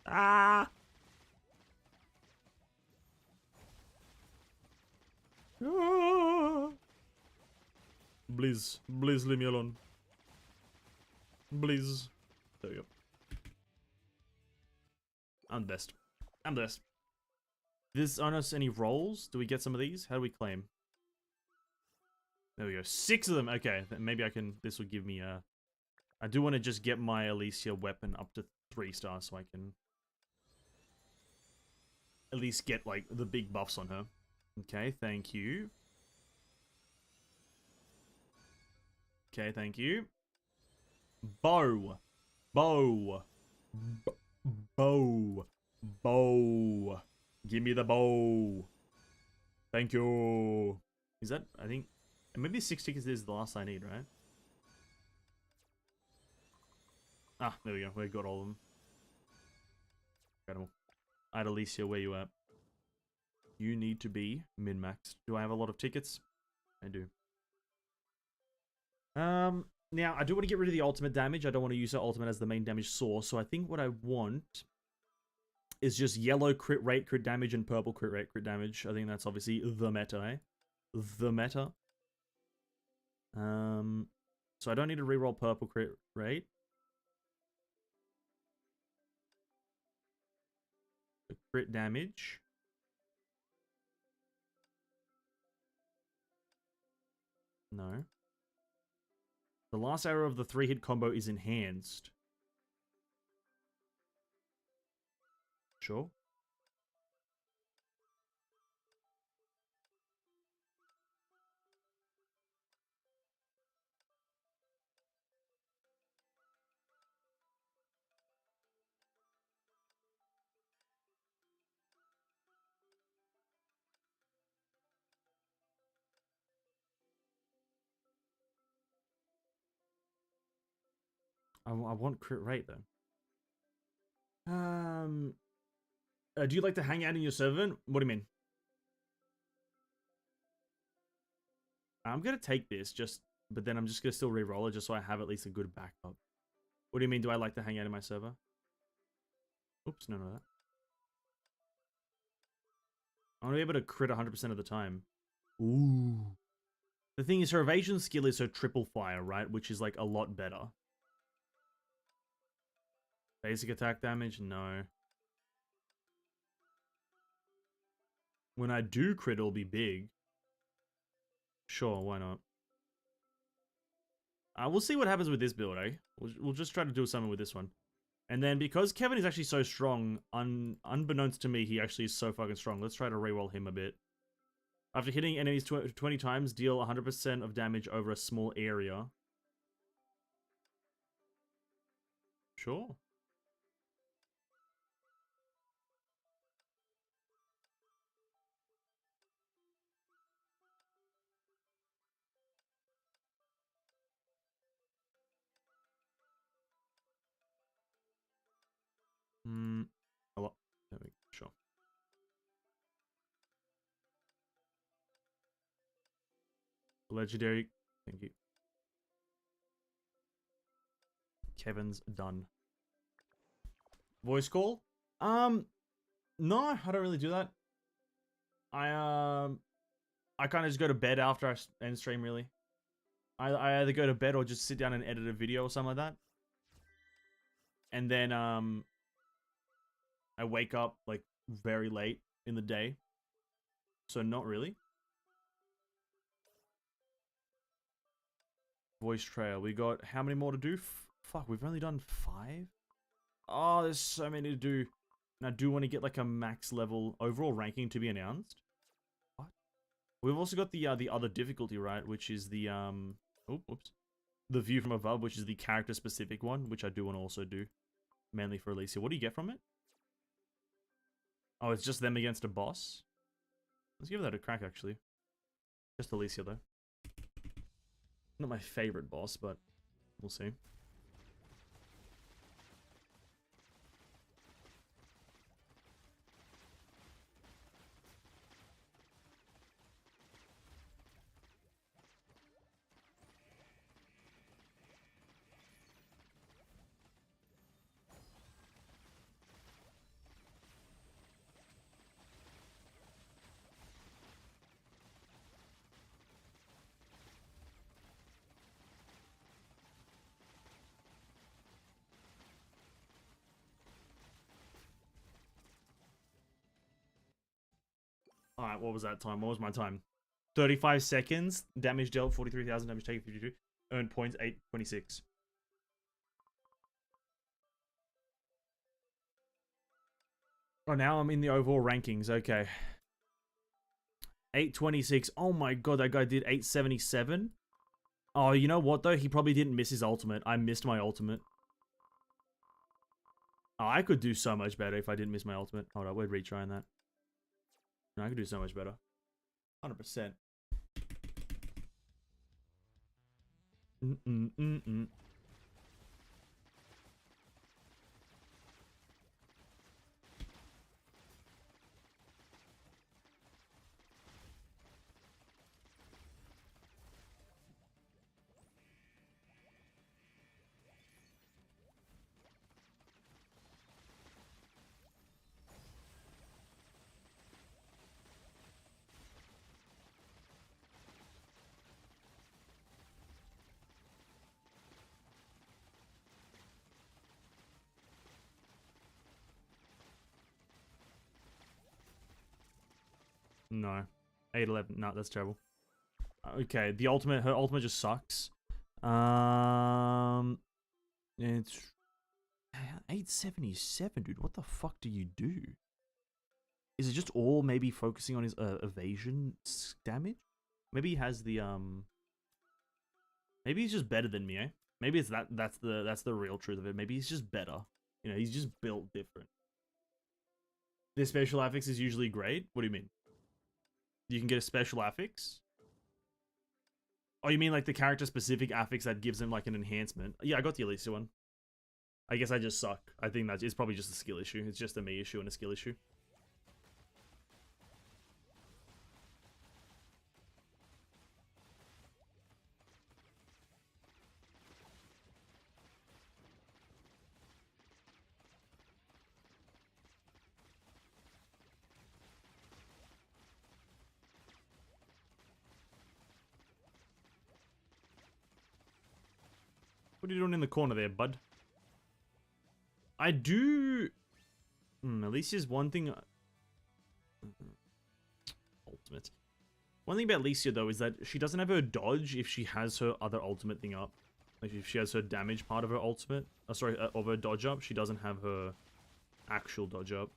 A: Ah! Ah! Please, please leave me alone. Please. There we go. I'm the best. I'm the best. Does earn us any rolls? Do we get some of these? How do we claim? There we go. 6 of them. Okay, maybe I can... This will give me a... I do want to just get my Alicia weapon up to 3 stars so I can... at least get, like, the big buffs on her. Okay, thank you. Okay, thank you. Bow. Bow. Bow. Bow. Give me the bow. Thank you. Is that, I think, maybe 6 tickets is the last I need, right? Ah, there we go. We got all of them. Incredible. Alright, Alicia, where you at? You need to be min-maxed. Do I have a lot of tickets? I do. Now, I do want to get rid of the ultimate damage. I don't want to use her ultimate as the main damage source. So I think what I want is just yellow crit rate, crit damage, and purple crit rate, crit damage. I think that's obviously the meta, eh? The meta. So I don't need to reroll purple crit rate. The crit damage. No. The last arrow of the 3-hit combo is enhanced. Sure. I want crit rate, though. Do you like to hang out in your server? What do you mean? I'm gonna take this, but then I'm just gonna still re-roll it just so I have at least a good backup. What do you mean, do I like to hang out in my server? Oops, no, that. I want to be able to crit 100% of the time. Ooh. The thing is, her evasion skill is her triple fire, right? Which is, like, a lot better. Basic attack damage? No. When I do crit, it'll be big. Sure, why not? We'll see what happens with this build, eh? We'll just try to do something with this one. And then, because Kevin is actually so strong, unbeknownst to me, he actually is so fucking strong. Let's try to reroll him a bit. After hitting enemies 20 times, deal 100% of damage over a small area. Sure. A lot. There we go. Sure. Legendary. Thank you. Kevin's done. Voice call? No, I don't really do that. I kind of just go to bed after I end stream, really. I either go to bed or just sit down and edit a video or something like that. And then, I wake up, like, very late in the day. So not really. Voice trail. We got how many more to do? Fuck, we've only done 5? Oh, there's so many to do. And I do want to get, like, a max level overall ranking to be announced. What? We've also got the other difficulty, right? Which is the, oh, whoops. The view from above, which is the character-specific one, which I do want to also do. Mainly for Alicia. What do you get from it? Oh, it's just them against a boss? Let's give that a crack, actually. Just Alicia, though. Not my favorite boss, but we'll see. Alright, what was that time? What was my time? 35 seconds. Damage dealt, 43,000. Damage taken, 52. Earned points, 826. Oh, now I'm in the overall rankings. Okay. 826. Oh my god, that guy did 877. Oh, you know what, though? He probably didn't miss his ultimate. I missed my ultimate. Oh, I could do so much better if I didn't miss my ultimate. Hold up, we're retrying that. No, I could do so much better. 100%. Mm-mm-mm-mm. No. 811. No, that's terrible. Okay, the ultimate, her ultimate just sucks. It's 877, dude. What the fuck do you do? Is it just all maybe focusing on his evasion damage? Maybe he has the maybe he's just better than me, eh? Maybe it's that's the real truth of it. Maybe he's just better. You know, he's just built different. Their special affix is usually great. What do you mean? You can get a special affix? Oh, you mean like the character specific affix that gives him like an enhancement? Yeah, I got the Alicia one. I guess I just suck. I think that's it's probably just a skill issue. It's just a me issue and a skill issue. What are you doing in the corner there, bud? I do... Alicia's one thing... Ultimate. One thing about Alicia, though, is that she doesn't have her dodge if she has her other ultimate thing up. Like, if she has her damage part of her ultimate... of her dodge up, she doesn't have her actual dodge up.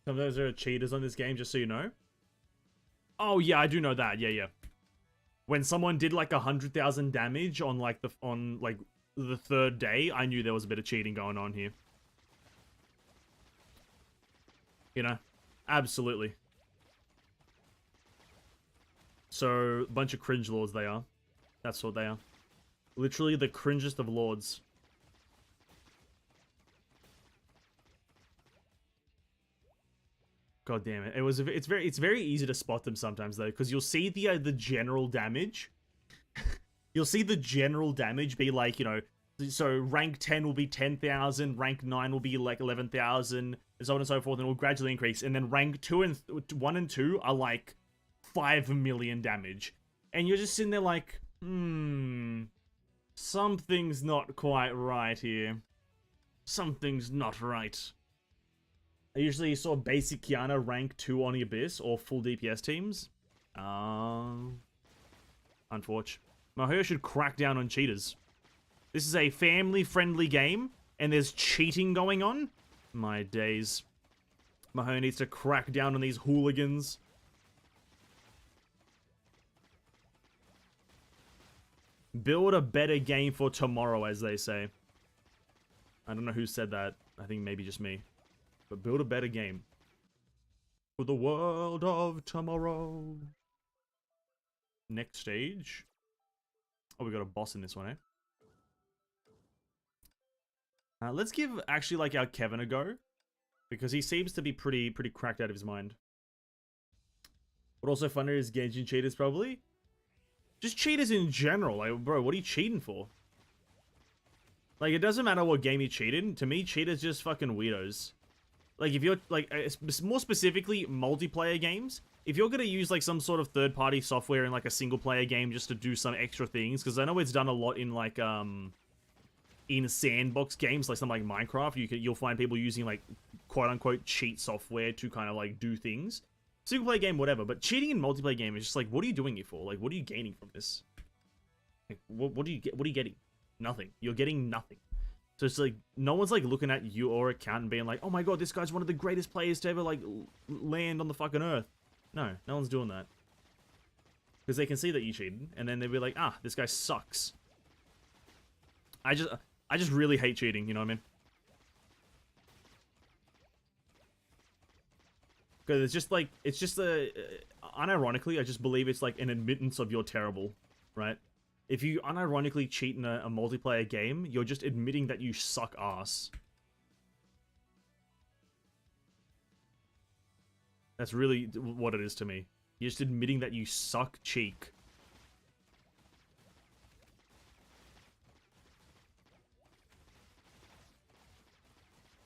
A: Sometimes there are cheaters on this game, just so you know. Oh, yeah, I do know that. Yeah, yeah. When someone did, like, 100,000 damage on, like, the third day, I knew there was a bit of cheating going on here. You know? Absolutely. So, a bunch of cringe lords they are. That's what they are. Literally the cringest of lords. God damn it! It's very easy to spot them sometimes though, because you'll see the general damage. You'll see the general damage be like, you know, so rank 10 will be 10,000, rank 9 will be like 11,000, and so on and so forth, and it will gradually increase. And then rank 1 and 2 are like 5 million damage, and you're just sitting there like, something's not quite right here. Something's not right. I usually saw basic Kiana rank 2 on the Abyss or full DPS teams. Unfortunate. Herrscher should crack down on cheaters. This is a family-friendly game, and there's cheating going on? My days. Herrscher needs to crack down on these hooligans. Build a better game for tomorrow, as they say. I don't know who said that. I think maybe just me. But build a better game. For the world of tomorrow. Next stage. Oh, we got a boss in this one, eh? Let's give, actually, like, our Kevin a go. Because he seems to be pretty cracked out of his mind. What also funner is Genshin cheaters, probably. Just cheaters in general. Like, bro, what are you cheating for? Like, it doesn't matter what game you cheat in. To me, cheaters just fucking weirdos. Like, if you're, like, more specifically, multiplayer games, if you're gonna use, like, some sort of third-party software in, like, a single-player game just to do some extra things, because I know it's done a lot in, like, in sandbox games, like something like Minecraft, you'll find people using, like, quote-unquote cheat software to kind of, like, do things. Single-player game, whatever, but cheating in multiplayer game is just, like, what are you doing it for? Like, what are you gaining from this? Like, what do you get? What are you getting? Nothing. You're getting nothing. So it's like, no one's like looking at your account and being like, oh my god, this guy's one of the greatest players to ever like land on the fucking earth. No, no one's doing that. Because they can see that you cheated, and then they'll be like, ah, this guy sucks. I just really hate cheating, you know what I mean? Because it's just unironically, I just believe it's like an admittance of you're terrible, right? If you unironically cheat in a multiplayer game, you're just admitting that you suck ass. That's really what it is to me. You're just admitting that you suck cheek.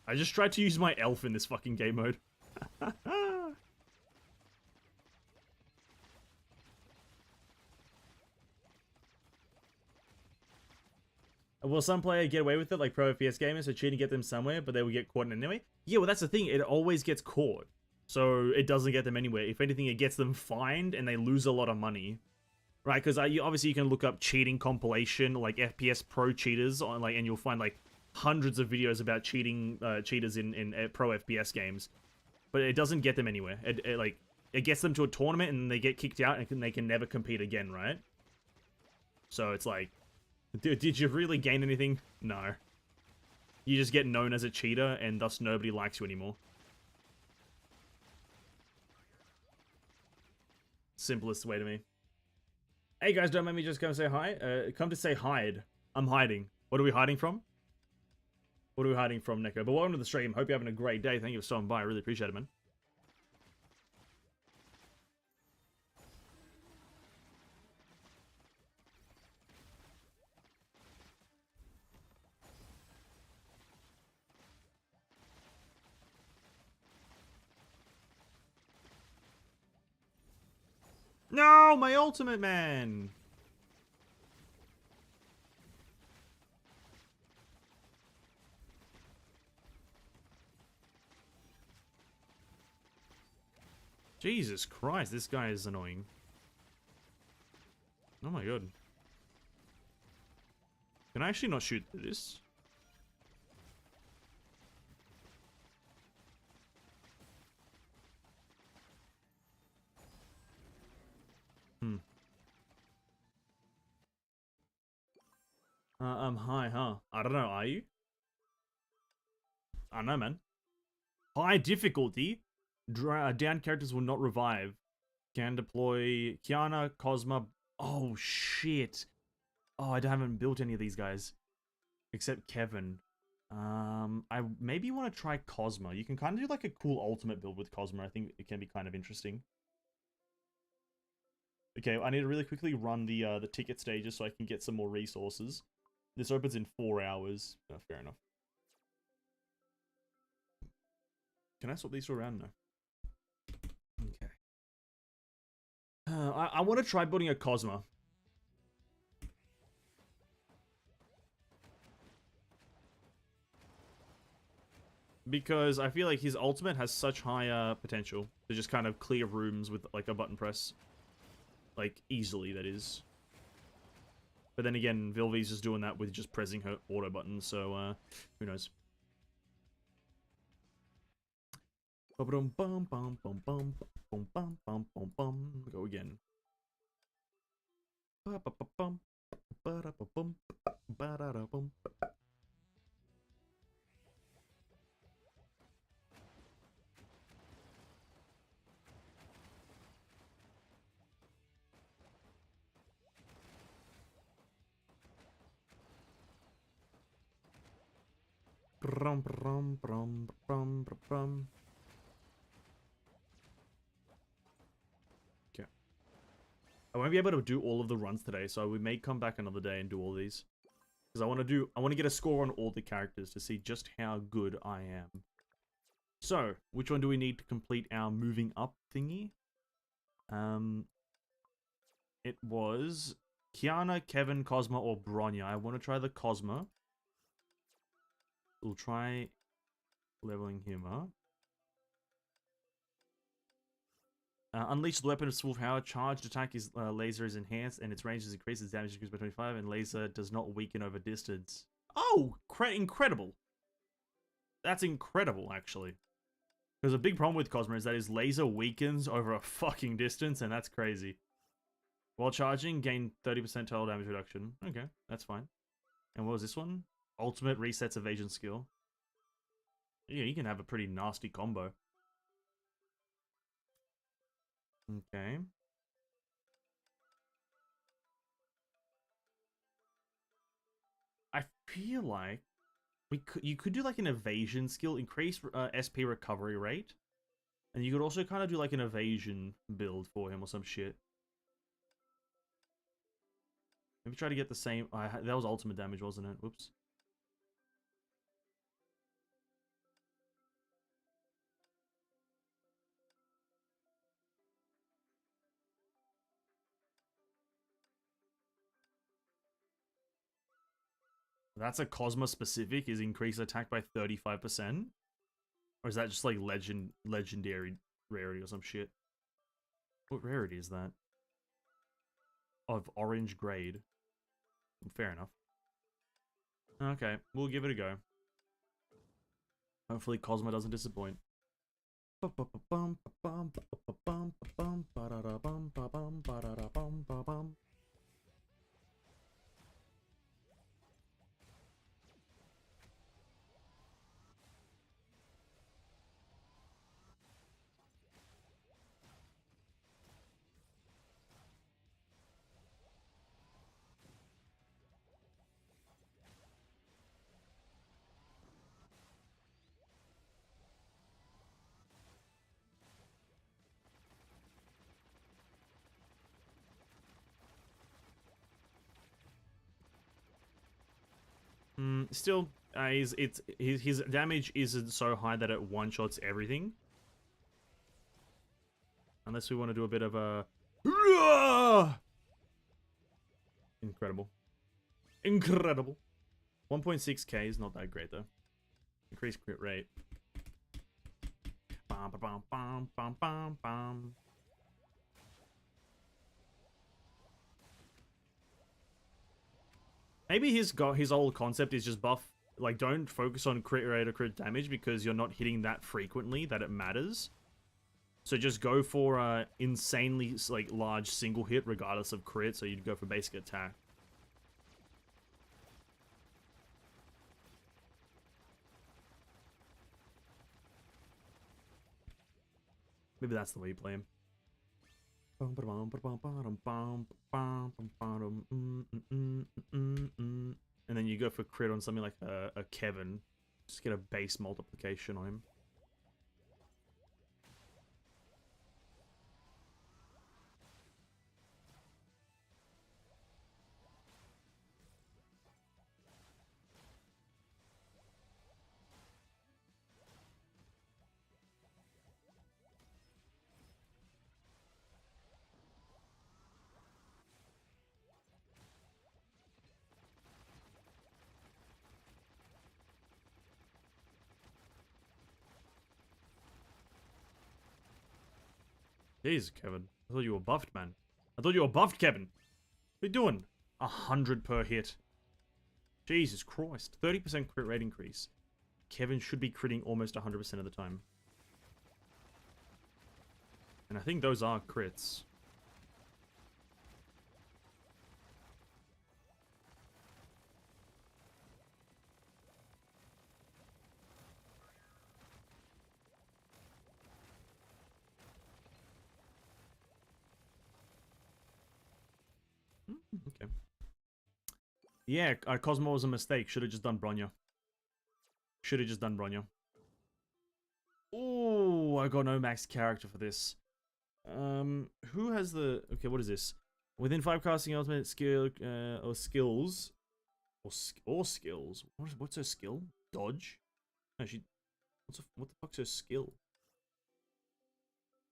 A: I just tried to use my elf in this fucking game mode. Will some player get away with it, like pro FPS gamers, so cheating get them somewhere, but they will get caught anyway? Yeah, well that's the thing, it always gets caught. So it doesn't get them anywhere. If anything, it gets them fined and they lose a lot of money. Right, because obviously you can look up cheating compilation, like FPS pro cheaters, on and you'll find like hundreds of videos about cheating cheaters in pro FPS games. But it doesn't get them anywhere. It gets them to a tournament and they get kicked out and they can never compete again, right? So it's like, did you really gain anything? No. You just get known as a cheater and thus nobody likes you anymore. Simplest way to me. Hey guys, don't make me just come say hi. Come to say hide. I'm hiding. What are we hiding from? What are we hiding from, Neko? But welcome to the stream. Hope you're having a great day. Thank you for stopping by. I really appreciate it, man. No, my ultimate, man. Jesus Christ, this guy is annoying. Oh my god. Can I actually not shoot through this? High, huh? I don't know, are you? I don't know, man. High difficulty? Down characters will not revive. Can deploy Kiana, Cosma. Oh, shit. Oh, I haven't built any of these guys. Except Kevin. I maybe want to try Cosma. You can kind of do like a cool ultimate build with Cosma. I think it can be kind of interesting. Okay, I need to really quickly run the ticket stages so I can get some more resources. This opens in 4 hours. Oh, fair enough. Can I swap these two around? No. Okay. I want to try building a Cosma. Because I feel like his ultimate has such high potential to just kind of clear rooms with like a button press. Like, easily, that is. But then again, Vilvi's just doing that with just pressing her auto button, so who knows. Go again. Okay. I won't be able to do all of the runs today, so we may come back another day and do all these. Because I want to get a score on all the characters to see just how good I am. So, which one do we need to complete our moving up thingy? It was Kiana, Kevin, Cosma, or Bronya. I want to try the Cosma. We'll try leveling him up. Unleash the weapon of full power. Charged attack is laser is enhanced and its range is increased. Its damage is increased by 25 and laser does not weaken over distance. Oh, incredible. That's incredible, actually. Because a big problem with Cosmo is that his laser weakens over a fucking distance, and that's crazy. While charging, gain 30% total damage reduction. Okay, that's fine. And what was this one? Ultimate resets evasion skill. Yeah, you can have a pretty nasty combo. Okay. I feel like you could do like an evasion skill, increase SP recovery rate, and you could also kind of do like an evasion build for him or some shit. Maybe try to get the same. That was ultimate damage, wasn't it? Whoops. That's a Cosmo specific, is increase attack by 35%? Or is that just like legendary rarity or some shit? What rarity is that? Of orange grade. Fair enough. Okay, we'll give it a go. Hopefully Cosmo doesn't disappoint. Still, his damage isn't so high that it one-shots everything. Unless we want to do a bit of a... Incredible. Incredible. 1.6k is not that great, though. Increased crit rate. Bum, bum, bum, bum, bum, bum. Maybe his whole concept is just buff. Like, don't focus on crit rate or crit damage because you're not hitting that frequently that it matters. So just go for insanely like large single hit regardless of crit. So you'd go for basic attack. Maybe that's the way you play him. And then you go for crit on something like a Kevin. Just get a base multiplication on him. Jeez, Kevin. I thought you were buffed, man. I thought you were buffed, Kevin. What are you doing? 100 per hit. Jesus Christ. 30% crit rate increase. Kevin should be critting almost 100% of the time. And I think those are crits. Okay. Yeah, Cosmo was a mistake. Should have just done Bronya. Should have just done Bronya. Oh, I got no max character for this. Who has the... Okay, what is this? Within 5 casting ultimate skill, or skills... Or skills? What's her skill? Dodge? No, what the fuck's her skill?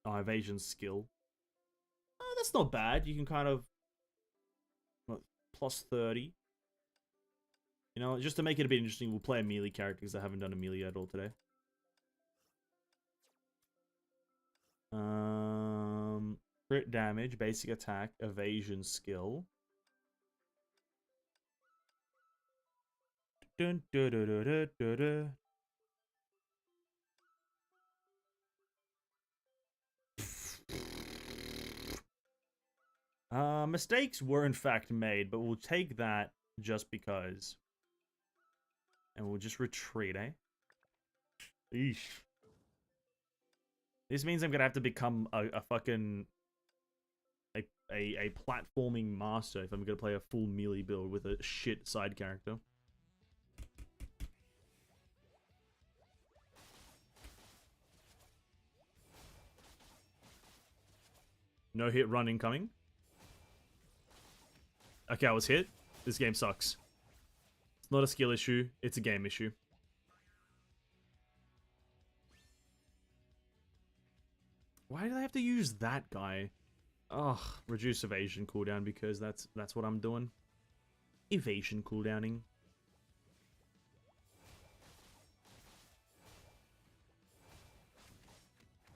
A: Oh, evasion skill. Oh, that's not bad. You can kind of... What, plus 30. You know, just to make it a bit interesting, we'll play a melee character because I haven't done a melee at all today. Crit damage, basic attack, evasion skill. Dun, dun, dun, dun, dun, dun, dun. Mistakes were in fact made, but we'll take that just because. And we'll just retreat, eh? Eesh. This means I'm gonna have to become a fucking... A platforming master if I'm gonna play a full melee build with a shit side character. No hit run incoming. Okay, I was hit. This game sucks. It's not a skill issue, it's a game issue. Why do they have to use that guy? Ugh, reduce evasion cooldown because that's what I'm doing. Evasion cooldowning.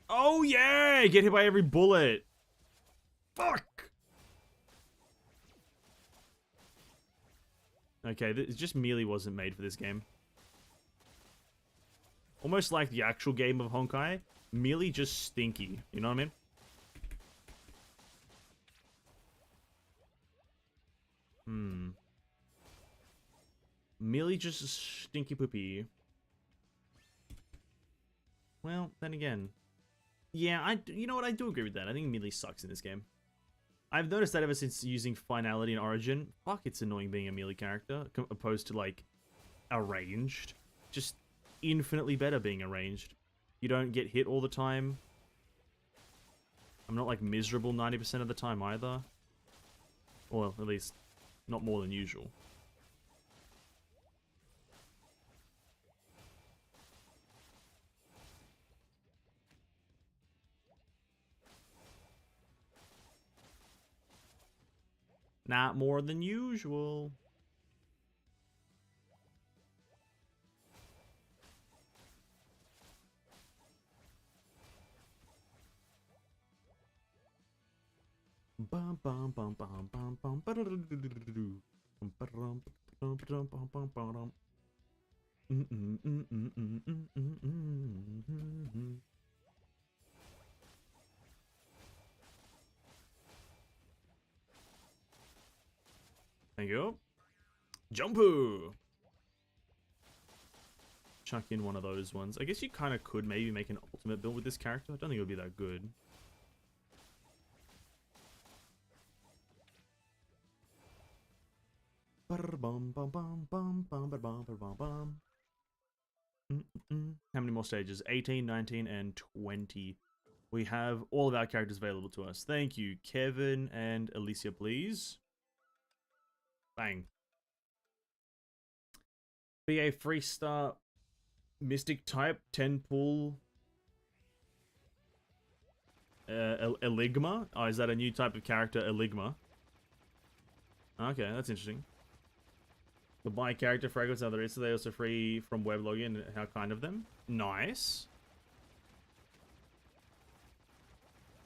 A: Oh yeah! Get hit by every bullet! Fuck! Okay, just melee wasn't made for this game. Almost like the actual game of Honkai, melee just stinky. You know what I mean? Melee just stinky poopy. Well, then again. Yeah, you know what? I do agree with that. I think melee sucks in this game. I've noticed that ever since using Finality and Origin. Fuck, it's annoying being a melee character opposed to, like, a ranged. Just infinitely better being a ranged. You don't get hit all the time. I'm not, like, miserable 90% of the time either. Well, at least, not more than usual. Not more than usual. Bum bum bum bum bum bum Thank you. Jumpu! Chuck in one of those ones. I guess you kind of could maybe make an ultimate build with this character. I don't think it would be that good. How many more stages? 18, 19, and 20. We have all of our characters available to us. Thank you, Kevin and Alicia, please. Bang. Be a 3-star Mystic type, 10 pull. Eligma? Oh, is that a new type of character, Eligma? Okay, that's interesting. The buy character fragments are the rest, so they also free from web login. How kind of them. Nice.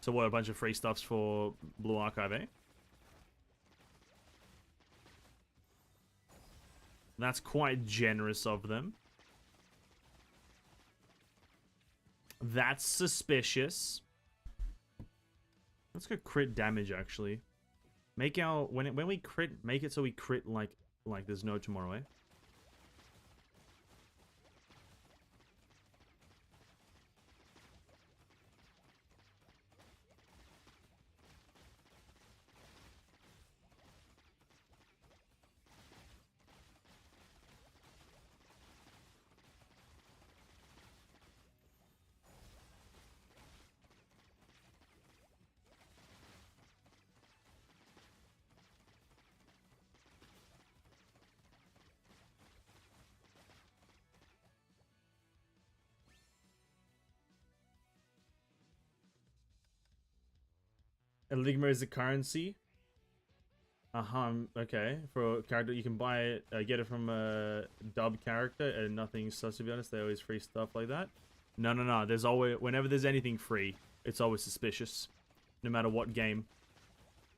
A: So what, a bunch of free stuffs for Blue Archive, eh? That's quite generous of them. That's suspicious. Let's go crit damage, actually. Make our... When we crit, make it so we crit like there's no tomorrow, eh? Enigma is a currency. Okay. For a character, you can buy it, get it from a dub character, and nothing sus, to be honest. They always free stuff like that. No. There's always, whenever there's anything free, it's always suspicious. no matter what game.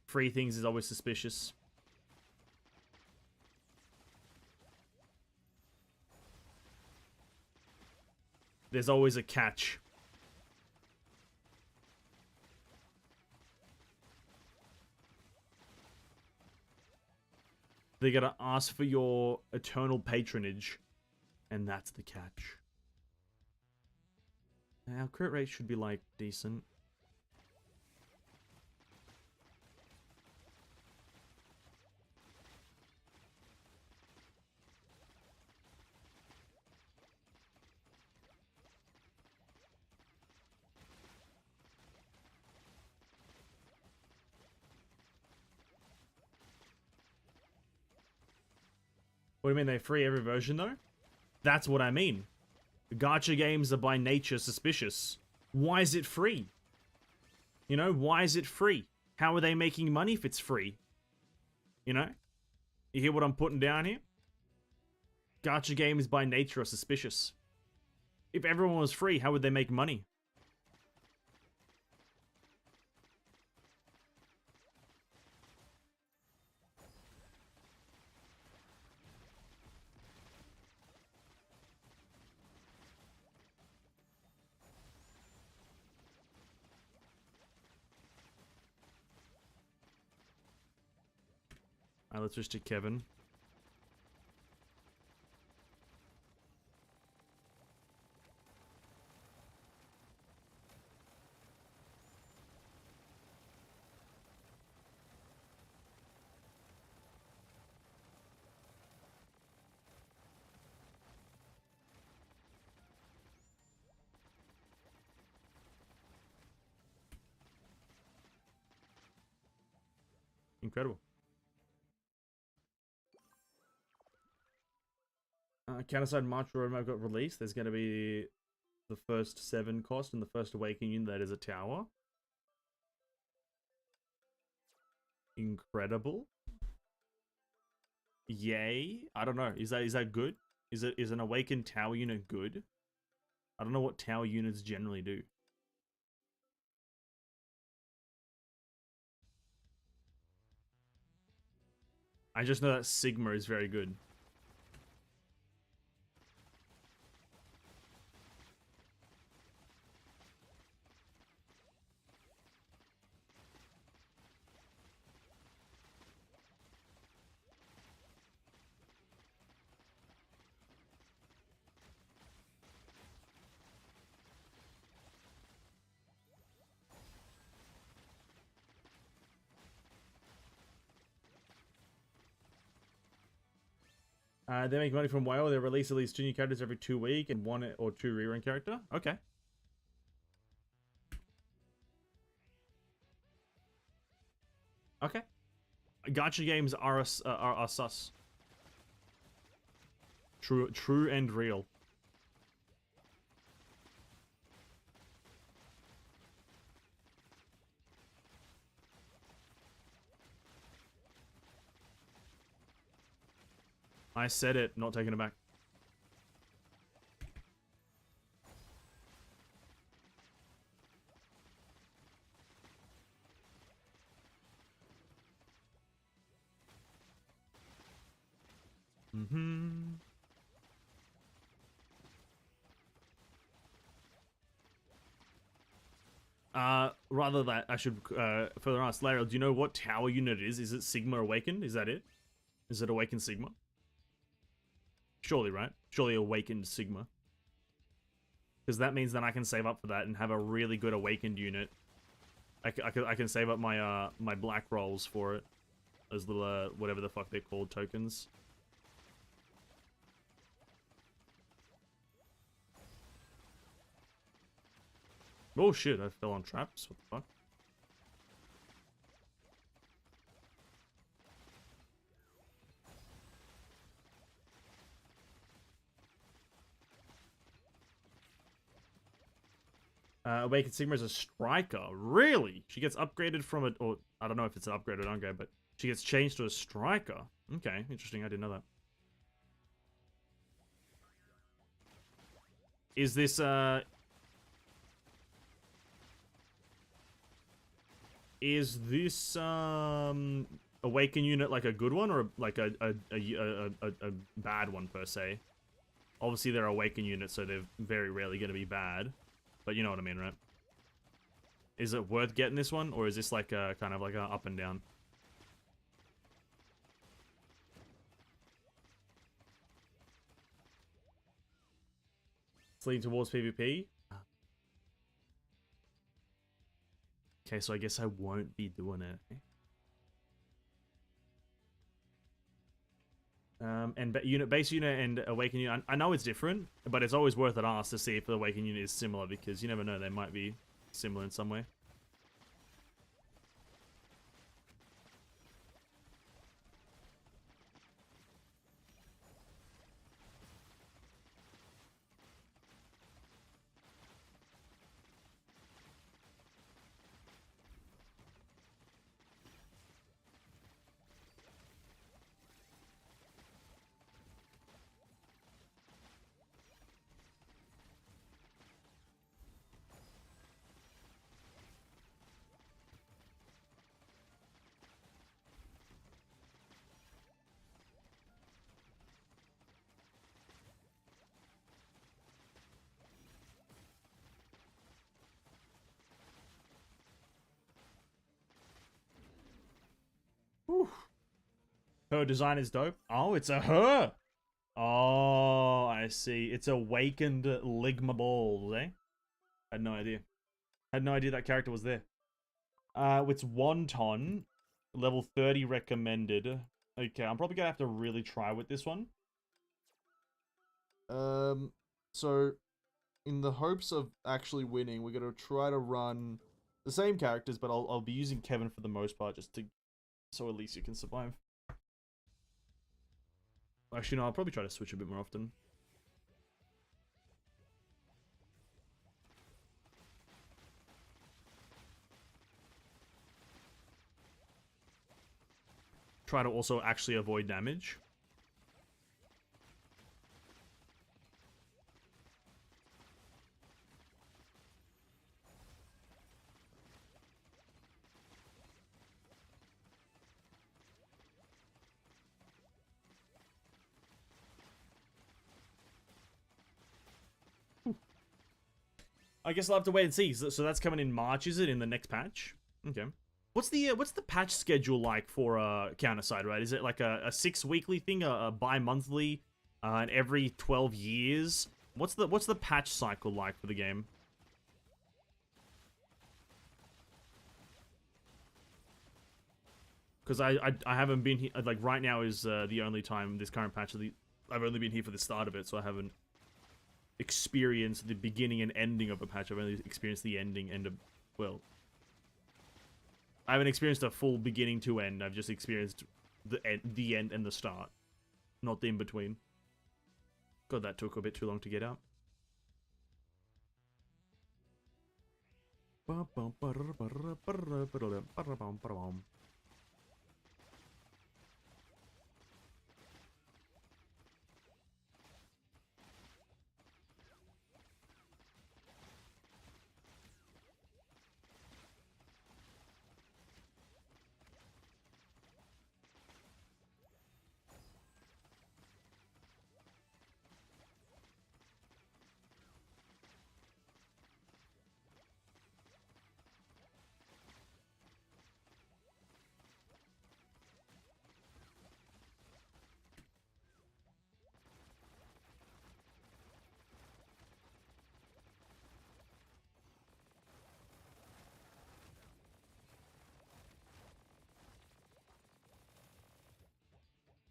A: Free things is always suspicious. There's always a catch. They gotta ask for your eternal patronage. And that's the catch. Our crit rate should be, like, decent. What do you mean they're free every version, though? That's what I mean. Gacha games are by nature suspicious. Why is it free? You know, why is it free? How are they making money if it's free? You know? You hear what I'm putting down here? Gacha games by nature are suspicious. If everyone was free, how would they make money? Alright, let's switch to Kevin. Incredible. Counterside March roadmap got released. There's going to be the first 7 cost and the first awakening that is a tower. Incredible. Yay. I don't know. Is that good? Is an awakened tower unit good? I don't know what tower units generally do. I just know that Sigma is very good. They make money from WoW. They release at least 2 new characters every 2 weeks and 1 or 2 rerun character. Okay. Okay. Gacha games are sus. True and real. I said it, not taking it back. Rather that I should further ask Larry, do you know what tower unit it is? Is it Sigma Awakened? Is that it? Is it Awakened Sigma? Surely, right? Surely Awakened Sigma. Because that means then I can save up for that and have a really good Awakened unit. I can save up my my black rolls for it. Those little, whatever the fuck they're called, tokens. Oh shit, I fell on traps. What the fuck? Awakened Sigma is a striker. Really? She gets upgraded from it, or I don't know if it's an upgrade or downgrade, but she gets changed to a striker. Okay, interesting. I didn't know that. Is this Is this awaken unit like a good one or like a bad one per se? Obviously they're awaken units, so they're very rarely going to be bad. But you know what I mean, right? Is it worth getting this one, or is this like a kind of like a up and down? It's leading towards PvP. Okay, so I guess I won't be doing it. And base unit and awaken unit. I know it's different, but it's always worth an ask to see if the awaken unit is similar, because you never know, they might be similar in some way. Whew. Her design is dope. Oh, it's a her. Oh, I see. It's awakened Ligma Balls, eh? Had no idea. Had no idea that character was there. It's Wonton, level 30 recommended. Okay, I'm probably gonna have to really try with this one. So in the hopes of actually winning, we're gonna try to run the same characters, but I'll be using Kevin for the most part, just to so at least you can survive. Actually, no, I'll probably try to switch a bit more often. Try to also actually avoid damage. I guess I'll have to wait and see. So that's coming in March, is it? In the next patch? Okay. What's the patch schedule like for Counterside, right? Is it like a 6-weekly thing, a bi-monthly, and every 12 years? What's the patch cycle like for the game? Because I haven't been here, like right now is the only time this current patch I've only been here for the start of it, so I haven't experienced the beginning and ending of a patch. I've only experienced the ending and well, I haven't experienced a full beginning to end. I've just experienced the end and the start, not the in between. God, that took a bit too long to get out.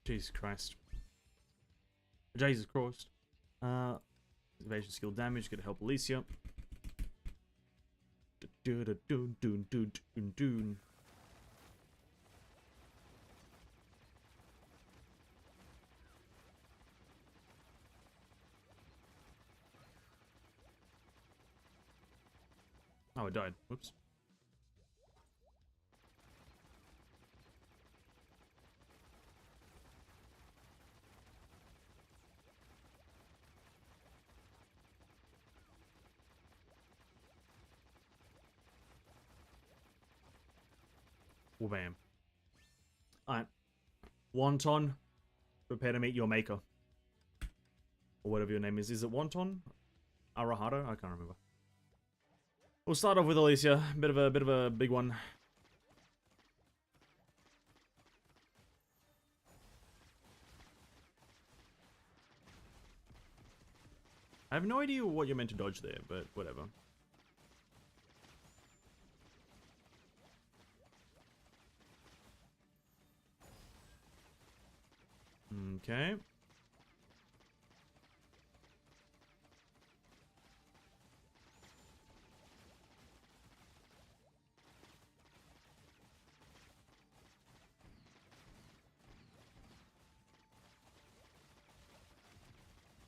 A: Jesus Christ. Jesus Christ. Evasion skill damage, gonna help Alicia. Oh, it died. Whoops. Well, bam. Alright. Wonton, prepare to meet your maker. Or whatever your name is. Is it Wonton? Arahado? I can't remember. We'll start off with Alicia. Bit of a big one. I have no idea what you're meant to dodge there, but whatever. Okay.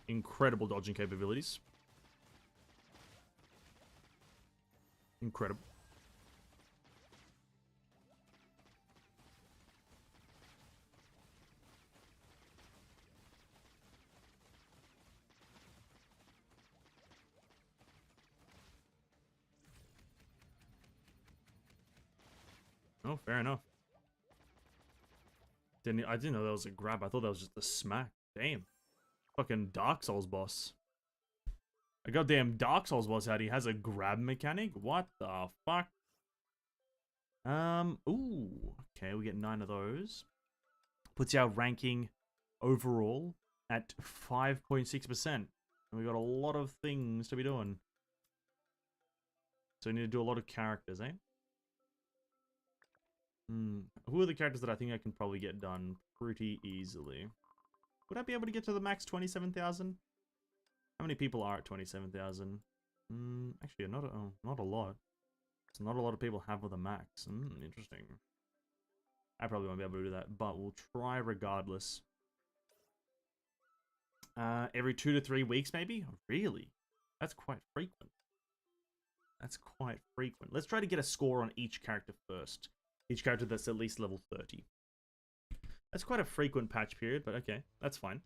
A: Incredible dodging capabilities. Incredible. Oh, fair enough. I didn't know that was a grab. I thought that was just a smack. Damn. Fucking Dark Souls boss. A goddamn Dark Souls boss out. He has a grab mechanic? What the fuck? Ooh. Okay, we get 9 of those. Puts our ranking overall at 5.6%. And we got a lot of things to be doing. So we need to do a lot of characters, eh? Who are the characters that I think I can probably get done pretty easily? Would I be able to get to the max 27,000? How many people are at 27,000? Actually, not a lot. So not a lot of people have the max. Interesting. I probably won't be able to do that, but we'll try regardless. Every 2 to 3 weeks, maybe? Really? That's quite frequent. That's quite frequent. Let's try to get a score on each character first. Each character that's at least level 30. That's quite a frequent patch period, but okay, that's fine.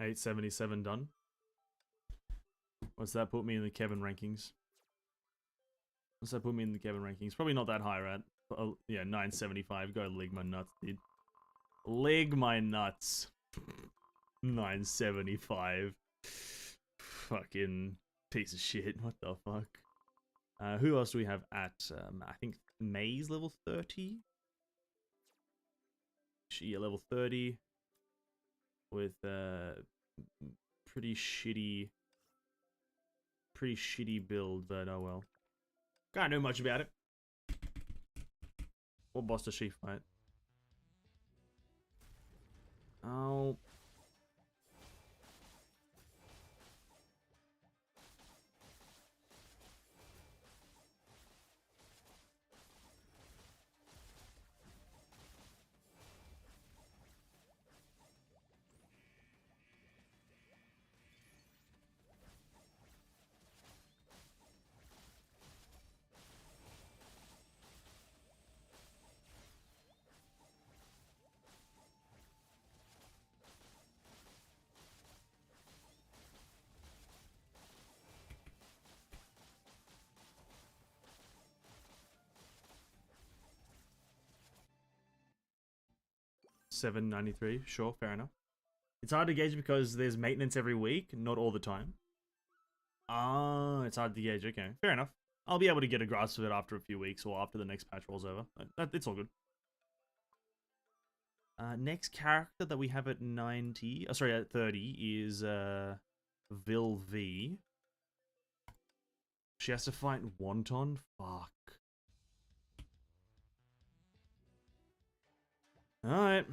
A: $877 done. What's that put me in the Kevin rankings? What's that put me in the Kevin rankings? Probably not that high, right? Oh, yeah, 975. Go lig my nuts, dude. Lig my nuts. 975. Fucking piece of shit. What the fuck? Who else do we have at, I think Mei's level 30? Yeah, level 30. With, pretty shitty build, but oh well. Can't do much about it. What boss does she fight? Oh. $793, sure, fair enough. It's hard to gauge because there's maintenance every week, not all the time. Ah, it's hard to gauge, okay, fair enough. I'll be able to get a grasp of it after a few weeks or after the next patch rolls over. It's all good. Next character that we have at 90, sorry, at 30 is Vil V. She has to fight Wonton? Fuck. Alright.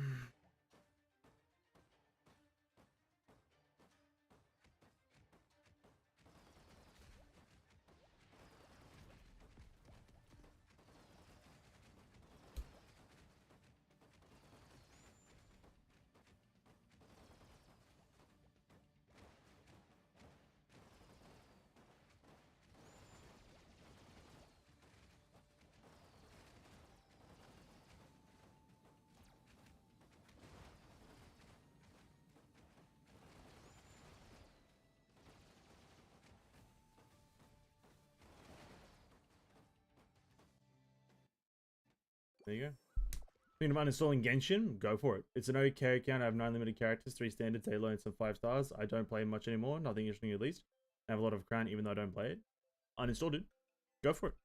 A: There you go. Thinking about uninstalling Genshin? Go for it. It's an okay account. I have 9 limited characters, 3 standards, Halo, and some 5 stars. I don't play much anymore. Nothing interesting at least. I have a lot of crown even though I don't play it. Uninstalled it. Go for it.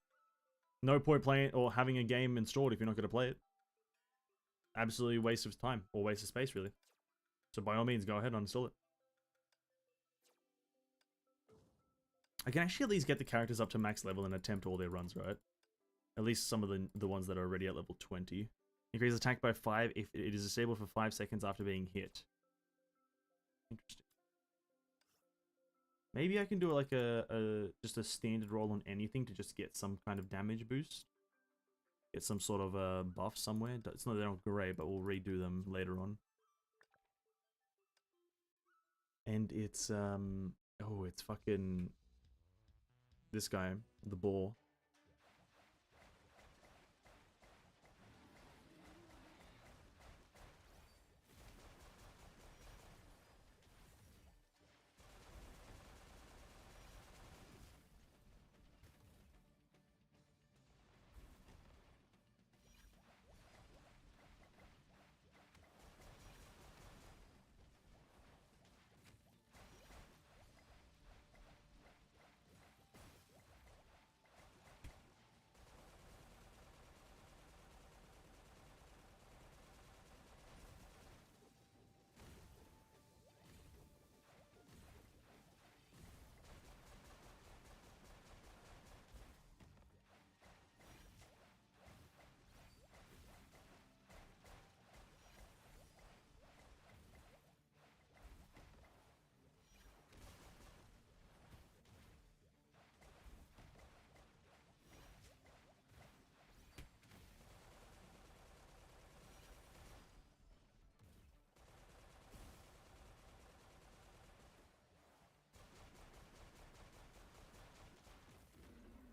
A: No point playing or having a game installed if you're not going to play it. Absolutely waste of time or waste of space, really. So by all means, go ahead and uninstall it. I can actually at least get the characters up to max level and attempt all their runs, right? At least some of the ones that are already at level 20. Increase attack by 5 if it is disabled for 5 seconds after being hit. Interesting. Maybe I can do like just a standard roll on anything to just get some kind of damage boost. Get some sort of buff somewhere. It's not they're not great, but we'll redo them later on. And it's oh, it's fucking this guy, the boar.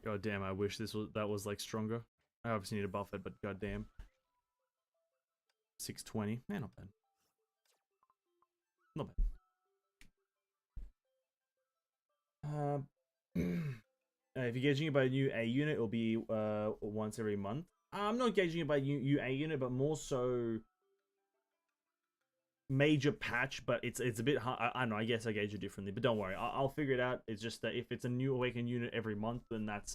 A: God damn, I wish that was like stronger. I obviously need to buff it, but god damn. 620. Man, not bad. Not bad. If you're gauging it by a new A unit, it'll be once every month. I'm not gauging it by new A unit, but more so major patch, but it's a bit hard. I don't know, I guess I gauge it differently, but don't worry, I'll figure it out. It's just that if it's a new awakened unit every month, then that's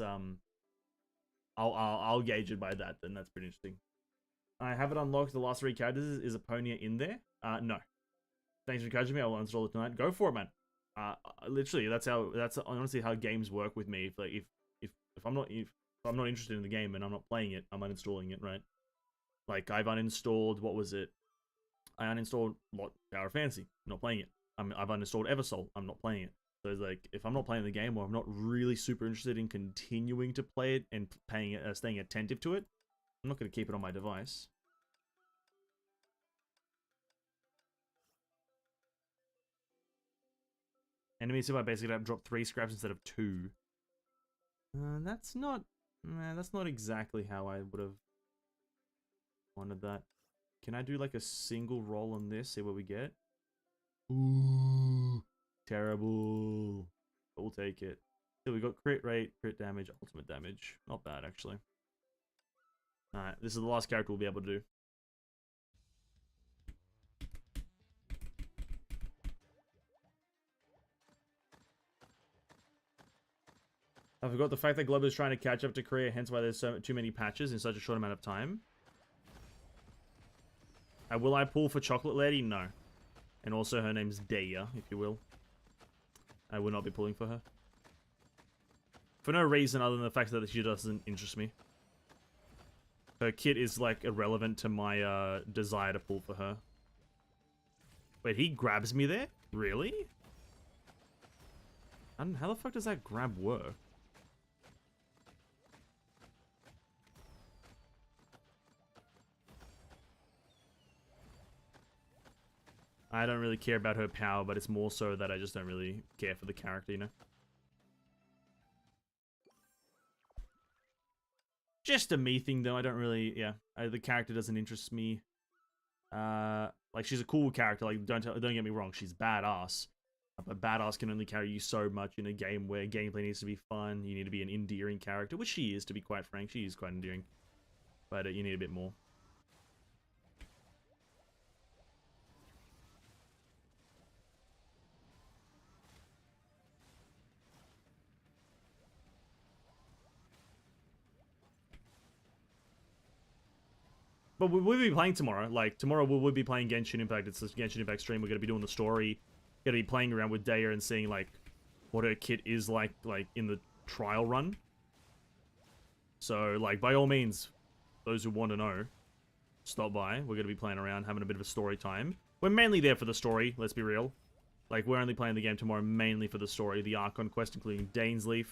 A: I'll gauge it by that. Then that's pretty interesting. I have it unlocked. The last 3 characters. Is Aponia in there? No. Thanks for encouraging me. I'll uninstall it tonight. Go for it, man. Literally, that's honestly how games work with me. If I'm not interested in the game and I'm not playing it, I'm uninstalling it, right? Like I've uninstalled, what was it? I uninstalled Tower of Fantasy. I'm not playing it. I've uninstalled Eversoul. I'm not playing it. So it's like, if I'm not playing the game or I'm not really super interested in continuing to play it and staying attentive to it, I'm not going to keep it on my device. Enemies if I basically have to drop 3 scraps instead of 2. That's not exactly how I would have wanted that. Can I do like a single roll on this? See what we get. Ooh, terrible. But we'll take it. So we got crit rate, crit damage, ultimate damage. Not bad actually. Alright, this is the last character we'll be able to do. I forgot the fact that Globo is trying to catch up to Korea, hence why there's too many patches in such a short amount of time. Will I pull for Chocolate Lady? No. And also her name's Daya, if you will. I will not be pulling for her. For no reason other than the fact that she doesn't interest me. Her kit is like irrelevant to my desire to pull for her. Wait, he grabs me there? Really? How the fuck does that grab work? I don't really care about her power, but it's more so that I just don't really care for the character, you know? Just a me thing, though. I don't really, yeah. The character doesn't interest me. Like, she's a cool character. Like, don't get me wrong. She's badass. But badass can only carry you so much in a game where gameplay needs to be fun. You need to be an endearing character, which she is, to be quite frank. She is quite endearing. but you need a bit more. But we'll be playing tomorrow. Like, tomorrow we'll be playing Genshin Impact. It's the Genshin Impact stream. We're going to be doing the story. Going to be playing around with Daya and seeing, like, what her kit is like in the trial run. So, like, by all means, those who want to know, stop by. We're going to be playing around, having a bit of a story time. We're mainly there for the story, let's be real. Like, we're only playing the game tomorrow mainly for the story. The Archon quest, including Dainsleif.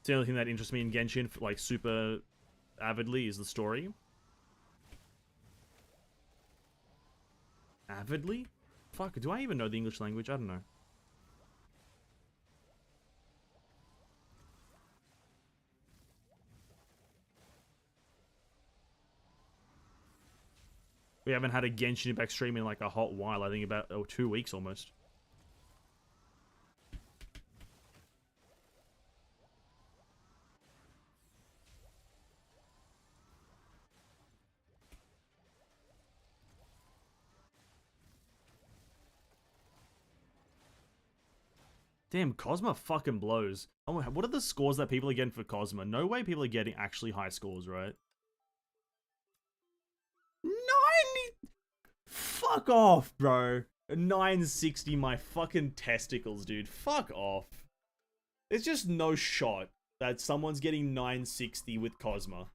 A: It's the only thing that interests me in Genshin, like, super avidly, is the story. Avidly? Fuck, do I even know the English language? I don't know. We haven't had a Genshin Impact stream in like a hot while. I think about 2 weeks almost. Damn, Cosma fucking blows. Oh, what are the scores that people are getting for Cosma? No way people are getting actually high scores, right? 90? Fuck off, bro. 960, my fucking testicles, dude. Fuck off. There's just no shot that someone's getting 960 with Cosma.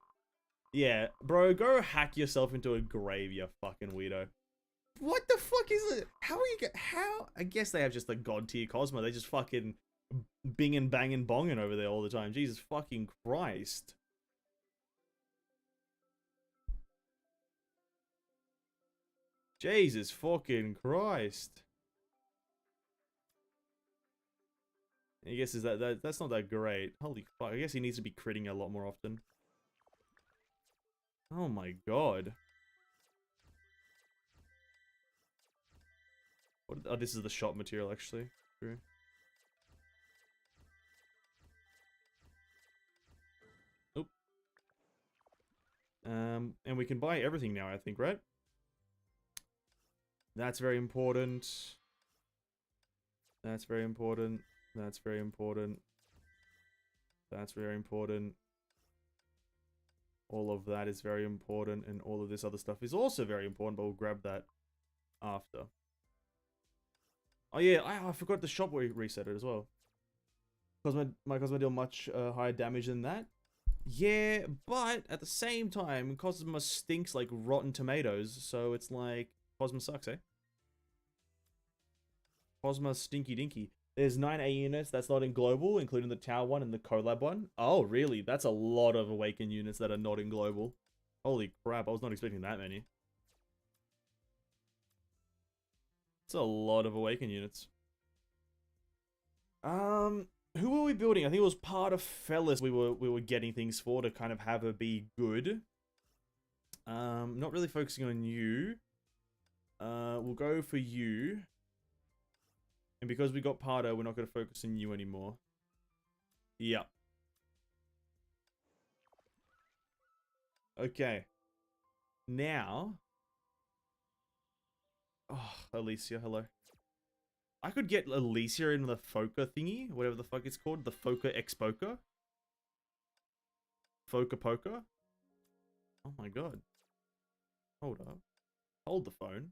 A: Yeah, bro, go hack yourself into a grave, you fucking weirdo. What the fuck is it? How are you how? I guess they have just the god tier Cosmo. They just fucking binging, banging, bonging over there all the time. Jesus fucking Christ. Jesus fucking Christ. I guess is that's not that great. Holy fuck. I guess he needs to be critting a lot more often. Oh my god. What, oh, this is the shop material, actually. True. Oop. And we can buy everything now, I think, right? That's very important. That's very important. That's very important. That's very important. All of that is very important, and all of this other stuff is also very important, but we'll grab that after. Oh yeah, I forgot the shop where we reset it as well. My Cosmo deal much higher damage than that. Yeah, but at the same time, Cosmo stinks like rotten tomatoes, so it's like, Cosmo sucks, eh? Cosmo stinky dinky. There's 9 A units, that's not in global, including the tower one and the collab one. Oh, really? That's a lot of awakened units that are not in global. Holy crap, I was not expecting that many. It's a lot of awakened units. Who were we building? I think it was part of Fellas we were getting things for to kind of have her be good. Not really focusing on you. We'll go for you. And because we got Pardo, we're not going to focus on you anymore. Yeah. Okay. Now. Oh, Alicia, hello. I could get Alicia in the Foca thingy, whatever the fuck it's called. The Foca X-Poker. Foca Poker. Oh my god. Hold up. Hold the phone.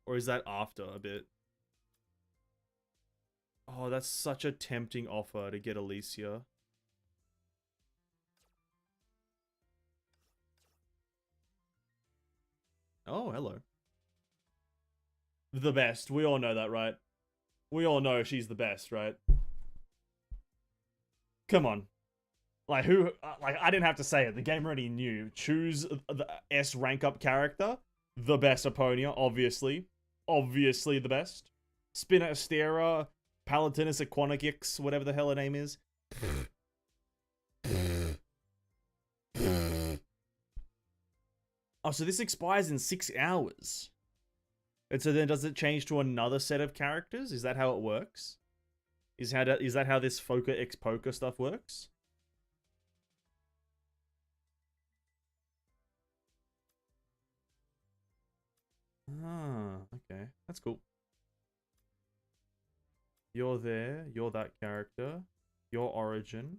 A: Or is that after a bit? Oh, that's such a tempting offer to get Alicia. Oh, hello. The best. We all know that, right? We all know she's the best, right? Come on. Like, who... like, I didn't have to say it. The game already knew. Choose the S rank up character. The best Aponia, obviously. Obviously the best. Spinner Astera, Palatinus Aquanicix, whatever the hell her name is. Oh, so this expires in 6 hours. And so then does it change to another set of characters? Is that how it works? Is that how this Foca X Poker stuff works? That's cool. You're there. You're that character. Your origin.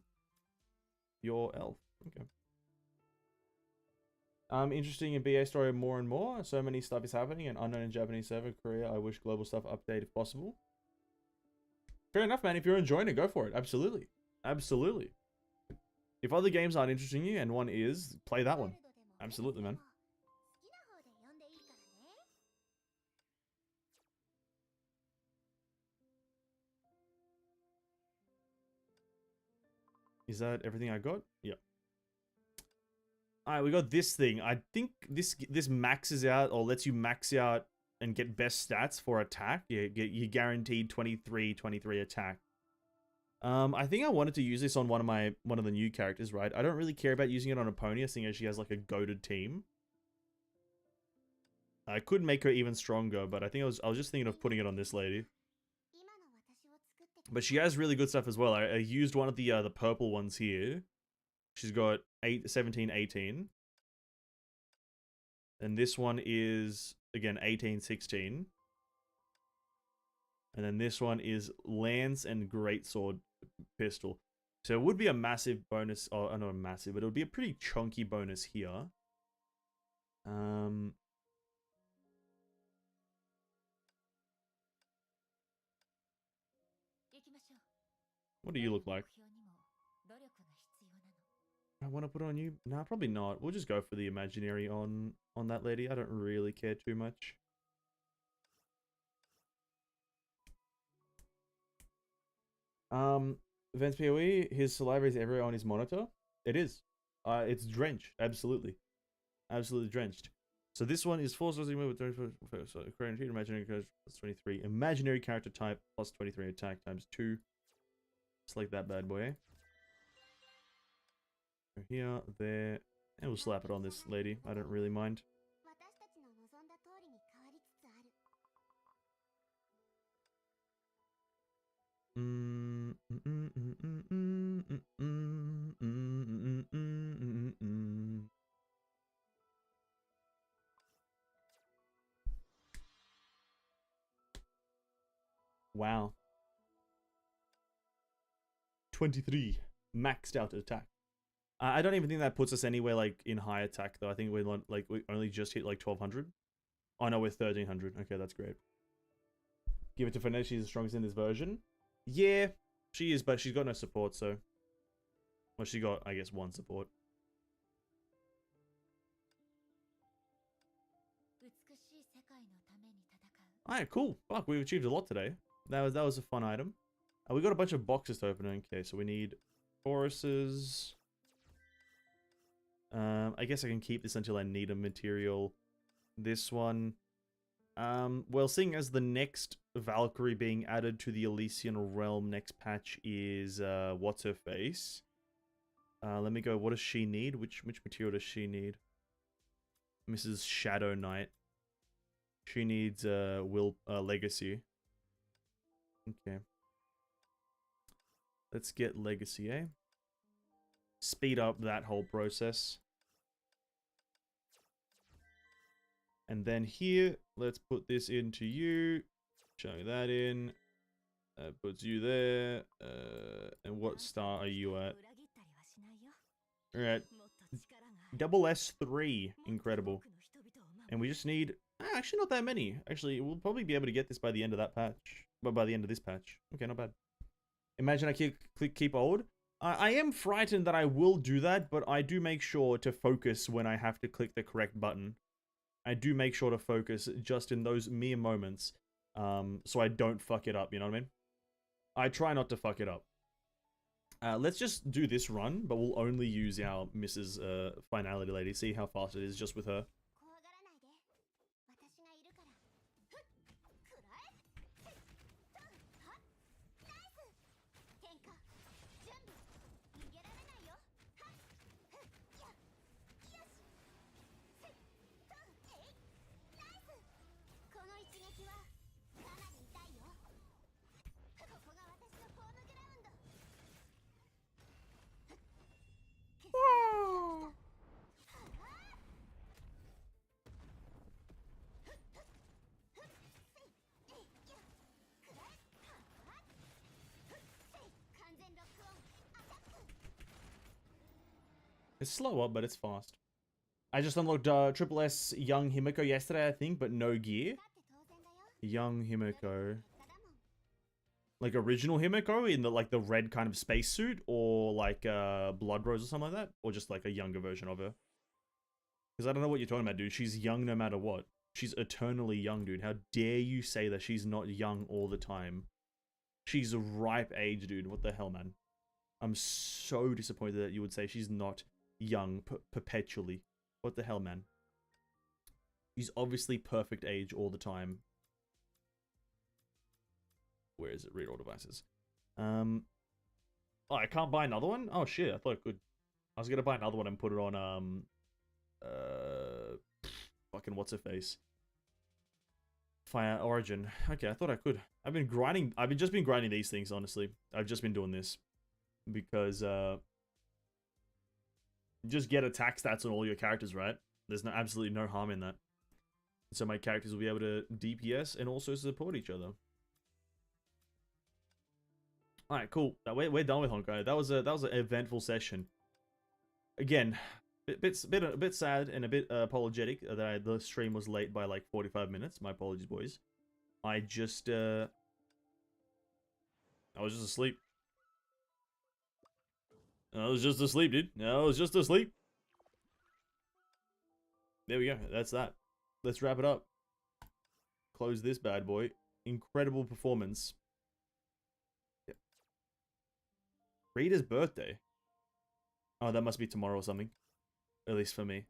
A: Your elf. Okay. Interesting in BA story more and more. So many stuff is happening and unknown in Japanese server. Korea, I wish global stuff update if possible. Fair enough, man. If you're enjoying it, go for it. Absolutely. Absolutely. If other games aren't interesting you and one is, play that one. Absolutely, man. Is that everything I got? Yep. Alright, we got this thing. I think this maxes out or lets you max out and get best stats for attack. You guaranteed 23 attack. I think I wanted to use this on one of the new characters, right? I don't really care about using it on a pony, seeing as she has like a goated team. I could make her even stronger, but I think I was just thinking of putting it on this lady. But she has really good stuff as well. I used one of the purple ones here. She's got 17, 18. And this one is, again, 18, 16. And then this one is Lance and Greatsword Pistol. So it would be a massive bonus, or not a massive, but it would be a pretty chunky bonus here. What do you look like? I want to put on you? Nah, probably not. We'll just go for the imaginary on that lady. I don't really care too much. Vance PoE, his saliva is everywhere on his monitor. It is. It's drenched. Absolutely. Absolutely drenched. So this one is 4 stars with 34, so imaginary character plus 23. Imaginary character type plus 23 attack times 2. Just like that bad boy. Here, there, and we'll slap it on this lady. I don't really mind. Wow. 23 maxed out attack. I don't even think that puts us anywhere like in high attack though. I think we only just hit like 1200. Oh no, we're 1300. Okay, that's great. Give it to Finesse. She's the strongest in this version. Yeah, she is, but she's got no support, so. Well, she got, I guess, one support. Alright, cool. Fuck, we've achieved a lot today. That was a fun item. We got a bunch of boxes to open. Okay, so we need choruses. I guess I can keep this until I need a material. This one. Well, seeing as the next Valkyrie being added to the Elysian Realm next patch is, what's her face? Let me go, what does she need? Which material does she need? Mrs. Shadow Knight. She needs, Legacy. Okay. Let's get Legacy, eh? Speed up that whole process. And then here, let's put this into you. Show that in. Puts you there. And what star are you at? Alright. Double S3. Incredible. And we just need... actually, not that many. Actually, we'll probably be able to get this by the end of that patch. But by the end of this patch. Okay, not bad. Imagine I keep old. I am frightened that I will do that, but I do make sure to focus when I have to click the correct button. I do make sure to focus just in those mere moments, so I don't fuck it up, you know what I mean? I try not to fuck it up. Let's just do this run, but we'll only use our Mrs. Finality Lady, see how fast it is just with her. It's slower, but it's fast. I just unlocked Triple S Young Himiko yesterday, I think, but no gear. Young Himiko. Like original Himiko in the like the red kind of spacesuit, or like Blood Rose or something like that, or just like a younger version of her. Because I don't know what you're talking about, dude. She's young no matter what. She's eternally young, dude. How dare you say that she's not young all the time? She's a ripe age, dude. What the hell, man? I'm so disappointed that you would say she's not young perpetually. What the hell, man? She's obviously perfect age all the time. Where is it? Read all devices. Oh, I can't buy another one? Oh, shit. I thought I could. I was going to buy another one and put it on, fucking what's her face? Fire Origin. Okay, I thought I could. I've been grinding. I've just been grinding these things, honestly. I've just been doing this. Because, just get attack stats on all your characters, right? There's absolutely no harm in that. So my characters will be able to DPS and also support each other. Alright, cool. We're done with Honkai. That was an eventful session. Again, a bit sad and a bit apologetic that the stream was late by like 45 minutes. My apologies, boys. I was just asleep. I was just asleep, dude. I was just asleep. There we go. That's that. Let's wrap it up. Close this bad boy. Incredible performance. Yep. Rita's birthday. Oh, that must be tomorrow or something. At least for me.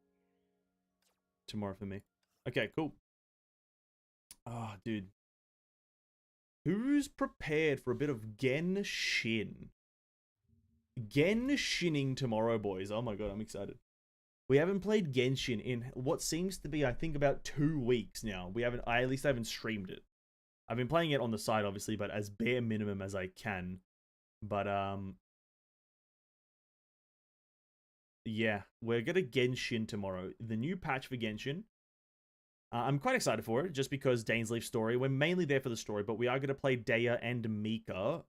A: Tomorrow for me. Okay, cool. Ah, oh, dude. Who's prepared for a bit of Genshin? Genshining tomorrow, boys. Oh my god, I'm excited. We haven't played Genshin in what seems to be, I think, about 2 weeks now. At least I haven't streamed it. I've been playing it on the side, obviously, but as bare minimum as I can. But, yeah, we're gonna Genshin tomorrow. The new patch for Genshin. I'm quite excited for it, just because Dainsleif's story. We're mainly there for the story, but we are gonna play Daya and Mika.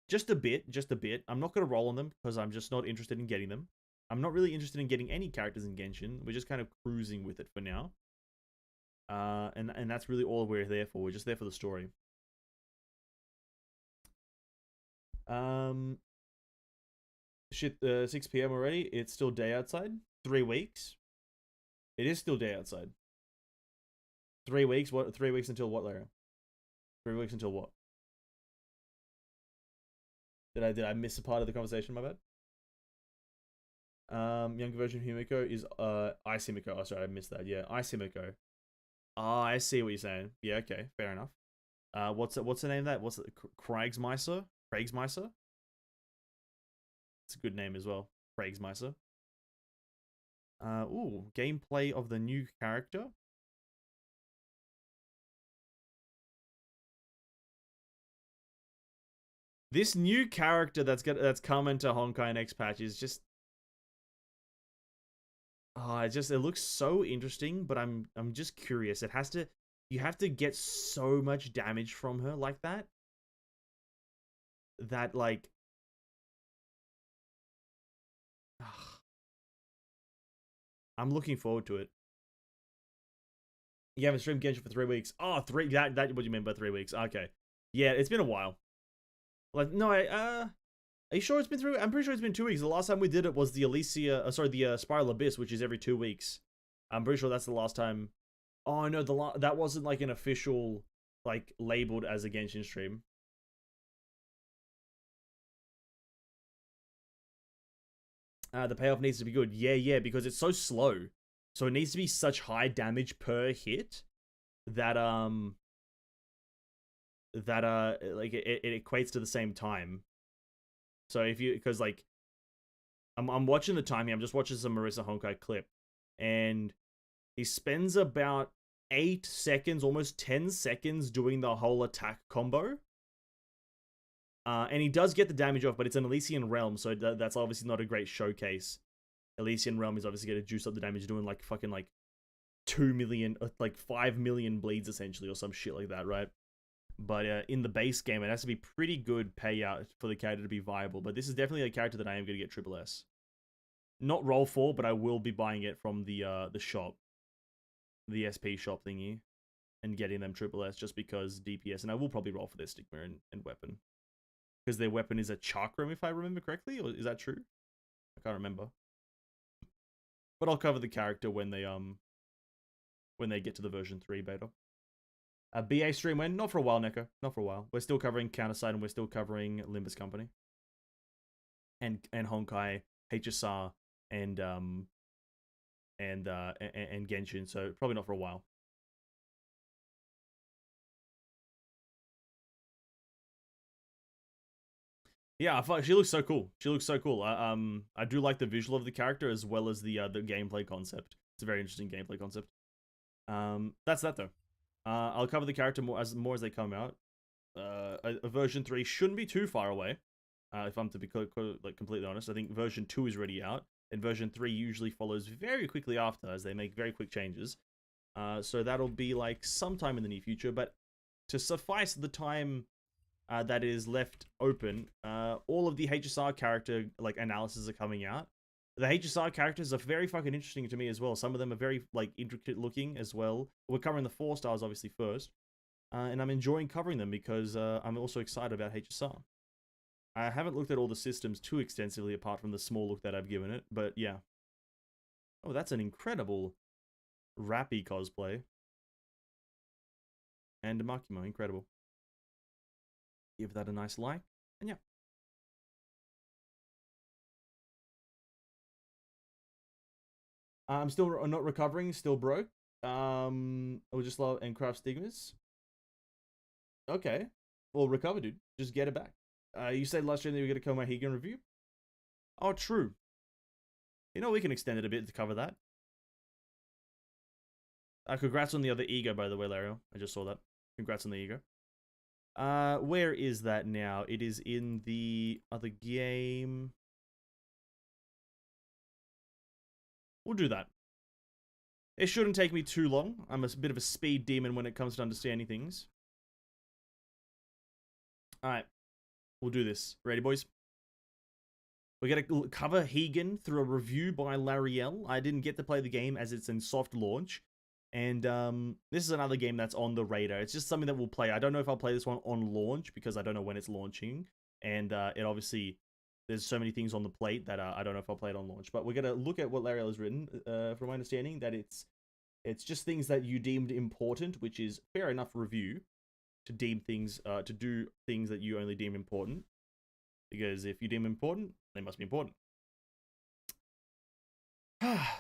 A: Just a bit. I'm not gonna roll on them, because I'm just not interested in getting them. I'm not really interested in getting any characters in Genshin. We're just kind of cruising with it for now. And that's really all we're there for. We're just there for the story. Shit, 6 PM already. It's still day outside. 3 weeks. It is still day outside. 3 weeks? What? 3 weeks until what, Lara? 3 weeks until what? Did I miss a part of the conversation? My bad. Younger version of Himiko is Ice Himiko. Oh, sorry, I missed that. Yeah, Ice Himiko. Ah, I see what you're saying. Yeah, okay, fair enough. What's the name of that? What's it? Kriegsmeister? Kriegsmeister? It's a good name as well. Kriegsmeister. Ooh, gameplay of the new character. This new character that's coming to Honkai next patch is just it looks so interesting, but I'm just curious. You have to get so much damage from her like that. That like I'm looking forward to it. You haven't streamed Genshin for 3 weeks. Oh, that what you meant by 3 weeks. Okay. Yeah, it's been a while. Like, no, are you sure it's been 3 weeks? I'm pretty sure it's been 2 weeks. The last time we did it was the the Spiral Abyss, which is every 2 weeks. I'm pretty sure that's the last time. Oh, no, that wasn't, like, an official, like, labeled as a Genshin stream. The payoff needs to be good. Yeah, because it's so slow. So it needs to be such high damage per hit that, like, it equates to the same time. So because like, I'm watching the time here. I'm just watching some Marissa Honkai clip, and he spends about 8 seconds, almost 10 seconds, doing the whole attack combo. And he does get the damage off, but it's an Elysian Realm, so that's obviously not a great showcase. Elysian Realm is obviously going to juice up the damage, doing like fucking like 2 million, like 5 million bleeds essentially, or some shit like that, right? But in the base game, it has to be pretty good payout for the character to be viable. But this is definitely a character that I am going to get Triple S. Not roll for, but I will be buying it from the shop, the SP shop thingy, and getting them triple S just because DPS. And I will probably roll for their stigma and weapon, because their weapon is a chakram, if I remember correctly, or is that true? I can't remember. But I'll cover the character when they get to the version 3 beta. BA stream when? Not for a while, Neko. Not for a while. We're still covering Counterside and we're still covering Limbus Company. And Honkai, HSR, and Genshin, so probably not for a while. Yeah, I thought she looks so cool. She looks so cool. I do like the visual of the character as well as the gameplay concept. It's a very interesting gameplay concept. That's that though. I'll cover the character more as they come out. A version 3 shouldn't be too far away. If I'm to be like completely honest, I think version 2 is already out, and version 3 usually follows very quickly after, as they make very quick changes. So that'll be like sometime in the near future. But to suffice the time that is left open, all of the HSR character like analysis are coming out. The HSR characters are very fucking interesting to me as well. Some of them are very like intricate looking as well. We're covering the 4 stars obviously first, and I'm enjoying covering them because I'm also excited about HSR. I haven't looked at all the systems too extensively apart from the small look that I've given it, but yeah. Oh, that's an incredible Rappy cosplay. And Makimo, incredible. Give that a nice like, and yeah. I'm still not recovering, still broke. Or just love and craft stigmas. Okay. Well, recover, dude. Just get it back. You said last year that you were going to cover my Higan review? Oh, true. You know, we can extend it a bit to cover that. Congrats on the other ego, by the way, Lario. I just saw that. Congrats on the ego. Where is that now? It is in the other game. We'll do that. It shouldn't take me too long. I'm a bit of a speed demon when it comes to understanding things. Alright. We'll do this. Ready, boys? We're going to cover Higan through a review by Lariel. I didn't get to play the game as it's in soft launch. And this is another game that's on the radar. It's just something that we'll play. I don't know if I'll play this one on launch because I don't know when it's launching. And it obviously, there's so many things on the plate that I don't know if I'll play it on launch. But we're going to look at what Lariel has written. From my understanding, that it's just things that you deemed important, which is fair enough review. To deem things, to do things that you only deem important. Because if you deem important, they must be important.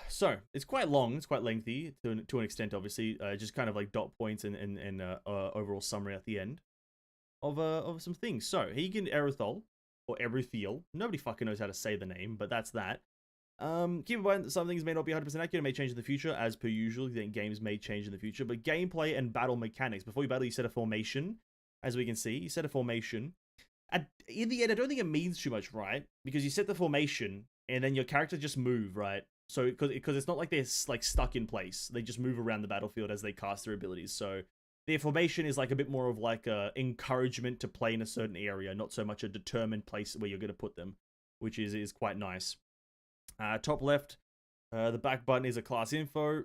A: So, it's quite long, it's quite lengthy, to an extent, obviously. Just kind of like dot points and overall summary at the end of some things. So, Higan Erethol, or Erethiel, nobody fucking knows how to say the name, but that's that. Keep in mind that some things may not be 100% accurate, may change in the future, as per usual. Then games may change in the future, but gameplay and battle mechanics. Before you battle, you set a formation, as we can see. You set a formation. In the end, I don't think it means too much, right? Because you set the formation, and then your character just move, right? So, because it's not like they're like stuck in place. They just move around the battlefield as they cast their abilities. So, their formation is like a bit more of like a encouragement to play in a certain area, not so much a determined place where you're going to put them, which is quite nice. Top left, the back button is a class info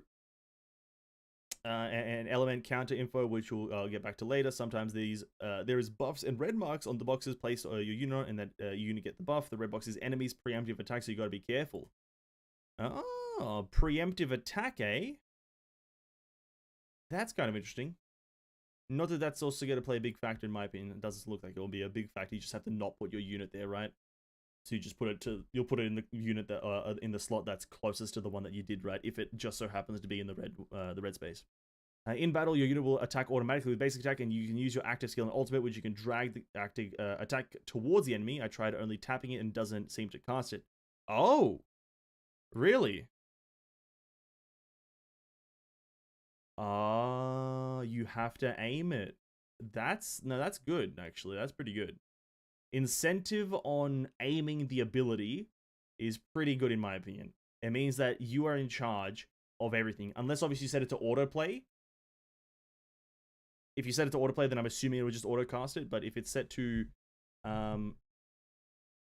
A: and element counter info, which we'll get back to later. Sometimes these there is buffs and red marks on the boxes placed your unit, and that unit get the buff. The red box is enemies preemptive attack, so you got to be careful. Oh, preemptive attack, eh? That's kind of interesting. Not that that's also going to play a big factor in my opinion. It doesn't look like it will be a big factor. You just have to not put your unit there, right? So you just put it you'll put it in the unit that in the slot that's closest to the one that you did, right? If it just so happens to be in the red space. In battle, your unit will attack automatically with basic attack, and you can use your active skill and ultimate, which you can drag the active attack towards the enemy. I tried only tapping it and doesn't seem to cast it. Oh, really? You have to aim it. That's good actually. That's pretty good. Incentive on aiming the ability is pretty good in my opinion. It means that you are in charge of everything. Unless obviously you set it to autoplay. If you set it to autoplay, then I'm assuming it would just autocast it. But if it's set to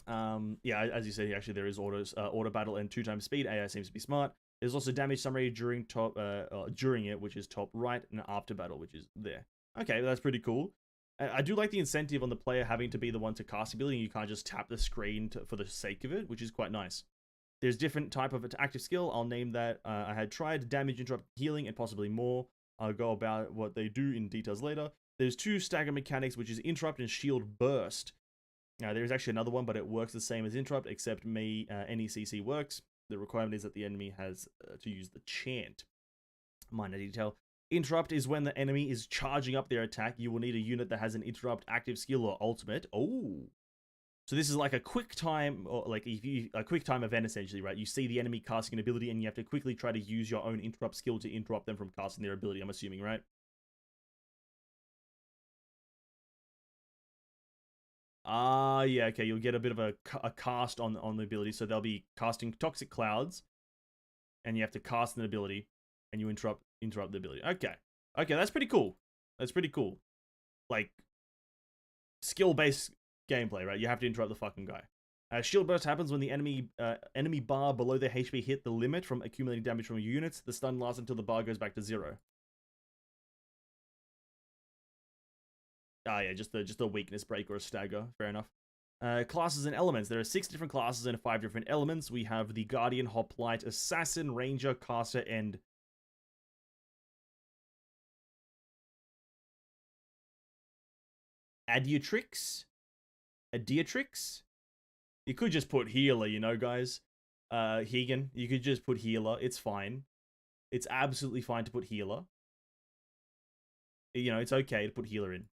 A: Yeah, as you said, actually there is auto battle and 2 times speed. AI seems to be smart. There's also damage summary during it, which is top right, and after battle, which is there. Okay, that's pretty cool. I do like the incentive on the player having to be the one to cast ability. You can't just tap the screen for the sake of it, which is quite nice. There's different type of active skill. I'll name that. I had tried damage, interrupt, healing, and possibly more. I'll go about what they do in details later. There's 2 stagger mechanics, which is interrupt and shield burst. Now, there is actually another one, but it works the same as interrupt, except any CC works. The requirement is that the enemy has to use the chant. Minor detail. Interrupt is when the enemy is charging up their attack. You will need a unit that has an interrupt active skill or ultimate. Oh. So this is like a quick time, or like a quick time event essentially, right? You see the enemy casting an ability and you have to quickly try to use your own interrupt skill to interrupt them from casting their ability, I'm assuming, right? Yeah, okay, you'll get a bit of a cast on the ability, so they'll be casting Toxic Clouds, and you have to cast an ability, and you interrupt the ability. Okay. Okay, that's pretty cool. That's pretty cool. Like, skill-based gameplay, right? You have to interrupt the fucking guy. Shield burst happens when the enemy bar below their HP hit the limit from accumulating damage from your units. The stun lasts until the bar goes back to 0. Ah, yeah, just a weakness break or a stagger. Fair enough. Classes and elements. There are 6 different classes and 5 different elements. We have the Guardian, Hoplite, Assassin, Ranger, Caster, and Adiatrix. Adiatrix. You could just put healer, you know, guys. Hegan, you could just put healer. It's fine. It's absolutely fine to put healer. You know, it's okay to put healer in,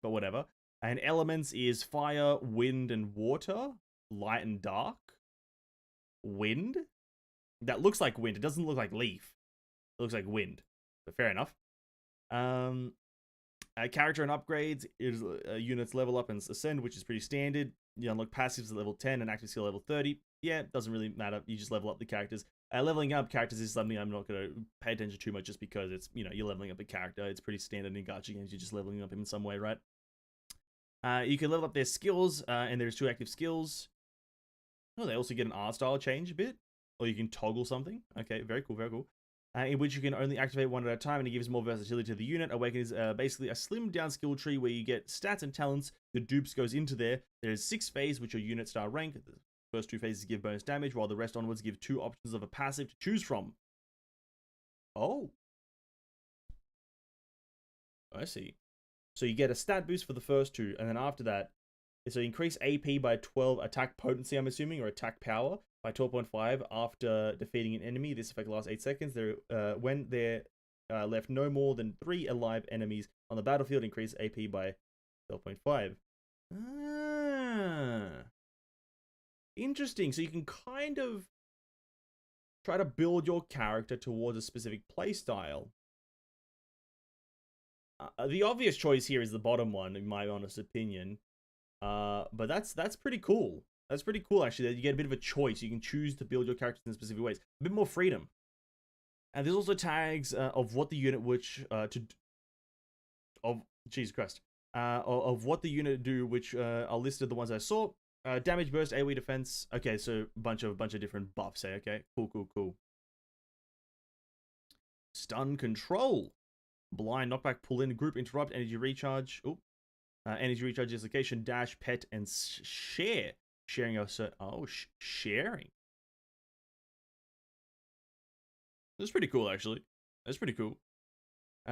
A: but whatever. And elements is fire, wind, and water. Light and dark. Wind? That looks like wind. It doesn't look like leaf. It looks like wind. But fair enough. Character and upgrades is units level up and ascend, which is pretty standard. You unlock passives at level 10 and active skill level 30. Yeah, it doesn't really matter. You just level up the characters. Leveling up characters is something I'm not going to pay attention to much just because it's, you know, you're leveling up a character. It's pretty standard in gacha games. You're just leveling up him in some way, right? You can level up their skills, and there's 2 active skills. Oh, they also get an art style change a bit. Or you can toggle something. Okay, very cool, very cool. In which you can only activate one at a time, and it gives more versatility to the unit. Awaken is basically a slimmed down skill tree where you get stats and talents. The dupes goes into there. There's 6 phases, which are unit star rank. The first 2 phases give bonus damage, while the rest onwards give 2 options of a passive to choose from. Oh. I see. So you get a stat boost for the first 2, and then after that, so increase AP by 12 attack potency, I'm assuming, or attack power by 12.5 after defeating an enemy. This effect lasts 8 seconds. When they're left no more than 3 alive enemies on the battlefield, increase AP by 12.5. Ah. Interesting. So you can kind of try to build your character towards a specific playstyle. The obvious choice here is the bottom one, in my honest opinion. But that's pretty cool. That's pretty cool, actually. That you get a bit of a choice. You can choose to build your characters in specific ways. A bit more freedom. And there's also tags of what the unit Jesus Christ. Of what the unit do, which are listed the ones I saw. Damage burst, AoE defense. Okay, so bunch of different buffs. Okay, cool. Stun control. Blind, knockback, pull in, group, interrupt, energy recharge. Oop. Energy recharge, dislocation, dash, pet, and share. Sharing sharing. That's pretty cool, actually. That's pretty cool.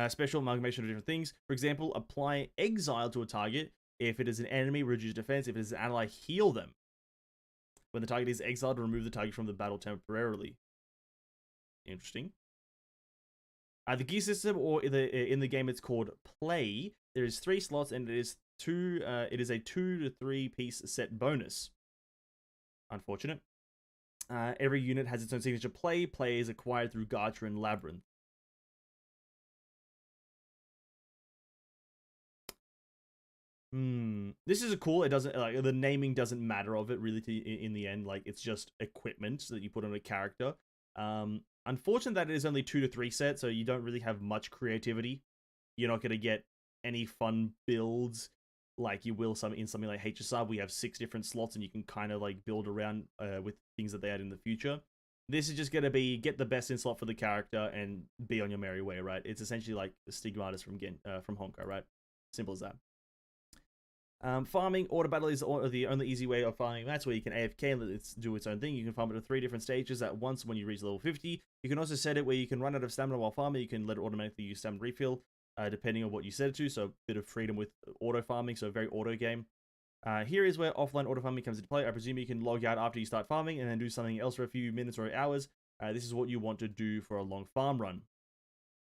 A: Special amalgamation of different things. For example, apply exile to a target. If it is an enemy, reduce defense. If it is an ally, heal them. When the target is exiled, remove the target from the battle temporarily. Interesting. The gear system, or in the game, it's called play. There is 3 slots, and it is a 2 to 3 piece set bonus. Unfortunate. Every unit has its own signature play. Play is acquired through Gacha and Labyrinth. This is cool. It doesn't like the naming doesn't matter of it really in the end. Like it's just equipment that you put on a character. Unfortunate that it is only 2 to 3 sets, so you don't really have much creativity. You're not gonna get any fun builds. like you will in something like HSR. We have 6 different slots, and you can kind of like build around with things that they add in the future. This is just gonna be get the best in slot for the character and be on your merry way, right? It's essentially like the Stigmatas from Honkai, right? Simple as that. Farming auto battle is the only easy way of farming. That's where you can AFK and do its own thing. You can farm it at 3 different stages at once when you reach level 50. You can also set it where you can run out of stamina while farming. You can let it automatically use stamina refill, depending on what you set it to. So a bit of freedom with auto farming. So very auto game. Here is where offline auto farming comes into play. I presume you can log out after you start farming and then do something else for a few minutes or hours. This is what you want to do for a long farm run.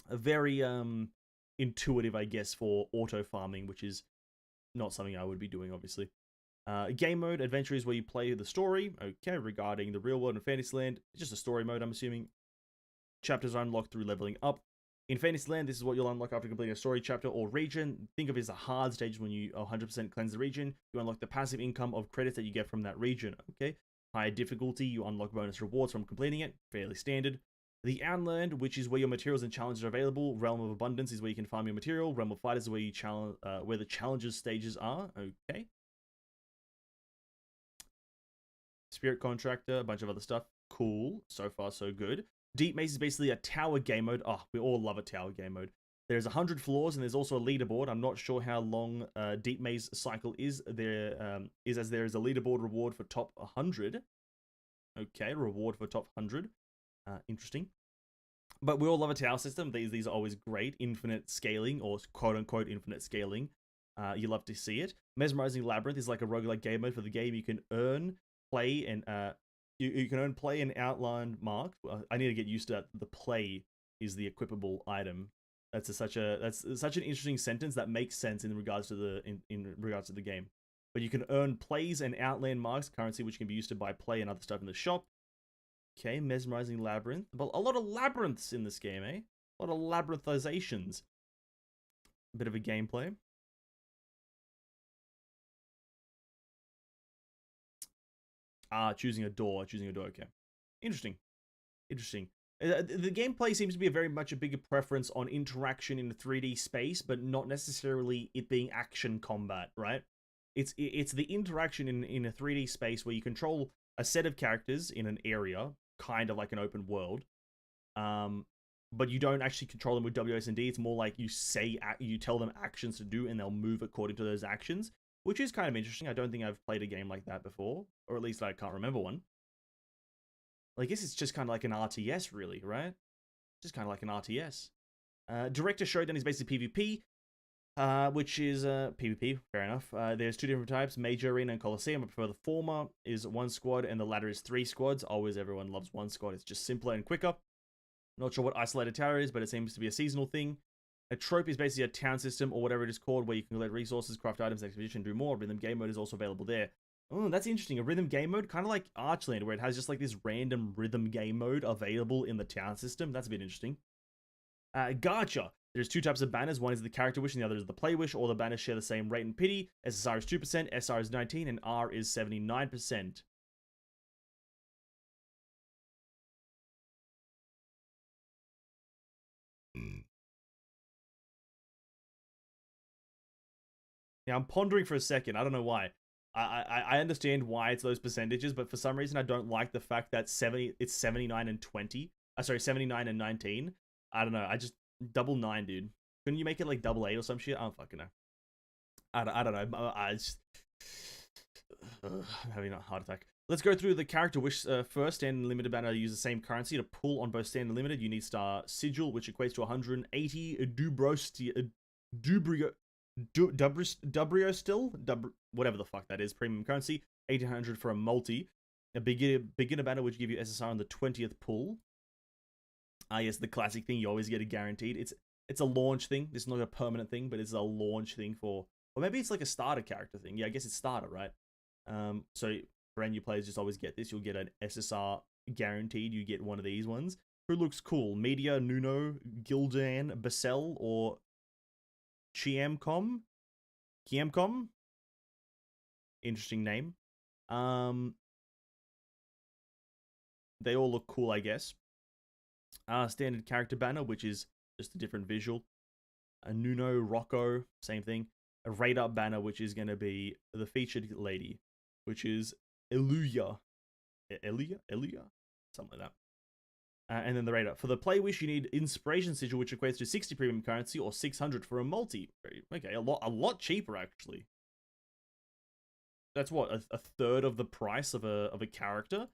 A: A very intuitive, I guess, for auto farming, which is not something I would be doing, obviously. Game mode, adventure is where you play the story. Okay, regarding the real world and Fantasyland, it's just a story mode, I'm assuming. Chapters are unlocked through leveling up. In Fantasyland, this is what you'll unlock after completing a story chapter or region. Think of it as a hard stage when you 100% cleanse the region. You unlock the passive income of credits that you get from that region, okay? Higher difficulty, you unlock bonus rewards from completing it. Fairly standard. The Outland, which is where your materials and challenges are available. Realm of Abundance is where you can farm your material. Realm of Fighters is where you where the challenges stages are. Okay. Spirit Contractor, a bunch of other stuff. Cool. So far, so good. Deep Maze is basically a tower game mode. Oh, we all love a tower game mode. There's 100 floors and there's also a leaderboard. I'm not sure how long Deep Maze cycle is. There as there is a leaderboard reward for top 100. Okay, reward for top 100. Interesting. But we all love a tower system. These are always great. Infinite scaling, or quote-unquote infinite scaling. You love to see it. Mesmerizing Labyrinth is like a roguelike game mode for the game. You can earn, play, and you can earn, play, and outline mark. I need to get used to that. The play is the equipable item. That's such an interesting sentence that makes sense in regards to the game. But you can earn plays and outland marks, currency which can be used to buy play and other stuff in the shop. Okay, Mesmerizing Labyrinth. But a lot of labyrinths in this game, eh? A lot of labyrinthizations. A bit of a gameplay. Choosing a door, okay. Interesting. The gameplay seems to be very much a bigger preference on interaction in the 3D space, but not necessarily it being action combat, right? It's the interaction in a 3D space where you control a set of characters in an area, kind of like an open world, but you don't actually control them with WSD. It's more like you tell them actions to do, and they'll move according to those actions, which is kind of interesting. I don't think I've played a game like that before, or at least I can't remember one. I guess it's just kind of like an RTS, really, right? Just kind of like an RTS. Director Showdown is basically PvP, which is PvP, fair enough. There's 2 different types, Major Arena and Coliseum. I prefer the former is 1 squad, and the latter is 3 squads. Always everyone loves 1 squad. It's just simpler and quicker. Not sure what Isolated Tower is, but it seems to be a seasonal thing. A trope is basically a town system, or whatever it is called, where you can collect resources, craft items, expedition, do more. Rhythm game mode is also available there. Oh, that's interesting. A rhythm game mode, kind of like Archland, where it has just like this random rhythm game mode available in the town system. That's a bit interesting. Gacha. There's 2 types of banners. One is the character wish, and the other is the play wish. All the banners share the same rate and pity. SSR is 2%, SR is 19%, and R is 79%. Now, I'm pondering for a second. I don't know why. I understand why it's those percentages, but for some reason I don't like the fact that it's 79 and 20. Sorry, 79 and 19. I don't know. I just double 9, dude. Couldn't you make it like double 8 or some shit? I don't fucking know. I don't know. I just I'm having a heart attack. Let's go through the character wish first. Standard and limited banner use the same currency to pull on both standard and limited. You need star sigil, which equates to 180 whatever the fuck that is, premium currency. 1800 for a multi. A beginner banner which give you SSR on the 20th pull. Yes, the classic thing, you always get it guaranteed. It's a launch thing. This is not a permanent thing, but it's a launch thing for, or maybe it's like a starter character thing. Yeah, I guess it's starter, right? So brand new players just always get this. You'll get an SSR guaranteed. You get one of these ones. Who looks cool? Media, Nuno, Gildan, Basel, or Chiamcom? Interesting name. They all look cool, I guess. Standard character banner, which is just a different visual. Nuno, Rocco, same thing. a rate up banner, which is going to be the featured lady, which is Eluya. Eluya? Something like that. And then the rate up. For the play wish, you need inspiration sigil, which equates to 60 premium currency or 600 for a multi. Okay, a lot cheaper actually. That's what, a third of the price of a character.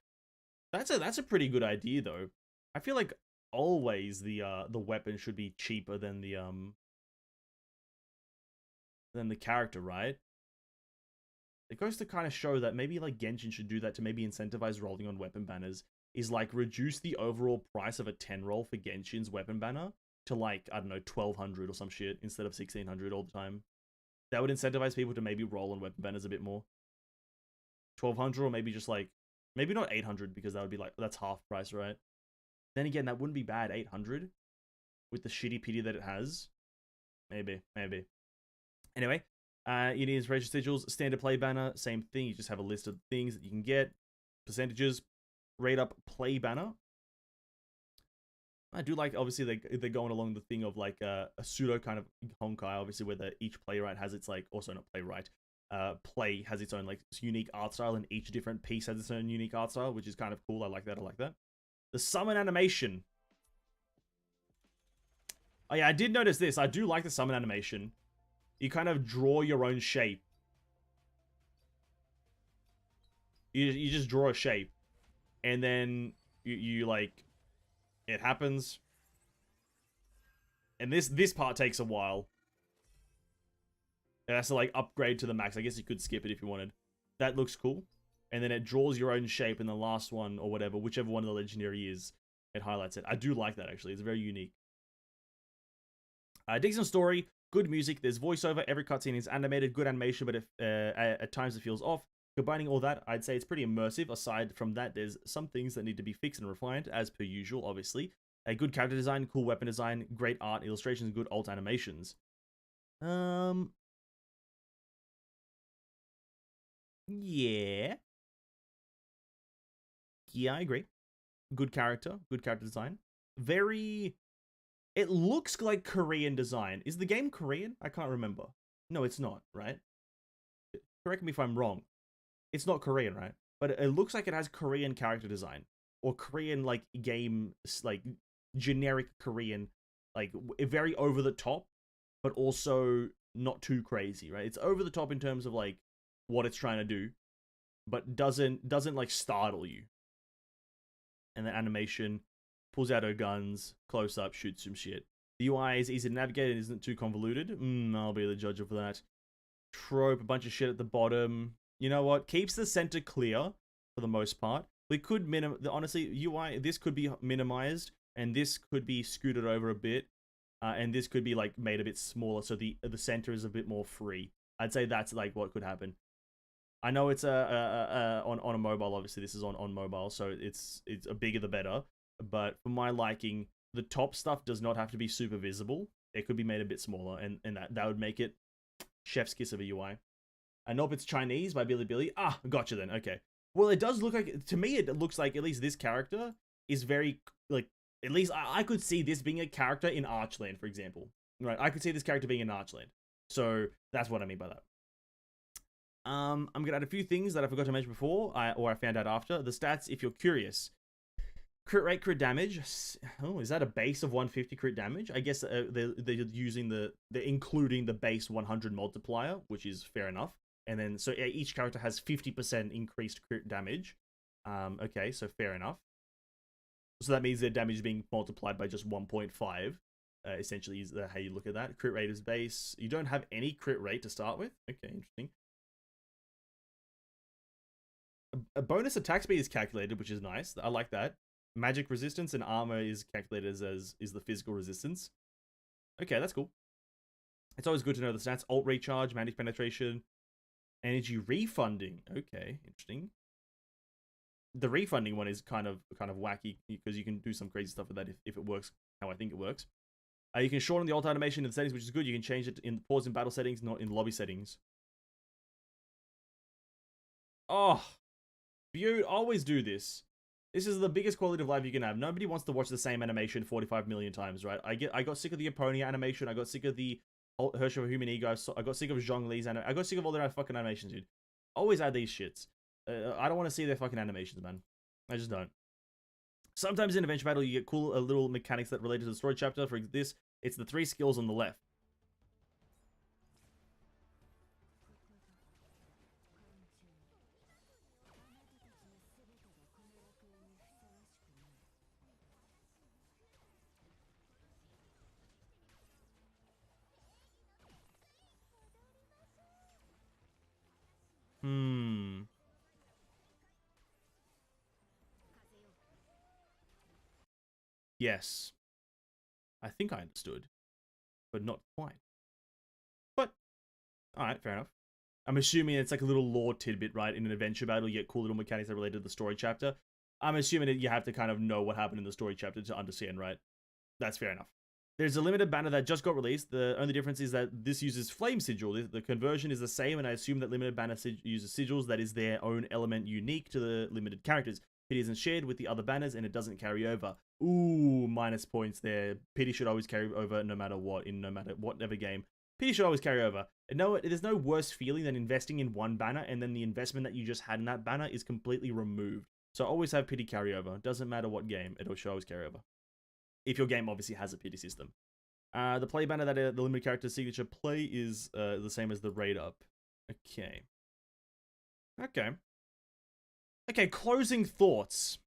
A: That's a pretty good idea though. I feel like always the weapon should be cheaper than the character, right? It goes to kind of show that maybe like Genshin should do that to maybe incentivize rolling on weapon banners. Is like reduce the overall price of a 10 roll for Genshin's weapon banner to like, I don't know, 1200 or some shit instead of 1600 all the time. That would incentivize people to maybe roll on weapon banners a bit more. 1200 or maybe just like, maybe not 800 because that would be like, that's half price, right? Then again, that wouldn't be bad, 800 with the shitty pity that it has. Maybe. Anyway, you need inspiration sigils, standard play banner, same thing. You just have a list of things that you can get, percentages, rate up play banner. I do like, obviously, they're going along the thing of like a pseudo kind of Honkai, obviously, where each playwright has its like, also not playwright, play has its own like unique art style, and each different piece has its own unique art style, which is kind of cool. I like that. The summon animation. Oh yeah, I did notice this. I do like the summon animation. You kind of draw your own shape. You just draw a shape. And then you like, it happens. And this part takes a while. It has to like upgrade to the max. I guess you could skip it if you wanted. That looks cool. And then it draws your own shape in the last one or whatever, whichever one of the legendary is, it highlights it. I do like that actually. It's very unique. Decent story, good music, there's voiceover, every cutscene is animated, good animation, but if at times it feels off. Combining all that, I'd say it's pretty immersive. Aside from that, there's some things that need to be fixed and refined, as per usual, obviously. A good character design, cool weapon design, great art, illustrations, good alt animations. Yeah. Yeah, I agree. Good character design. Very... It looks like Korean design. Is the game Korean? I can't remember. No, it's not, right? Correct me if I'm wrong. It's not Korean, right? But it looks like it has Korean character design. Or Korean, like, game, like, generic Korean. Like, very over the top, but also not too crazy, right? It's over the top in terms of, like, what it's trying to do, but doesn't like, startle you. And the animation pulls out her guns, close up, shoots some shit. The UI is easy to navigate and isn't too convoluted. I'll be the judge of that. Trope, a bunch of shit at the bottom. You know what? Keeps the center clear for the most part. We could honestly, UI, this could be minimized, and this could be scooted over a bit, and this could be like made a bit smaller, so the center is a bit more free. I'd say that's like what could happen. I know it's on a mobile. Obviously, this is on mobile, so it's a bigger the better. But for my liking, the top stuff does not have to be super visible. It could be made a bit smaller, and that would make it chef's kiss of a UI. I know if it's Chinese by Bilibili. Ah, gotcha then. Okay. Well, it does look like, to me, it looks like at least this character is very, like, at least I could see this being a character in Archland, for example. Right, I could see this character being in Archland. So that's what I mean by that. I'm gonna add a few things that I forgot to mention before, or I found out after. The stats, if you're curious. Crit rate, crit damage. Oh, is that a base of 150 crit damage? I guess they're using they're including the base 100 multiplier, which is fair enough. And then, so each character has 50% increased crit damage. Okay, so fair enough. So that means their damage is being multiplied by just 1.5. Essentially, is how you look at that. Crit rate is base. You don't have any crit rate to start with. Okay, interesting. A bonus attack speed is calculated, which is nice. I like that. Magic resistance and armor is calculated as is the physical resistance. Okay, that's cool. It's always good to know the stats. Alt recharge, magic penetration, energy refunding. Okay, interesting. The refunding one is kind of wacky because you can do some crazy stuff with that if it works how I think it works. You can shorten the alt animation in the settings, which is good. You can change it in pause in battle settings, not in lobby settings. Oh, beaut, always do this. This is the biggest quality of life you can have. Nobody wants to watch the same animation 45 million times, right? I got sick of the Eponia animation. I got sick of the Herrscher for Human Ego. I got sick of Zhongli's and I got sick of all their fucking animations, dude. Always add these shits. I don't want to see their fucking animations, man. I just don't. Sometimes in adventure battle, you get cool little mechanics that relate to the story chapter. For this, it's the 3 skills on the left. Yes. I think I understood, but not quite. But, alright, fair enough. I'm assuming it's like a little lore tidbit, right? In an adventure battle, you get cool little mechanics that relate to the story chapter. I'm assuming that you have to kind of know what happened in the story chapter to understand, right? That's fair enough. There's a limited banner that just got released. The only difference is that this uses Flame Sigil. The conversion is the same, and I assume that limited banner uses sigils that is their own element unique to the limited characters. It isn't shared with the other banners, and it doesn't carry over. Ooh, minus points there. Pity should always carry over no matter what, in no matter whatever game. Pity should always carry over. And no, there's no worse feeling than investing in one banner, and then the investment that you just had in that banner is completely removed. So always have pity carry over. Doesn't matter what game, it should always carry over. If your game obviously has a pity system. The play banner that the limited character signature play is the same as the raid up. Okay. Okay, closing thoughts.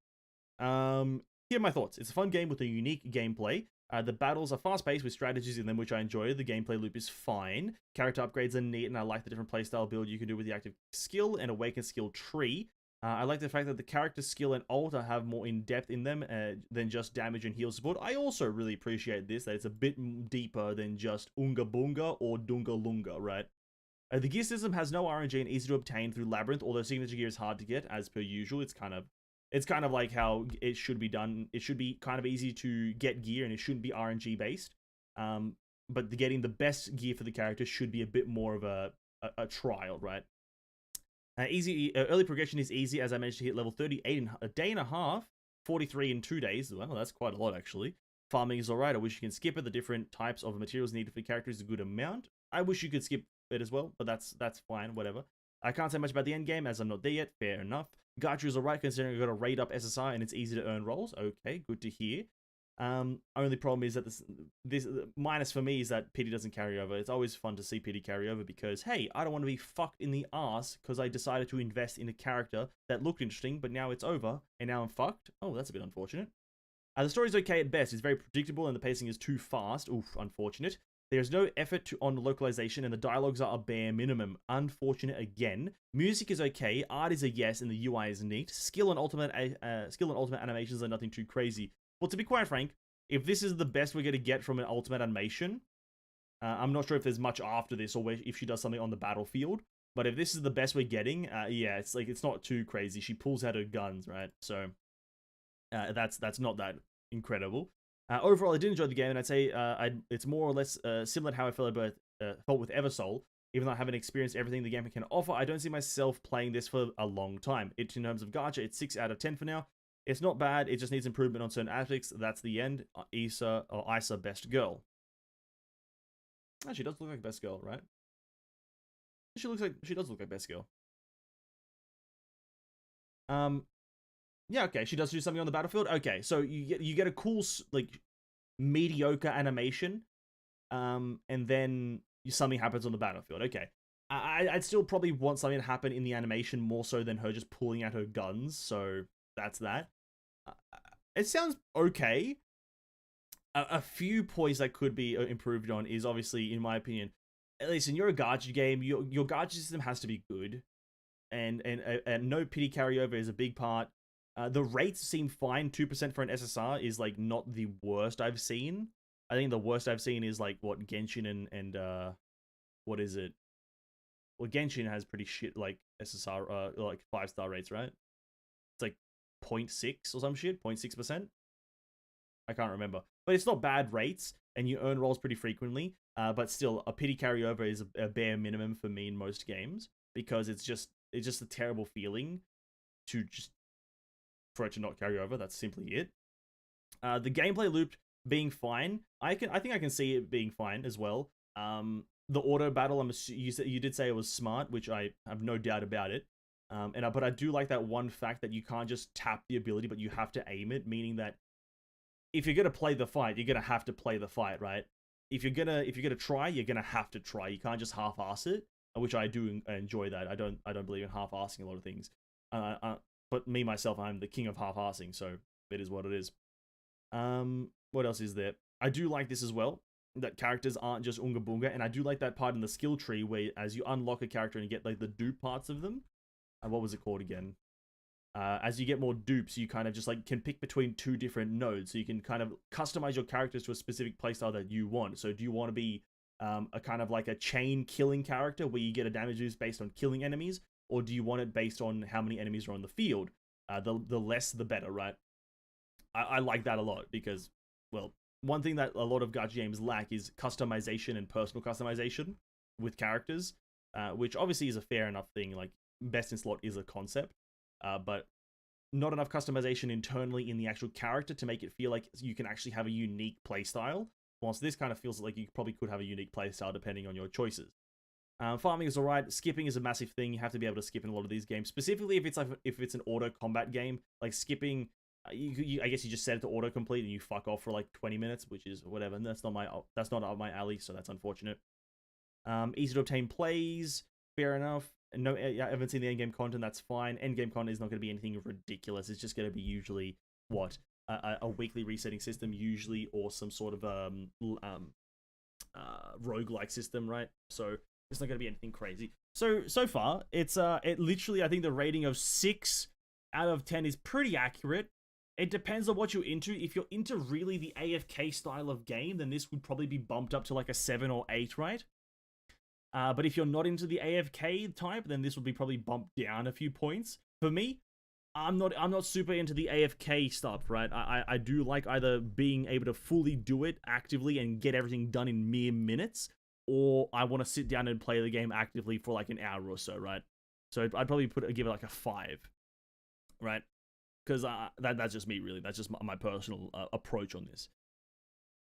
A: Here are my thoughts. It's a fun game with a unique gameplay. The battles are fast-paced with strategies in them, which I enjoy. The gameplay loop is fine. Character upgrades are neat, and I like the different playstyle build you can do with the active skill and awakened skill tree. I like the fact that the character skill and ult have more in-depth in them than just damage and heal support. I also really appreciate this, that it's a bit deeper than just Unga Bunga or Dunga Lunga, right? The gear system has no RNG and easy to obtain through Labyrinth, although signature gear is hard to get, as per usual. It's kind of like how it should be done. It should be kind of easy to get gear, and it shouldn't be RNG based. But getting the best gear for the character should be a bit more of a trial, right? Early progression is easy, as I managed to hit level 38 in a day and a half, 43 in 2 days. Well, that's quite a lot, actually. Farming is alright. I wish you can skip it. The different types of materials needed for characters is a good amount. I wish you could skip it as well, but that's fine, whatever. I can't say much about the end game, as I'm not there yet. Fair enough. Gacha is alright, considering I got a raid up SSR and it's easy to earn rolls. Okay, good to hear. Only problem is that this minus for me is that pity doesn't carry over. It's always fun to see pity carry over because, hey, I don't want to be fucked in the ass because I decided to invest in a character that looked interesting, but now it's over and now I'm fucked. Oh, that's a bit unfortunate. The story's okay at best. It's very predictable and the pacing is too fast. Oof, unfortunate. There's no effort on localization and the dialogues are a bare minimum. Unfortunate again. Music is okay, art is a yes, and the UI is neat. Skill and ultimate animations are nothing too crazy. Well, to be quite frank, if this is the best we're going to get from an ultimate animation, I'm not sure if there's much after this or if she does something on the battlefield. But if this is the best we're getting, yeah, it's not too crazy. She pulls out her guns, right? So that's not that incredible. Overall, I did enjoy the game, and I'd say it's more or less similar to how I felt with Eversoul. Even though I haven't experienced everything the game can offer, I don't see myself playing this for a long time. In terms of gacha, it's 6 out of 10 for now. It's not bad, it just needs improvement on certain aspects. That's the end. Isa best girl. Oh, she does look like best girl, right? She does look like best girl. Yeah, okay, she does do something on the battlefield. Okay, so you get a cool like mediocre animation, and then something happens on the battlefield. Okay, I'd still probably want something to happen in the animation more so than her just pulling out her guns. So that's that. It sounds okay. A few points that could be improved on is obviously, in my opinion, at least in your gacha game, your gacha system has to be good, and no pity carryover is a big part. The rates seem fine. 2% for an SSR is like not the worst I've seen. I think the worst I've seen is like what Genshin and what is it? Well, Genshin has pretty shit like SSR like 5-star rates, right? It's like 0.6 or some shit, 0.6%. I can't remember, but it's not bad rates, and you earn rolls pretty frequently. But still, a pity carryover is a bare minimum for me in most games because it's just a terrible feeling for it to not carry over. That's simply it. The gameplay loop being fine, I think I can see it being fine as well. The auto battle, you did say it was smart, which I have no doubt about it. But I do like that one fact that you can't just tap the ability, but you have to aim it, meaning that if you're gonna play the fight, you're gonna have to play the fight, right? If you're gonna try, you're gonna have to try. You can't just half-ass it, which I do enjoy that. I don't believe in half-assing a lot of things. But me myself, I'm the king of half-assing, so it is what it is. What else is there? I do like this as well, that characters aren't just Unga Bunga, and I do like that part in the skill tree where as you unlock a character and you get like the dupe parts of them. What was it called again? As you get more dupes, you kind of just like can pick between two different nodes, so you can kind of customize your characters to a specific playstyle that you want. So do you want to be a kind of like a chain killing character where you get a damage boost based on killing enemies, or do you want it based on how many enemies are on the field? The less the better, right? I like that a lot because, well, one thing that a lot of gacha games lack is customization and personal customization with characters, which obviously is a fair enough thing. Like, best in slot is a concept, but not enough customization internally in the actual character to make it feel like you can actually have a unique playstyle. Whilst this kind of feels like you probably could have a unique playstyle depending on your choices. Farming is alright. Skipping is a massive thing. You have to be able to skip in a lot of these games, specifically if it's an auto combat game. Like skipping, I guess you just set it to auto complete and you fuck off for like 20 minutes, which is whatever. And that's not up my alley, so that's unfortunate. Easy to obtain plays, fair enough. No, I haven't seen the endgame content. That's fine. Endgame content is not going to be anything ridiculous. It's just going to be usually what a weekly resetting system, usually, or some sort of roguelike system, right? So it's not going to be anything crazy. So far, it's it literally, I think the rating of 6 out of 10 is pretty accurate. It depends on what you're into. If you're into really the AFK style of game, then this would probably be bumped up to like a 7 or 8, right? But if you're not into the AFK type, then this would be probably bumped down a few points. For me, I'm not super into the AFK stuff, right? I do like either being able to fully do it actively and get everything done in mere minutes, or I want to sit down and play the game actively for like an hour or so, right? So I'd probably give it like a 5, right? Because that's just me, really. That's just my personal approach on this.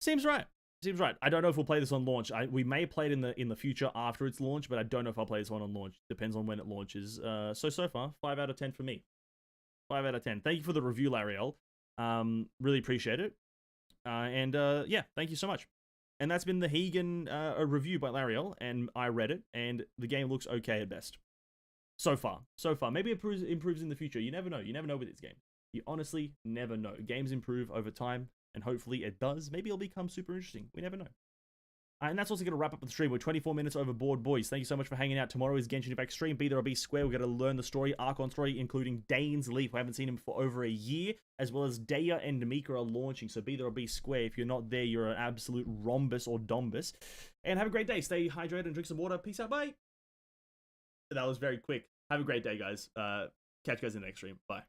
A: Seems right. Seems right. I don't know if we'll play this on launch. We may play it in the future after its launch, but I don't know if I'll play this one on launch. Depends on when it launches. So far, 5 out of 10 for me. 5 out of 10. Thank you for the review, Lariel. Really appreciate it. Yeah, thank you so much. And that's been the Hegan review by Lariel, and I read it, and the game looks okay at best. So far. Maybe it improves in the future. You never know. You never know with this game. You honestly never know. Games improve over time, and hopefully it does. Maybe it'll become super interesting. We never know. And that's also going to wrap up the stream. We're 24 minutes overboard, boys. Thank you so much for hanging out. Tomorrow is Genshin Impact stream. Be there or be square. We're going to learn the story, Archon story, including Dane's Leaf. We haven't seen him for over a year, as well as Daya and Mika are launching. So be there or be square. If you're not there, you're an absolute rhombus or dombus. And have a great day. Stay hydrated and drink some water. Peace out. Bye. That was very quick. Have a great day, guys. Catch you guys in the next stream. Bye.